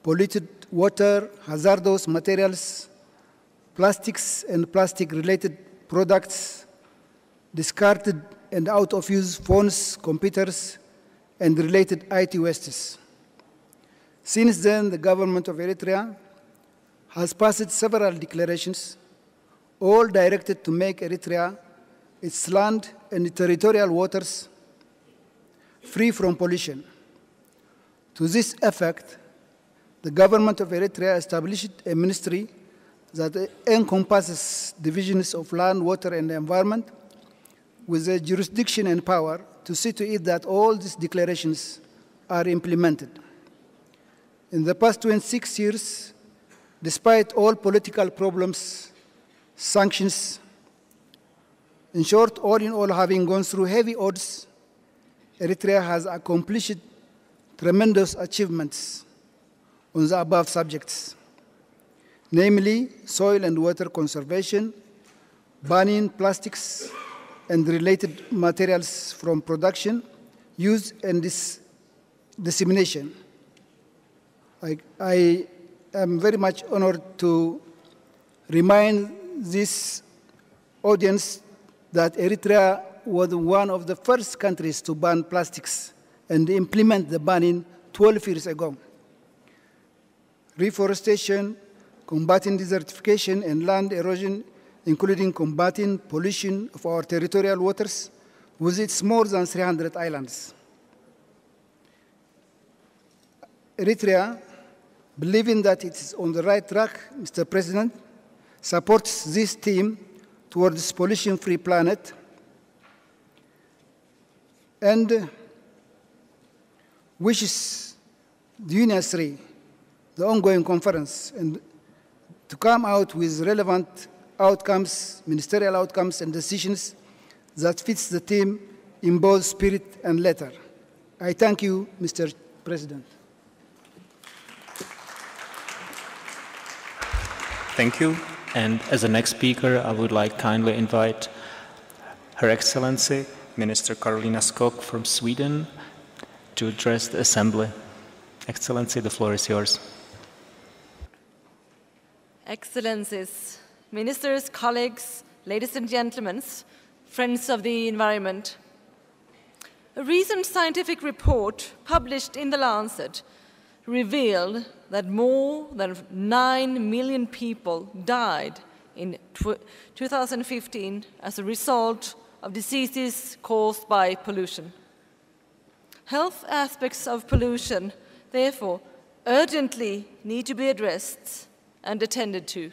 polluted water, hazardous materials, plastics and plastic-related products, discarded and out-of-use phones, computers, and related IT wastes. Since then, the government of Eritrea has passed several declarations, all directed to make Eritrea, its land and territorial waters, free from pollution. To this effect, the government of Eritrea established a ministry that encompasses divisions of land, water, and environment with the jurisdiction and power to see to it that all these declarations are implemented. In the past 26 years, despite all political problems, sanctions, in short, all in all, having gone through heavy odds, Eritrea has accomplished tremendous achievements on the above subjects, namely soil and water conservation, banning plastics and related materials from production, use, and dissemination. I am very much honored to remind this audience that Eritrea was one of the first countries to ban plastics and implement the banning 12 years ago. Reforestation, combating desertification and land erosion, including combating pollution of our territorial waters, with its more than 300 islands. Eritrea, believing that it is on the right track, Mr. President, supports this team towards pollution-free planet and wishes the UNEA 3, the ongoing conference, and to come out with relevant outcomes, ministerial outcomes and decisions that fits the team in both spirit and letter. I thank you, Mr. President. Thank you. And as the next speaker, I would like kindly invite Her Excellency, Minister Karolina Skog from Sweden, to address the Assembly. Excellency, the floor is yours. Excellencies, ministers, colleagues, ladies and gentlemen, friends of the environment. A recent scientific report published in The Lancet revealed that more than 9 million people died in 2015 as a result of diseases caused by pollution. Health aspects of pollution, therefore, urgently need to be addressed and attended to.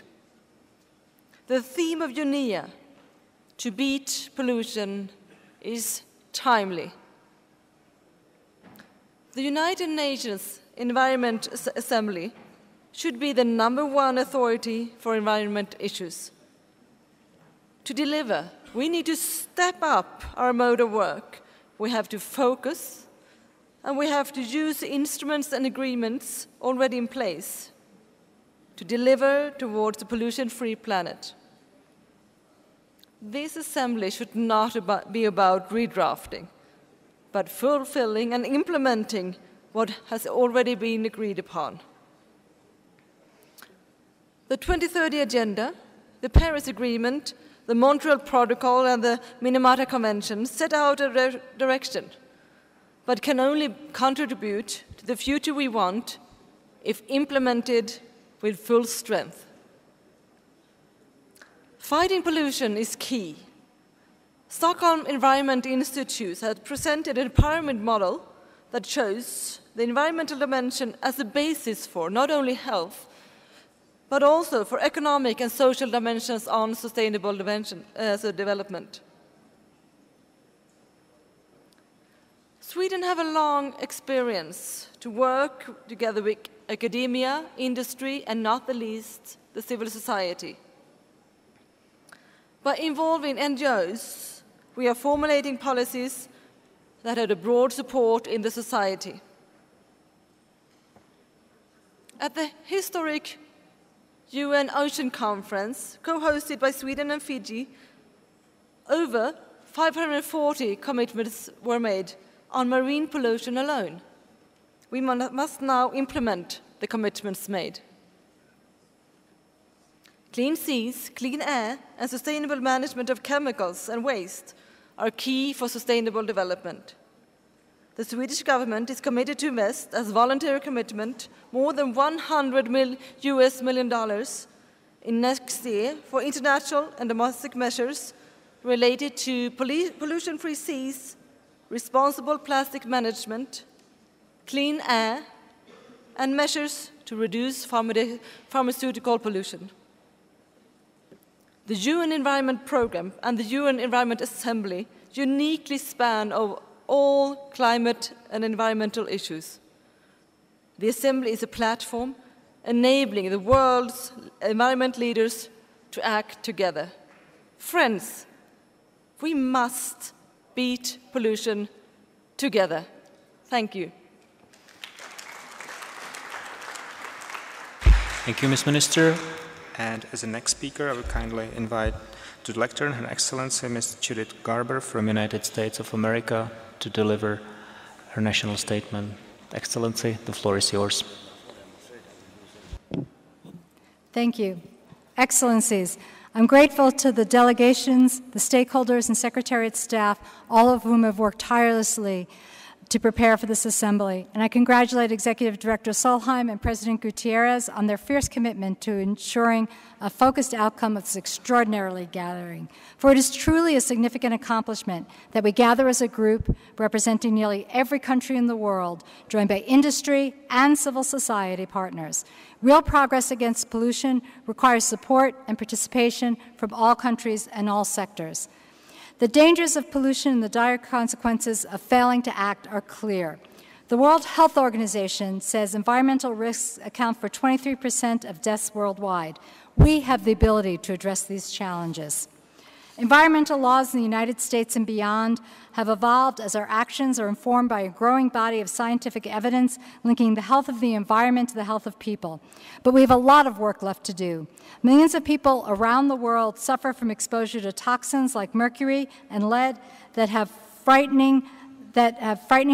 The theme of UNEA, to beat pollution is timely. The United Nations Environment Assembly should be the #1 authority for environment issues. To deliver, we need to step up our mode of work. We have to focus, and we have to use the instruments and agreements already in place to deliver towards a pollution-free planet. This assembly should not be about redrafting, but fulfilling and implementing what has already been agreed upon. The 2030 Agenda, the Paris Agreement, the Montreal Protocol, and the Minamata Convention set out a direction, but can only contribute to the future we want if implemented with full strength. Fighting pollution is key. Stockholm Environment Institute has presented a pyramid model that shows the environmental dimension as a basis for not only health, but also for economic and social dimensions on sustainable development. Sweden have a long experience to work together with academia, industry, and not the least, the civil society. By involving NGOs, we are formulating policies that had a broad support in the society. At the historic UN Ocean Conference, co-hosted by Sweden and Fiji, over 540 commitments were made on marine pollution alone. We must now implement the commitments made. Clean seas, clean air, and sustainable management of chemicals and waste are key for sustainable development. The Swedish government is committed to invest, as voluntary commitment, more than $100 million in next year for international and domestic measures related to pollution-free seas, responsible plastic management, clean air, and measures to reduce pharmaceutical pollution. The UN Environment Programme and the UN Environment Assembly uniquely span over all climate and environmental issues. The Assembly is a platform enabling the world's environment leaders to act together. Friends, we must beat pollution together. Thank you. Thank you, Ms. Minister. And as the next speaker, I will kindly invite to the lectern Her Excellency Ms. Judith Garber from United States of America to deliver her national statement. Excellency, the floor is yours. Thank you. Excellencies, I'm grateful to the delegations, the stakeholders, and Secretariat staff, all of whom have worked tirelessly to prepare for this assembly. And I congratulate Executive Director Solheim and President Gutierrez on their fierce commitment to ensuring a focused outcome of this extraordinary gathering. For it is truly a significant accomplishment that we gather as a group representing nearly every country in the world, joined by industry and civil society partners. Real progress against pollution requires support and participation from all countries and all sectors. The dangers of pollution and the dire consequences of failing to act are clear. The World Health Organization says environmental risks account for 23% of deaths worldwide. We have the ability to address these challenges. Environmental laws in the United States and beyond have evolved as our actions are informed by a growing body of scientific evidence linking the health of the environment to the health of people. But we have a lot of work left to do. Millions of people around the world suffer from exposure to toxins like mercury and lead that have frightening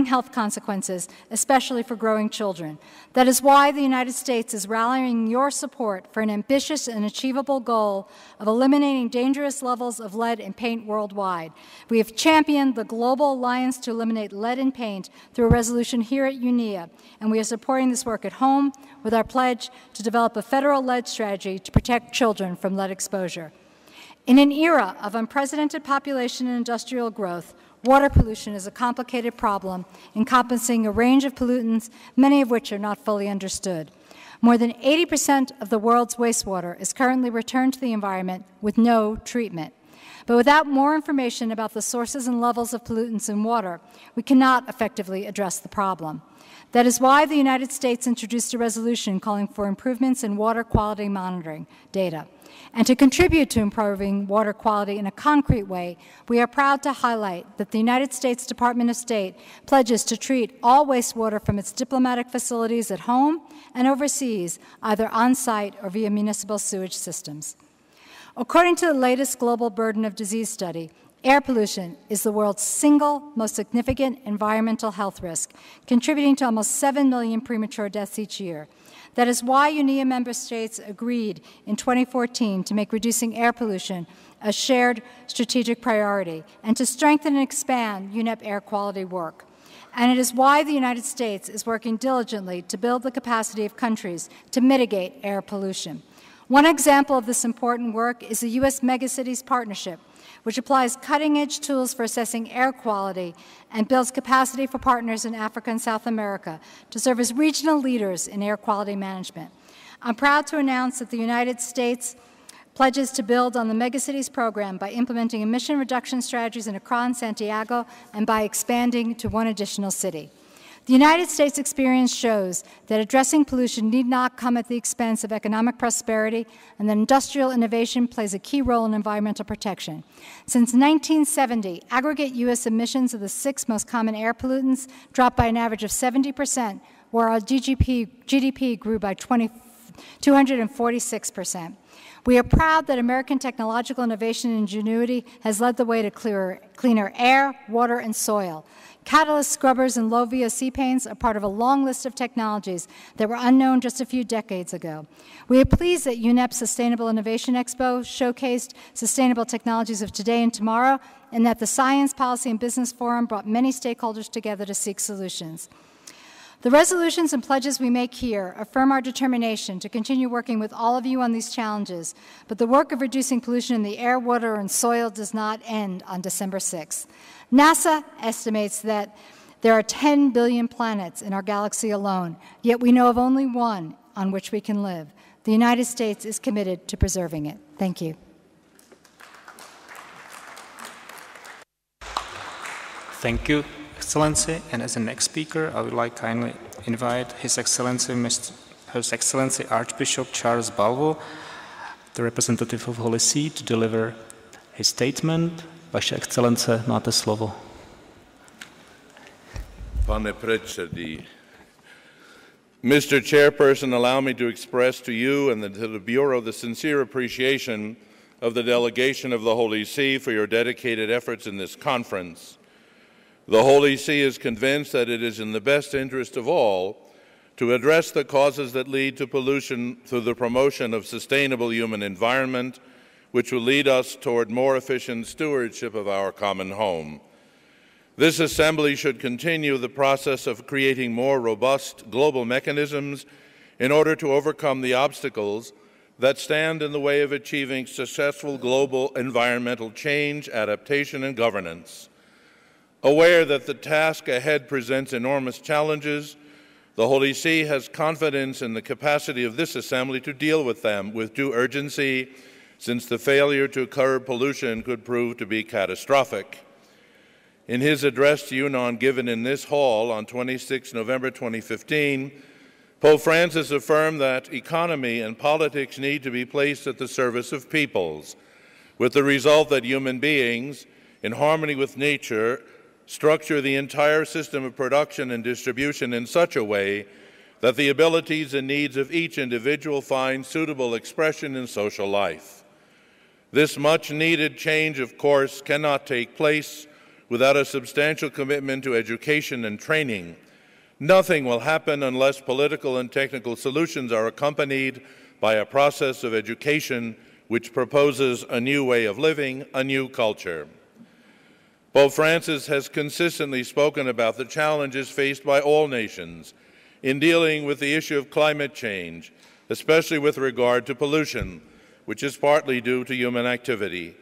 health consequences, especially for growing children. That is why the United States is rallying your support for an ambitious and achievable goal of eliminating dangerous levels of lead in paint worldwide. We have championed the Global Alliance to Eliminate Lead in Paint through a resolution here at UNEA, and we are supporting this work at home with our pledge to develop a federal lead strategy to protect children from lead exposure. In an era of unprecedented population and industrial growth, water pollution is a complicated problem encompassing a range of pollutants, many of which are not fully understood. More than 80% of the world's wastewater is currently returned to the environment with no treatment. But without more information about the sources and levels of pollutants in water, we cannot effectively address the problem. That is why the United States introduced a resolution calling for improvements in water quality monitoring data. And to contribute to improving water quality in a concrete way, we are proud to highlight that the United States Department of State pledges to treat all wastewater from its diplomatic facilities at home and overseas, either on-site or via municipal sewage systems. According to the latest Global Burden of Disease study, air pollution is the world's single most significant environmental health risk, contributing to almost 7 million premature deaths each year. That is why UNEA member states agreed in 2014 to make reducing air pollution a shared strategic priority and to strengthen and expand UNEP air quality work. And it is why the United States is working diligently to build the capacity of countries to mitigate air pollution. One example of this important work is the U.S. Megacities Partnership, which applies cutting-edge tools for assessing air quality and builds capacity for partners in Africa and South America to serve as regional leaders in air quality management. I'm proud to announce that the United States pledges to build on the Megacities program by implementing emission reduction strategies in Accra and Santiago and by expanding to one additional city. The United States experience shows that addressing pollution need not come at the expense of economic prosperity, and that industrial innovation plays a key role in environmental protection. Since 1970, aggregate U.S. emissions of the 6 most common air pollutants dropped by an average of 70%, where our GDP grew by 246%. We are proud that American technological innovation and ingenuity has led the way to cleaner air, water, and soil. Catalyst scrubbers and low VOC paints are part of a long list of technologies that were unknown just a few decades ago. We are pleased that UNEP's Sustainable Innovation Expo showcased sustainable technologies of today and tomorrow, and that the Science, Policy, and Business Forum brought many stakeholders together to seek solutions. The resolutions and pledges we make here affirm our determination to continue working with all of you on these challenges, but the work of reducing pollution in the air, water, and soil does not end on December 6th. NASA estimates that there are 10 billion planets in our galaxy alone, yet we know of only one on which we can live. The United States is committed to preserving it. Thank you. Thank you, Excellency. And as the next speaker, I would like kindly invite His Excellency, Archbishop Charles Balvo, the representative of Holy See, to deliver his statement. Vaše Excelence, máte slovo. Pane předsedy, Mr. Chairperson, allow me to express to you and to the Bureau the sincere appreciation of the delegation of the Holy See for your dedicated efforts in this conference. The Holy See is convinced that it is in the best interest of all to address the causes that lead to pollution through the promotion of sustainable human environment, which will lead us toward more efficient stewardship of our common home. This Assembly should continue the process of creating more robust global mechanisms in order to overcome the obstacles that stand in the way of achieving successful global environmental change, adaptation, and governance. Aware that the task ahead presents enormous challenges, the Holy See has confidence in the capacity of this Assembly to deal with them with due urgency, since the failure to curb pollution could prove to be catastrophic. In his address to UNON given in this hall on 26 November 2015, Pope Francis affirmed that economy and politics need to be placed at the service of peoples, with the result that human beings, in harmony with nature, structure the entire system of production and distribution in such a way that the abilities and needs of each individual find suitable expression in social life. This much-needed change, of course, cannot take place without a substantial commitment to education and training. Nothing will happen unless political and technical solutions are accompanied by a process of education which proposes a new way of living, a new culture. Pope Francis has consistently spoken about the challenges faced by all nations in dealing with the issue of climate change, especially with regard to pollution, which is partly due to human activity.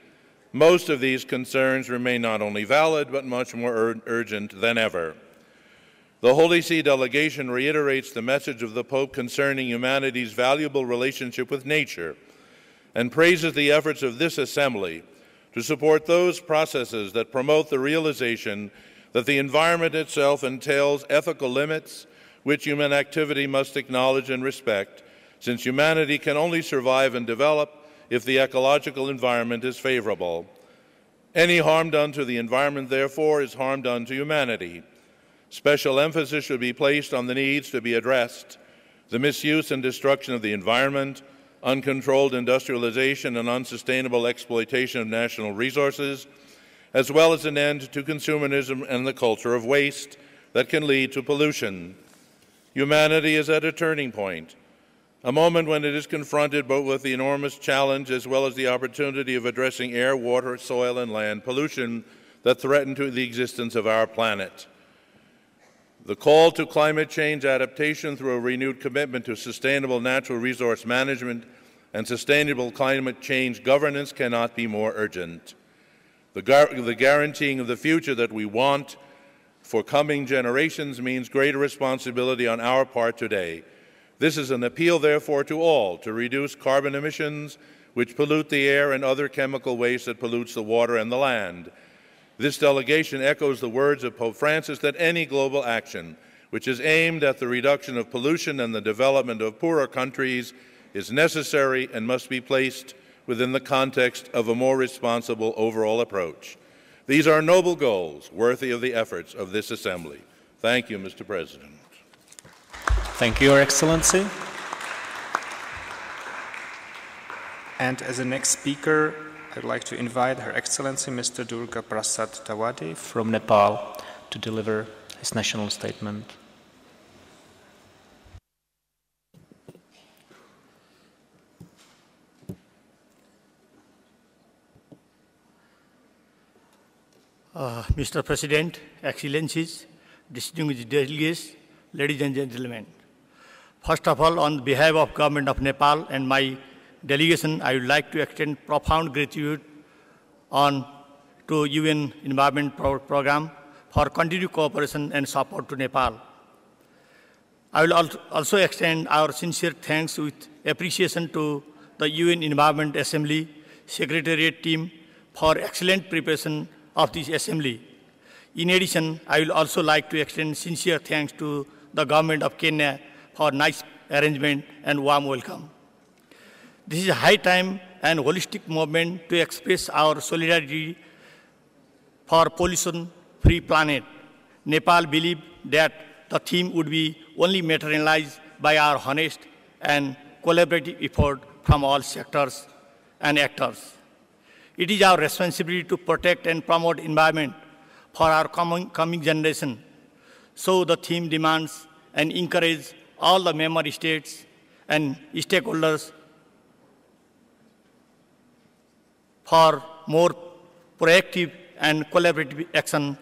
Most of these concerns remain not only valid, but much more urgent than ever. The Holy See delegation reiterates the message of the Pope concerning humanity's valuable relationship with nature and praises the efforts of this Assembly to support those processes that promote the realization that the environment itself entails ethical limits which human activity must acknowledge and respect, since humanity can only survive and develop if the ecological environment is favorable. Any harm done to the environment, therefore, is harm done to humanity. Special emphasis should be placed on the needs to be addressed: the misuse and destruction of the environment, uncontrolled industrialization and unsustainable exploitation of national resources, as well as an end to consumerism and the culture of waste that can lead to pollution. Humanity is at a turning point, a moment when it is confronted both with the enormous challenge as well as the opportunity of addressing air, water, soil, and land pollution that threaten to the existence of our planet. The call to climate change adaptation through a renewed commitment to sustainable natural resource management and sustainable climate change governance cannot be more urgent. The guaranteeing of the future that we want for coming generations means greater responsibility on our part today. This is an appeal, therefore, to all to reduce carbon emissions which pollute the air and other chemical waste that pollutes the water and the land. This delegation echoes the words of Pope Francis that any global action which is aimed at the reduction of pollution and the development of poorer countries is necessary and must be placed within the context of a more responsible overall approach. These are noble goals worthy of the efforts of this Assembly. Thank you, Mr. President. Thank you, Your Excellency. And as the next speaker, I'd like to invite Her Excellency Mr. Durga Prasad Tawadi from Nepal to deliver his national statement. Mr. President, Excellencies, distinguished delegates, ladies and gentlemen. First of all, on behalf of Government of Nepal and my delegation, I would like to extend profound gratitude to UN Environment Program for continued cooperation and support to Nepal. I will also extend our sincere thanks with appreciation to the UN Environment Assembly Secretariat team for excellent preparation of this Assembly. In addition, I will also like to extend sincere thanks to the Government of Kenya for nice arrangement and warm welcome. This is a high time and holistic movement to express our solidarity for pollution-free planet. Nepal believes that the theme would be only materialized by our honest and collaborative effort from all sectors and actors. It is our responsibility to protect and promote environment for our coming generation. So the theme demands and encourages all the member states and stakeholders for more proactive and collaborative action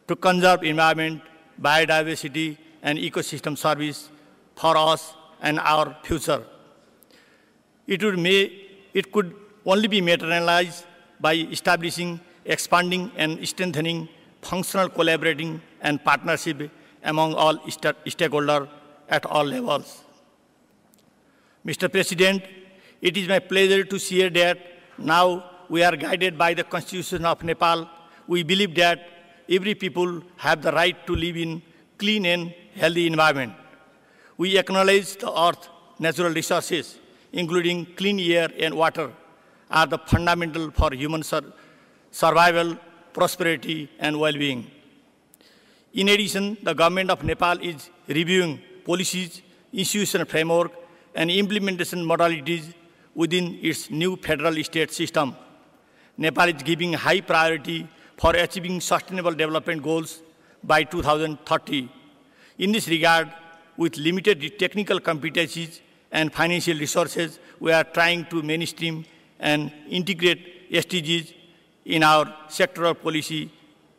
to conserve environment, biodiversity, and ecosystem service for us and our future. It could only be materialized by establishing, expanding, and strengthening functional collaborating and partnership among all stakeholders at all levels. Mr. President, it is my pleasure to share that now we are guided by the Constitution of Nepal. We believe that every people have the right to live in clean and healthy environment. We acknowledge the earth, natural resources, including clean air and water, are the fundamental for human survival, prosperity, and well-being. In addition, the Government of Nepal is reviewing policies, institutional framework, and implementation modalities within its new federal state system. Nepal is giving high priority for achieving sustainable development goals by 2030. In this regard, with limited technical competencies and financial resources, we are trying to mainstream and integrate SDGs in our sectoral policy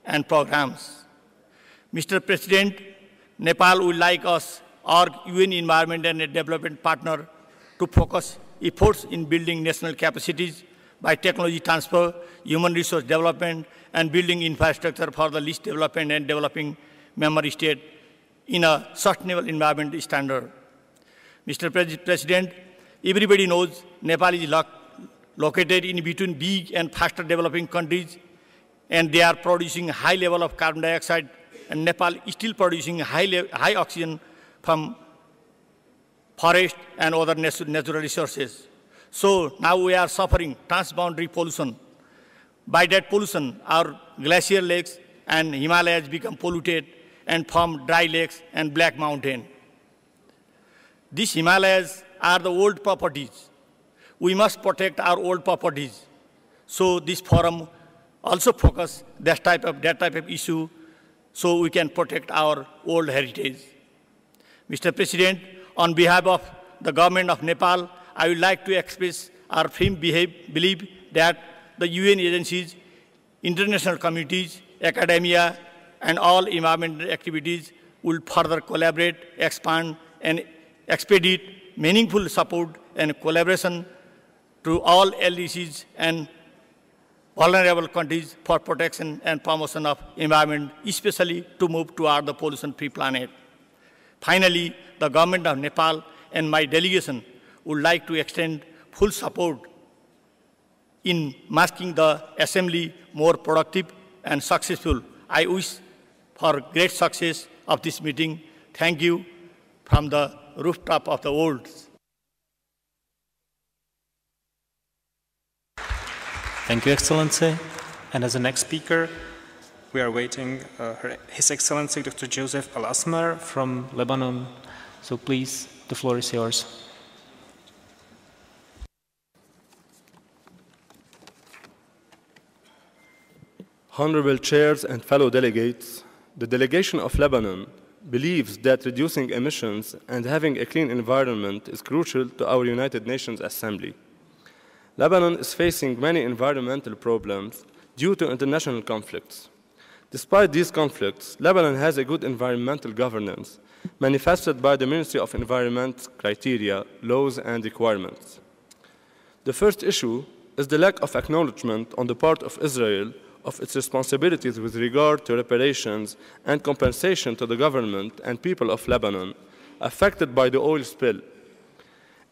and programs. Mr. President, Nepal would like us, our UN Environment and Development Partner, to focus efforts in building national capacities by technology transfer, human resource development, and building infrastructure for the least developed and developing member state in a sustainable environment standard. Mr. President, everybody knows Nepal is located in between big and faster developing countries, and they are producing high level of carbon dioxide, and Nepal is still producing high oxygen from forest and other natural resources. So now we are suffering transboundary pollution. By that pollution, our glacier lakes and Himalayas become polluted and form dry lakes and black mountain. These Himalayas are the old properties. We must protect our old properties. So this forum also focus that type of issue so we can protect our old heritage. Mr. President, on behalf of the government of Nepal, I would like to express our firm belief that the UN agencies, international communities, academia, and all environmental activities will further collaborate, expand, and expedite meaningful support and collaboration to all LDCs and vulnerable countries for protection and promotion of environment, especially to move toward the pollution-free planet. Finally, the government of Nepal and my delegation would like to extend full support in making the assembly more productive and successful. I wish for great success of this meeting. Thank you from the rooftop of the world. Thank you, Excellency. And as the next speaker, we are waiting His Excellency Dr. Joseph Al-Asmar from Lebanon. So please, the floor is yours. Honorable chairs and fellow delegates, the delegation of Lebanon believes that reducing emissions and having a clean environment is crucial to our United Nations Assembly. Lebanon is facing many environmental problems due to international conflicts. Despite these conflicts, Lebanon has a good environmental governance, manifested by the Ministry of Environment criteria, laws, and requirements. The first issue is the lack of acknowledgement on the part of Israel of its responsibilities with regard to reparations and compensation to the government and people of Lebanon affected by the oil spill.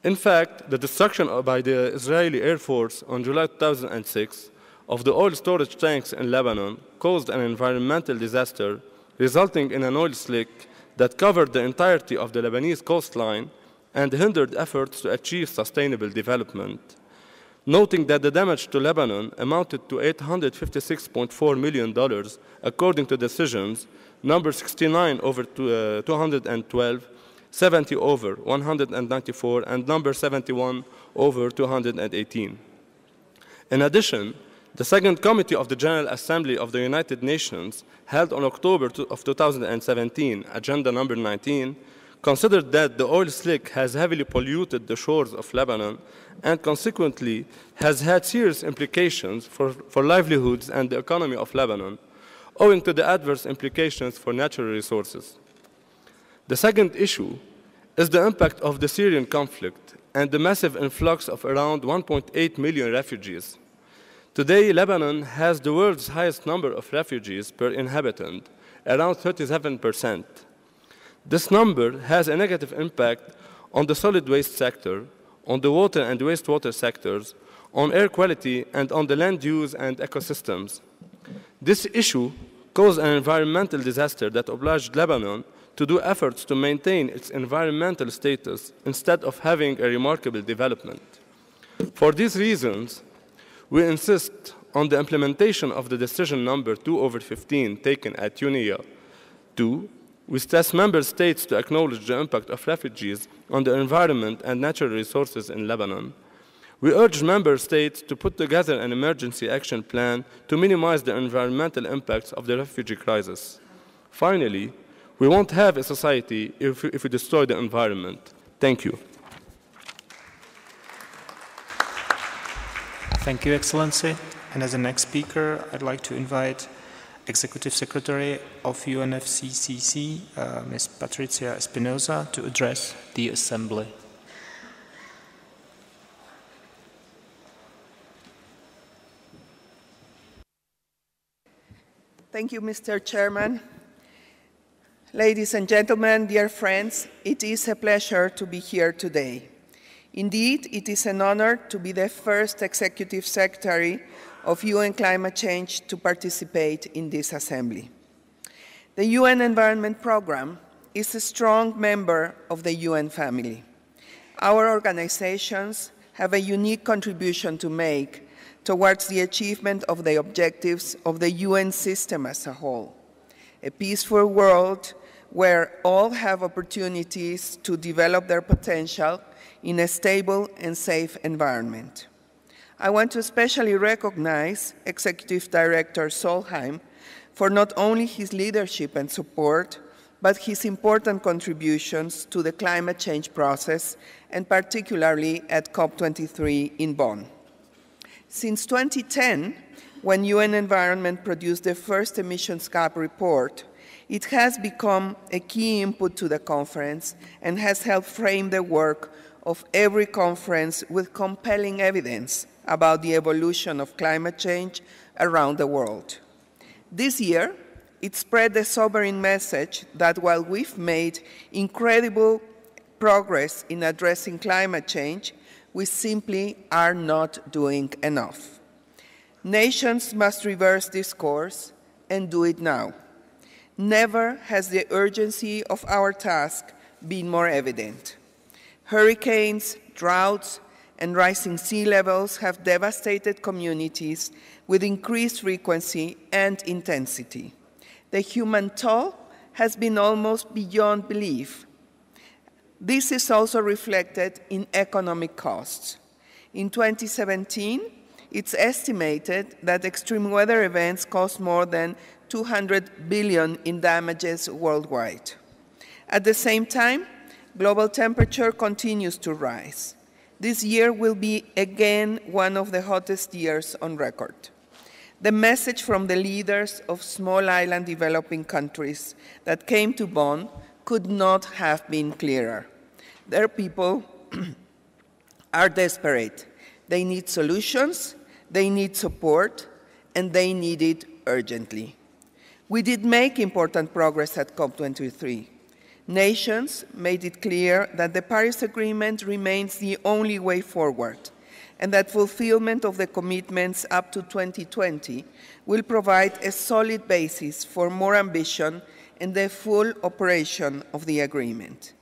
In fact, the destruction by the Israeli Air Force on July 2006 of the oil storage tanks in Lebanon caused an environmental disaster, resulting in an oil slick that covered the entirety of the Lebanese coastline and hindered efforts to achieve sustainable development. Noting that the damage to Lebanon amounted to $856.4 million, according to decisions number 69 over 212, 70 over 194, and number 71 over 218. In addition, the Second Committee of the General Assembly of the United Nations, held on October of 2017, agenda number 19, considered that the oil slick has heavily polluted the shores of Lebanon and consequently has had serious implications for livelihoods and the economy of Lebanon, owing to the adverse implications for natural resources. The second issue is the impact of the Syrian conflict and the massive influx of around 1.8 million refugees. Today, Lebanon has the world's highest number of refugees per inhabitant, around 37%. This number has a negative impact on the solid waste sector, on the water and wastewater sectors, on air quality, and on the land use and ecosystems. This issue caused an environmental disaster that obliged Lebanon to do efforts to maintain its environmental status instead of having a remarkable development. For these reasons, we insist on the implementation of the decision number 2/15 taken at UNEA. 2, we stress member states to acknowledge the impact of refugees on the environment and natural resources in Lebanon. We urge member states to put together an emergency action plan to minimize the environmental impacts of the refugee crisis. Finally, we won't have a society if we destroy the environment. Thank you. Thank you, Excellency. And as the next speaker, I'd like to invite Executive Secretary of UNFCCC, Ms. Patricia Espinosa, to address the Assembly. Thank you, Mr. Chairman. Ladies and gentlemen, dear friends, it is a pleasure to be here today. Indeed, it is an honor to be the first Executive Secretary of UN Climate Change to participate in this assembly. The UN Environment Programme is a strong member of the UN family. Our organizations have a unique contribution to make towards the achievement of the objectives of the UN system as a whole. A peaceful world where all have opportunities to develop their potential in a stable and safe environment. I want to especially recognize Executive Director Solheim for not only his leadership and support, but his important contributions to the climate change process, and particularly at COP23 in Bonn. Since 2010, when UN Environment produced the first emissions gap report, it has become a key input to the conference and has helped frame the work of every conference with compelling evidence about the evolution of climate change around the world. This year, it spread the sobering message that while we've made incredible progress in addressing climate change, we simply are not doing enough. Nations must reverse this course and do it now. Never has the urgency of our task been more evident. Hurricanes, droughts, and rising sea levels have devastated communities with increased frequency and intensity. The human toll has been almost beyond belief. This is also reflected in economic costs. In 2017, it's estimated that extreme weather events cost more than 200 billion in damages worldwide. At the same time, global temperature continues to rise. This year will be again one of the hottest years on record. The message from the leaders of small island developing countries that came to Bonn could not have been clearer. Their people are desperate. They need solutions, they need support, and they need it urgently. We did make important progress at COP23. Nations made it clear that the Paris Agreement remains the only way forward, and that fulfillment of the commitments up to 2020 will provide a solid basis for more ambition and the full operation of the agreement.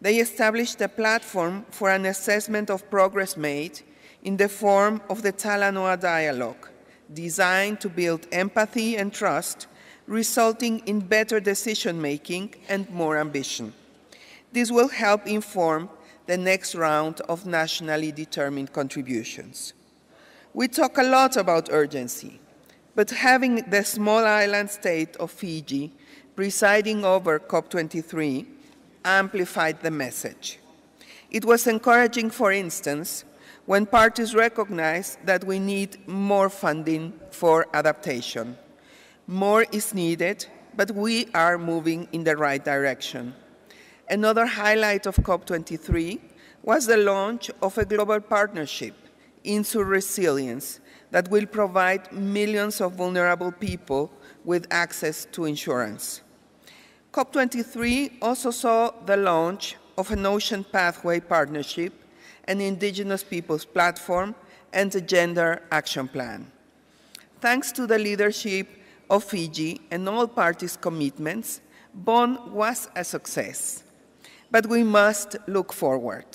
They established a platform for an assessment of progress made in the form of the Talanoa Dialogue, designed to build empathy and trust, resulting in better decision-making and more ambition. This will help inform the next round of nationally determined contributions. We talk a lot about urgency, but having the small island state of Fiji presiding over COP23 amplified the message. It was encouraging, for instance, when parties recognized that we need more funding for adaptation. More is needed, but we are moving in the right direction. Another highlight of COP23 was the launch of a global partnership, Insur Resilience, that will provide millions of vulnerable people with access to insurance. COP23 also saw the launch of an Ocean Pathway Partnership, an Indigenous Peoples Platform, and a Gender Action Plan. Thanks to the leadership of Fiji and all parties' commitments, Bonn was a success. But we must look forward.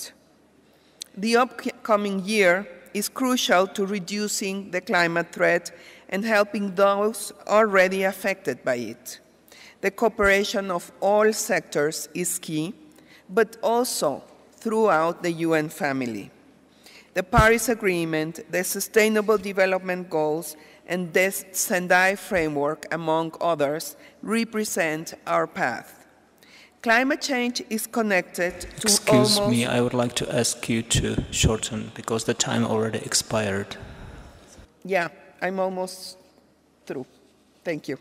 The upcoming year is crucial to reducing the climate threat and helping those already affected by it. The cooperation of all sectors is key, but also throughout the UN family. The Paris Agreement, the Sustainable Development Goals, and the Sendai Framework, among others, represent our path. Climate change is connected to Excuse me, I would like to ask you to shorten because the time already expired. Yeah, I'm almost through. Thank you.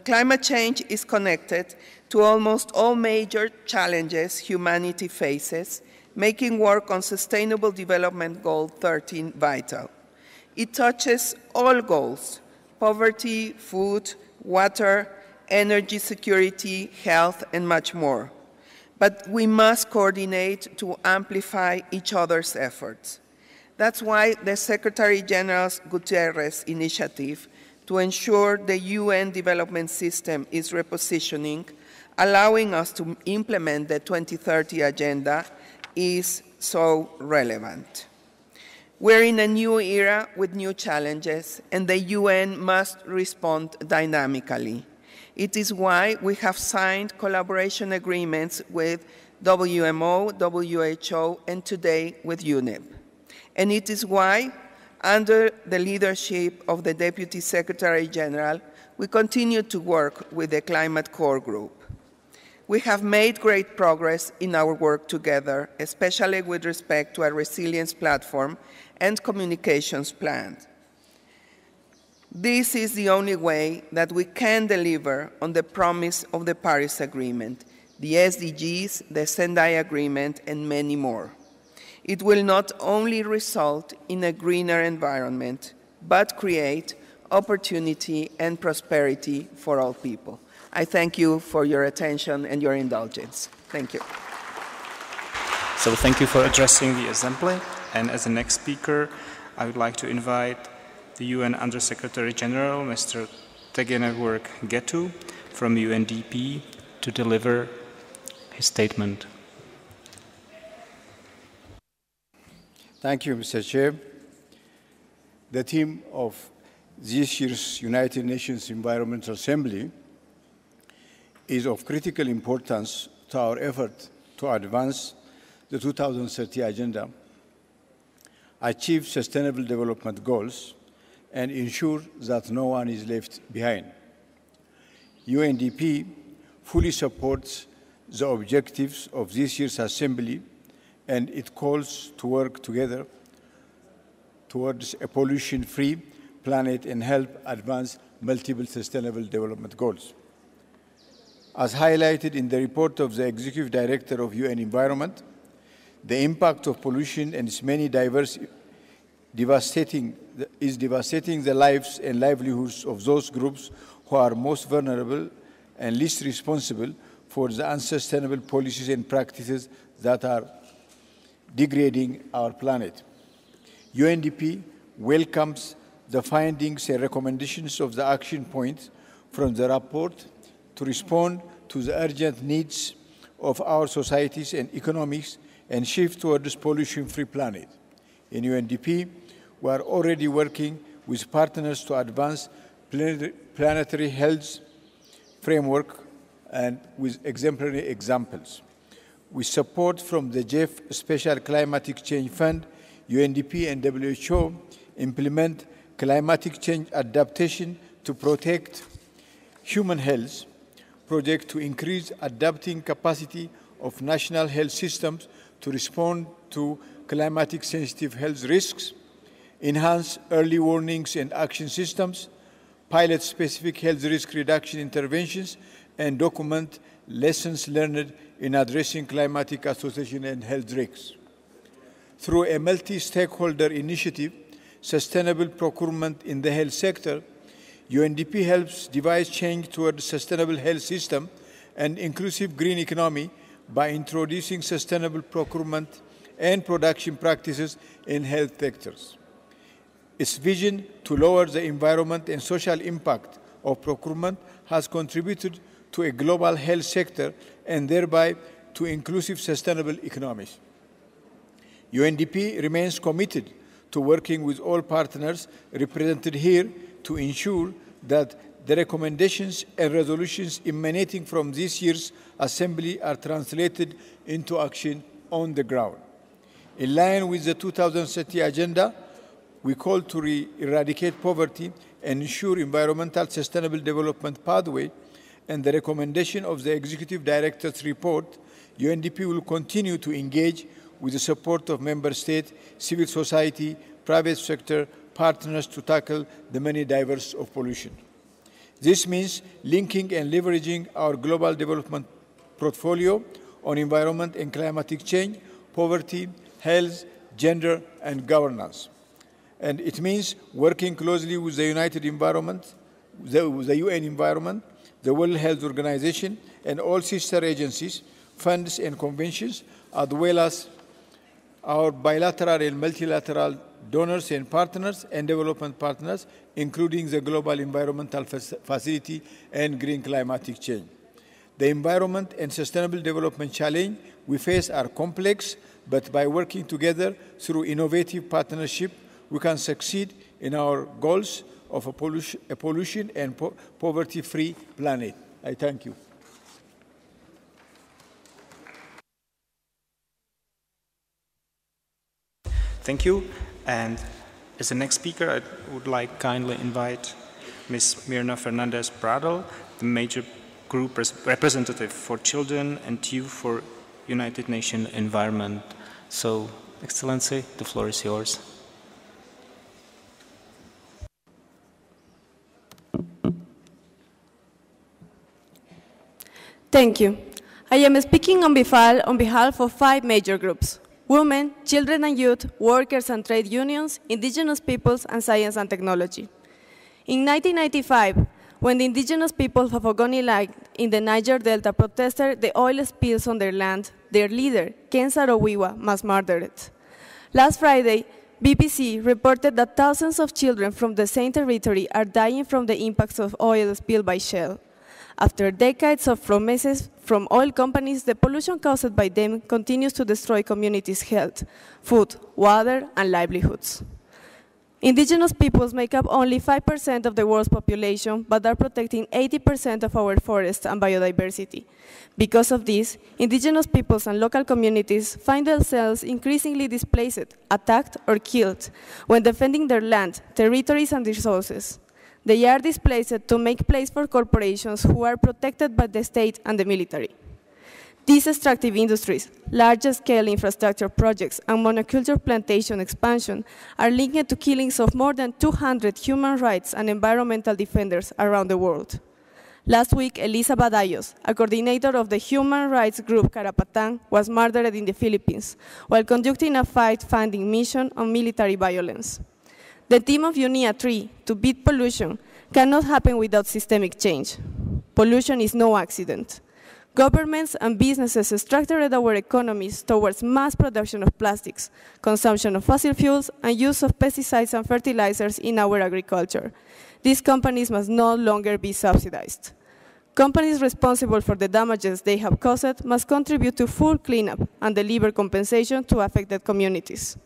Climate change is connected to almost all major challenges humanity faces, making work on Sustainable Development Goal 13 vital. It touches all goals: poverty, food, water, energy security, health, and much more. But we must coordinate to amplify each other's efforts. That's why the Secretary General's Guterres initiative to ensure the UN development system is repositioning, allowing us to implement the 2030 agenda, is so relevant. We're in a new era with new challenges, and the UN must respond dynamically. It is why we have signed collaboration agreements with WMO, WHO, and today with UNEP. And it is why, under the leadership of the Deputy Secretary General, we continue to work with the Climate Core Group. We have made great progress in our work together, especially with respect to our resilience platform and communications plan. This is the only way that we can deliver on the promise of the Paris Agreement, the SDGs, the Sendai Agreement, and many more. It will not only result in a greener environment, but create opportunity and prosperity for all people. I thank you for your attention and your indulgence. Thank you. So thank you for addressing the Assembly. And as the next speaker, I would like to invite the UN Under-Secretary General, Mr. Tegenework Getu from UNDP, to deliver his statement. Thank you, Mr. Chair. The theme of this year's United Nations Environmental Assembly is of critical importance to our effort to advance the 2030 Agenda, achieve Sustainable Development Goals, and ensure that no one is left behind. UNDP fully supports the objectives of this year's Assembly, and it calls to work together towards a pollution-free planet and help advance multiple Sustainable Development Goals. As highlighted in the report of the Executive Director of UN Environment, the impact of pollution and its many diverse devastating the lives and livelihoods of those groups who are most vulnerable and least responsible for the unsustainable policies and practices that are degrading our planet. UNDP welcomes the findings and recommendations of the action points from the report to respond to the urgent needs of our societies and economies and shift towards a pollution-free planet. In UNDP, we are already working with partners to advance planetary health framework and with exemplary examples. With support from the GEF Special Climatic Change Fund, UNDP and WHO implement climatic change adaptation to protect human health projects to increase adapting capacity of national health systems to respond to climatic sensitive health risks, enhance early warnings and action systems, pilot specific health risk reduction interventions, and document lessons learned in addressing climatic association and health risks. Through a multi-stakeholder initiative, Sustainable Procurement in the Health Sector, UNDP helps devise change toward a sustainable health system and inclusive green economy by introducing sustainable procurement and production practices in health sectors. Its vision to lower the environment and social impact of procurement has contributed to a global health sector and thereby to inclusive sustainable economies. UNDP remains committed to working with all partners represented here to ensure that the recommendations and resolutions emanating from this year's Assembly are translated into action on the ground. In line with the 2030 Agenda, we call to eradicate poverty and ensure environmental sustainable development pathway, and the recommendation of the Executive Director's report, UNDP will continue to engage with the support of Member States, civil society, private sector partners to tackle the many drivers of pollution. This means linking and leveraging our global development portfolio on environment and climatic change, poverty, health, gender, and governance. And it means working closely with the UN Environment, the World Health Organization, and all sister agencies, funds, and conventions, as well as our bilateral and multilateral donors and partners and development partners, including the Global Environmental Facility and Green Climatic Change. The environment and sustainable development challenge we face are complex, but by working together through innovative partnership, we can succeed in our goals of a pollution and poverty-free planet. I thank you. Thank you. And as the next speaker, I would like kindly invite Ms. Mirna Fernandez-Bradel, the major group representative for children and youth for United Nations Environment. So, Excellency, the floor is yours. Thank you. I am speaking on behalf of 5 major groups: women, children and youth, workers and trade unions, indigenous peoples, and science and technology. In 1995, when the indigenous people of Ogoni Lake in the Niger Delta protested the oil spills on their land, their leader, Ken Saro-Wiwa, was murdered. Last Friday, BBC reported that thousands of children from the same territory are dying from the impacts of oil spilled by Shell. After decades of promises from oil companies, the pollution caused by them continues to destroy communities' health, food, water, and livelihoods. Indigenous peoples make up only 5% of the world's population, but are protecting 80% of our forests and biodiversity. Because of this, indigenous peoples and local communities find themselves increasingly displaced, attacked, or killed when defending their land, territories, and resources. They are displaced to make place for corporations who are protected by the state and the military. These extractive industries, large-scale infrastructure projects, and monoculture plantation expansion are linked to killings of more than 200 human rights and environmental defenders around the world. Last week, Elisa Badallos, a coordinator of the human rights group Carapatan, was murdered in the Philippines while conducting a fact-finding mission on military violence. The theme of UNEA 3, to beat pollution, cannot happen without systemic change. Pollution is no accident. Governments and businesses structured our economies towards mass production of plastics, consumption of fossil fuels, and use of pesticides and fertilizers in our agriculture. These companies must no longer be subsidized. Companies responsible for the damages they have caused must contribute to full cleanup and deliver compensation to affected communities.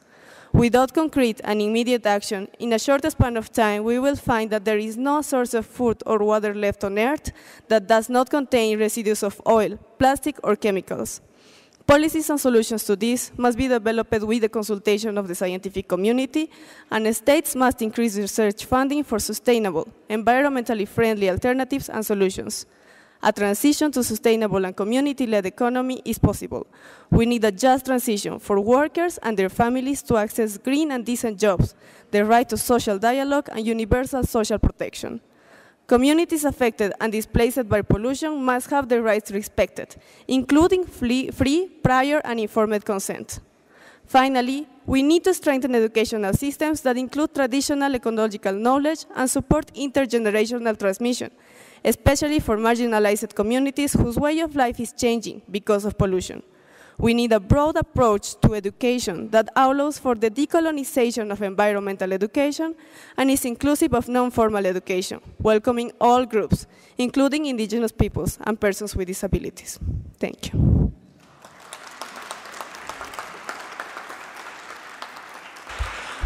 Without concrete and immediate action, in a short span of time, we will find that there is no source of food or water left on Earth that does not contain residues of oil, plastic, or chemicals. Policies and solutions to this must be developed with the consultation of the scientific community, and states must increase research funding for sustainable, environmentally friendly alternatives and solutions. A transition to sustainable and community-led economy is possible. We need a just transition for workers and their families to access green and decent jobs, the right to social dialogue, and universal social protection. Communities affected and displaced by pollution must have their rights respected, including free, prior, and informed consent. Finally, we need to strengthen educational systems that include traditional ecological knowledge and support intergenerational transmission, especially for marginalized communities whose way of life is changing because of pollution. We need a broad approach to education that allows for the decolonization of environmental education and is inclusive of non-formal education, welcoming all groups, including indigenous peoples and persons with disabilities. Thank you.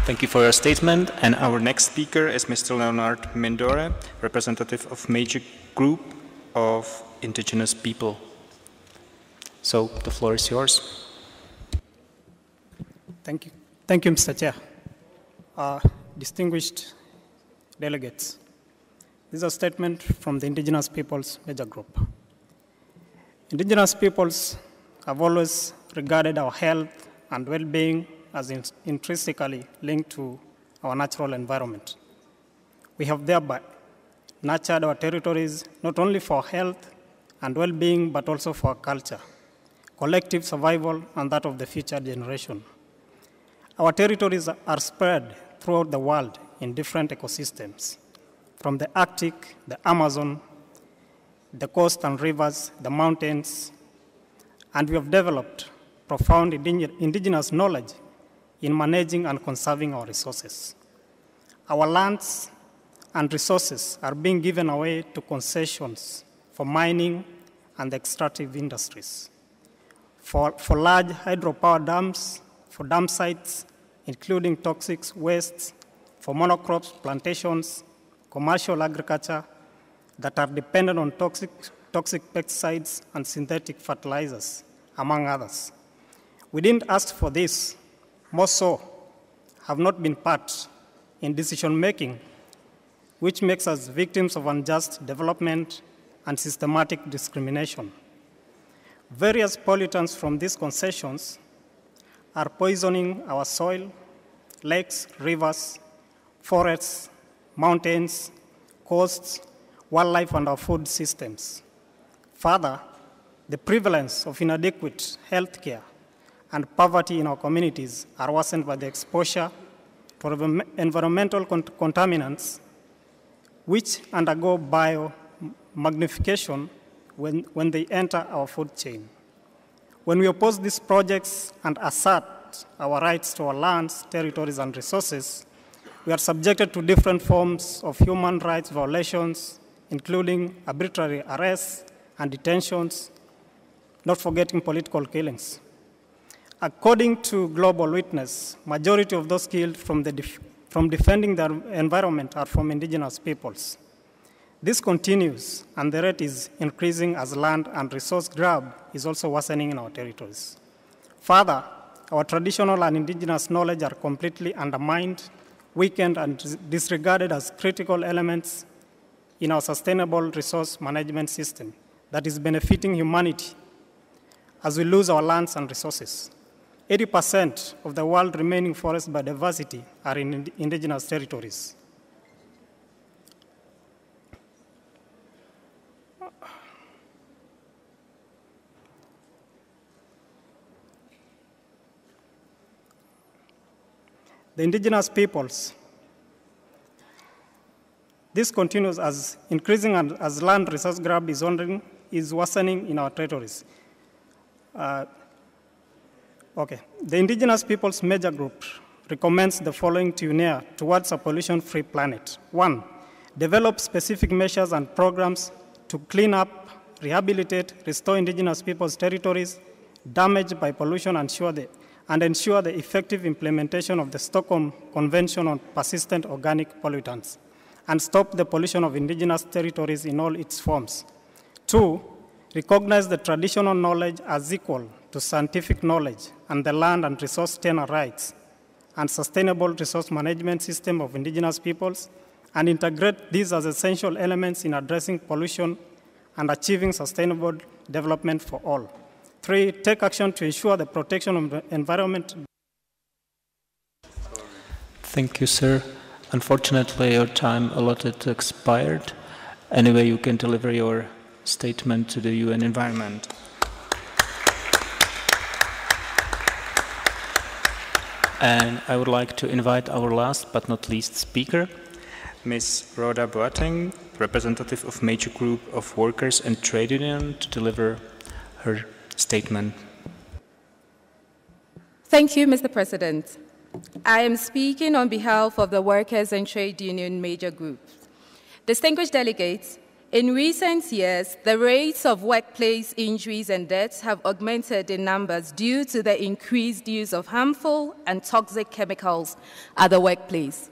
Thank you for your statement. And our next speaker is Mr. Leonard Mendore, representative of major group of indigenous people. So the floor is yours. Thank you. Thank you, Mr. Chair. Distinguished delegates, this is a statement from the indigenous peoples major group. Indigenous peoples have always regarded our health and well-being as intrinsically linked to our natural environment. We have thereby nurtured our territories not only for health and well-being, but also for culture, collective survival, and that of the future generation. Our territories are spread throughout the world in different ecosystems, from the Arctic, the Amazon, the coast and rivers, the mountains, and we have developed profound indigenous knowledge in managing and conserving our resources. Our lands and resources are being given away to concessions for mining and extractive industries, for large hydropower dams, for dam sites, including toxic wastes, for monocrops, plantations, commercial agriculture that are dependent on toxic pesticides and synthetic fertilizers, among others. We didn't ask for this, more so have not been part in decision-making, which makes us victims of unjust development and systematic discrimination. Various pollutants from these concessions are poisoning our soil, lakes, rivers, forests, mountains, coasts, wildlife, and our food systems. Further, the prevalence of inadequate health care and poverty in our communities are worsened by the exposure to environmental contaminants which undergo biomagnification when they enter our food chain. When we oppose these projects and assert our rights to our lands, territories, and resources, we are subjected to different forms of human rights violations, including arbitrary arrests and detentions, not forgetting political killings. According to Global Witness, majority of those killed from defending their environment are from indigenous peoples. This continues, and the rate is increasing as land and resource grab is also worsening in our territories. Further, our traditional and indigenous knowledge are completely undermined, weakened, and disregarded as critical elements in our sustainable resource management system that is benefiting humanity as we lose our lands and resources. 80% of the world's remaining forest biodiversity are in indigenous territories. The indigenous peoples, this continues as increasing as land resource grab is worsening in our territories. The indigenous peoples major group recommends the following to UNEA towards a pollution-free planet. 1, develop specific measures and programs to clean up, rehabilitate, restore indigenous peoples' territories damaged by pollution and ensure the effective implementation of the Stockholm Convention on Persistent Organic Pollutants, and stop the pollution of indigenous territories in all its forms. 2, recognize the traditional knowledge as equal to scientific knowledge and the land and resource tenure rights and sustainable resource management system of indigenous peoples, and integrate these as essential elements in addressing pollution and achieving sustainable development for all. 3, take action to ensure the protection of the environment. Thank you, sir. Unfortunately, your time allotted expired. Anyway, you can deliver your statement to the UN Environment. And I would like to invite our last but not least speaker, Ms. Rhoda Boateng, representative of Major Group of Workers and Trade Union, to deliver her statement. Thank you, Mr. President. I am speaking on behalf of the Workers and Trade Union Major Groups. Distinguished delegates, in recent years, the rates of workplace injuries and deaths have augmented in numbers due to the increased use of harmful and toxic chemicals at the workplace.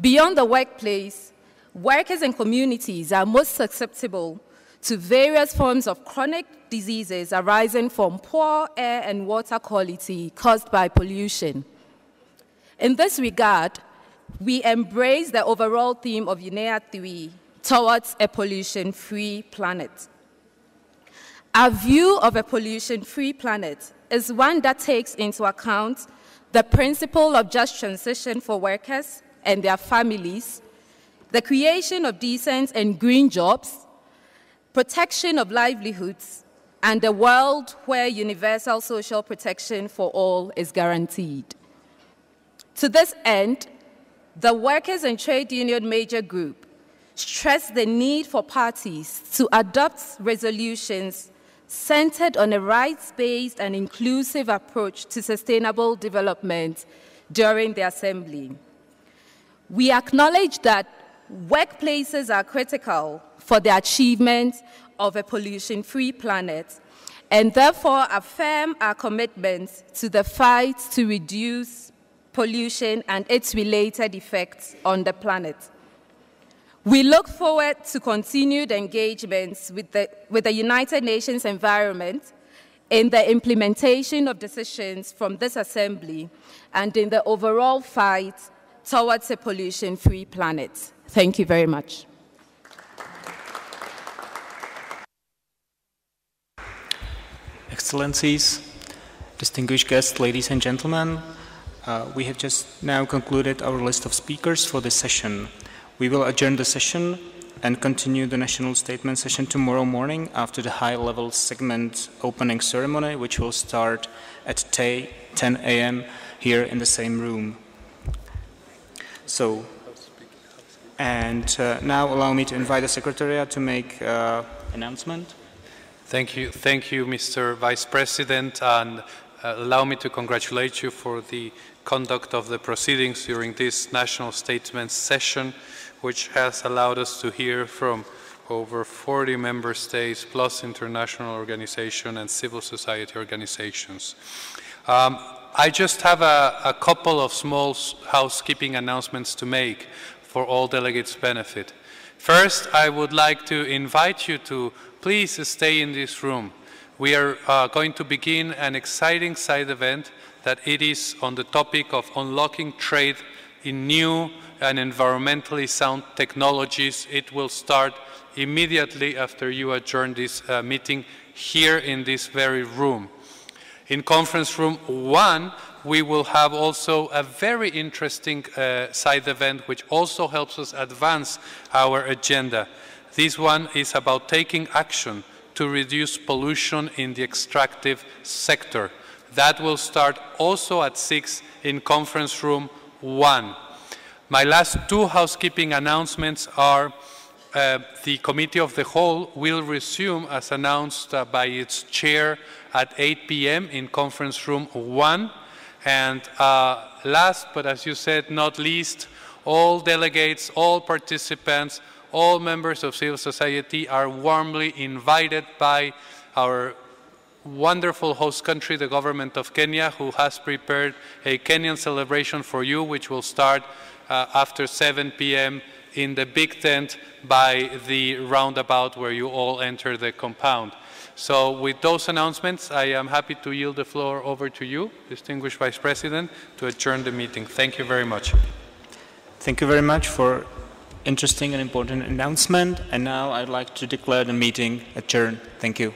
Beyond the workplace, workers and communities are most susceptible to various forms of chronic diseases arising from poor air and water quality caused by pollution. In this regard, we embrace the overall theme of UNEA 3 towards a pollution-free planet. Our view of a pollution-free planet is one that takes into account the principle of just transition for workers and their families, the creation of decent and green jobs, protection of livelihoods, and a world where universal social protection for all is guaranteed. To this end, the Workers and Trade Union Major Group stressed the need for parties to adopt resolutions centered on a rights-based and inclusive approach to sustainable development during the Assembly. We acknowledge that workplaces are critical for the achievement of a pollution-free planet, and therefore affirm our commitment to the fight to reduce pollution and its related effects on the planet. We look forward to continued engagements with the United Nations Environment in the implementation of decisions from this Assembly and in the overall fight towards a pollution-free planet. Thank you very much. Excellencies, distinguished guests, ladies and gentlemen, we have just now concluded our list of speakers for this session. We will adjourn the session and continue the national statement session tomorrow morning after the high-level segment opening ceremony, which will start at 10 a.m. here in the same room. So, and now allow me to invite the Secretariat to make an announcement. Thank you, Mr. Vice President, and allow me to congratulate you for the conduct of the proceedings during this national statement session, which has allowed us to hear from over 40 member states, plus international organizations and civil society organizations. I just have a couple of small housekeeping announcements to make for all delegates' benefit. First, I would like to invite you to please stay in this room. We are going to begin an exciting side event that it is on the topic of unlocking trade in new and environmentally sound technologies. It will start immediately after you adjourn this meeting here in this very room. In conference room 1, we will have also a very interesting side event which also helps us advance our agenda. This one is about taking action to reduce pollution in the extractive sector. That will start also at 6 in conference room 1. My last two housekeeping announcements are the Committee of the Whole will resume as announced by its chair at 8 p.m. in conference room 1. And last, but as you said, not least, all delegates, all participants, all members of civil society are warmly invited by our wonderful host country, the government of Kenya, who has prepared a Kenyan celebration for you, which will start after 7 p.m. in the big tent by the roundabout where you all enter the compound. So with those announcements, I am happy to yield the floor over to you, distinguished Vice President, to adjourn the meeting. Thank you very much. Thank you very much for interesting and important announcement. And now I'd like to declare the meeting adjourned. Thank you.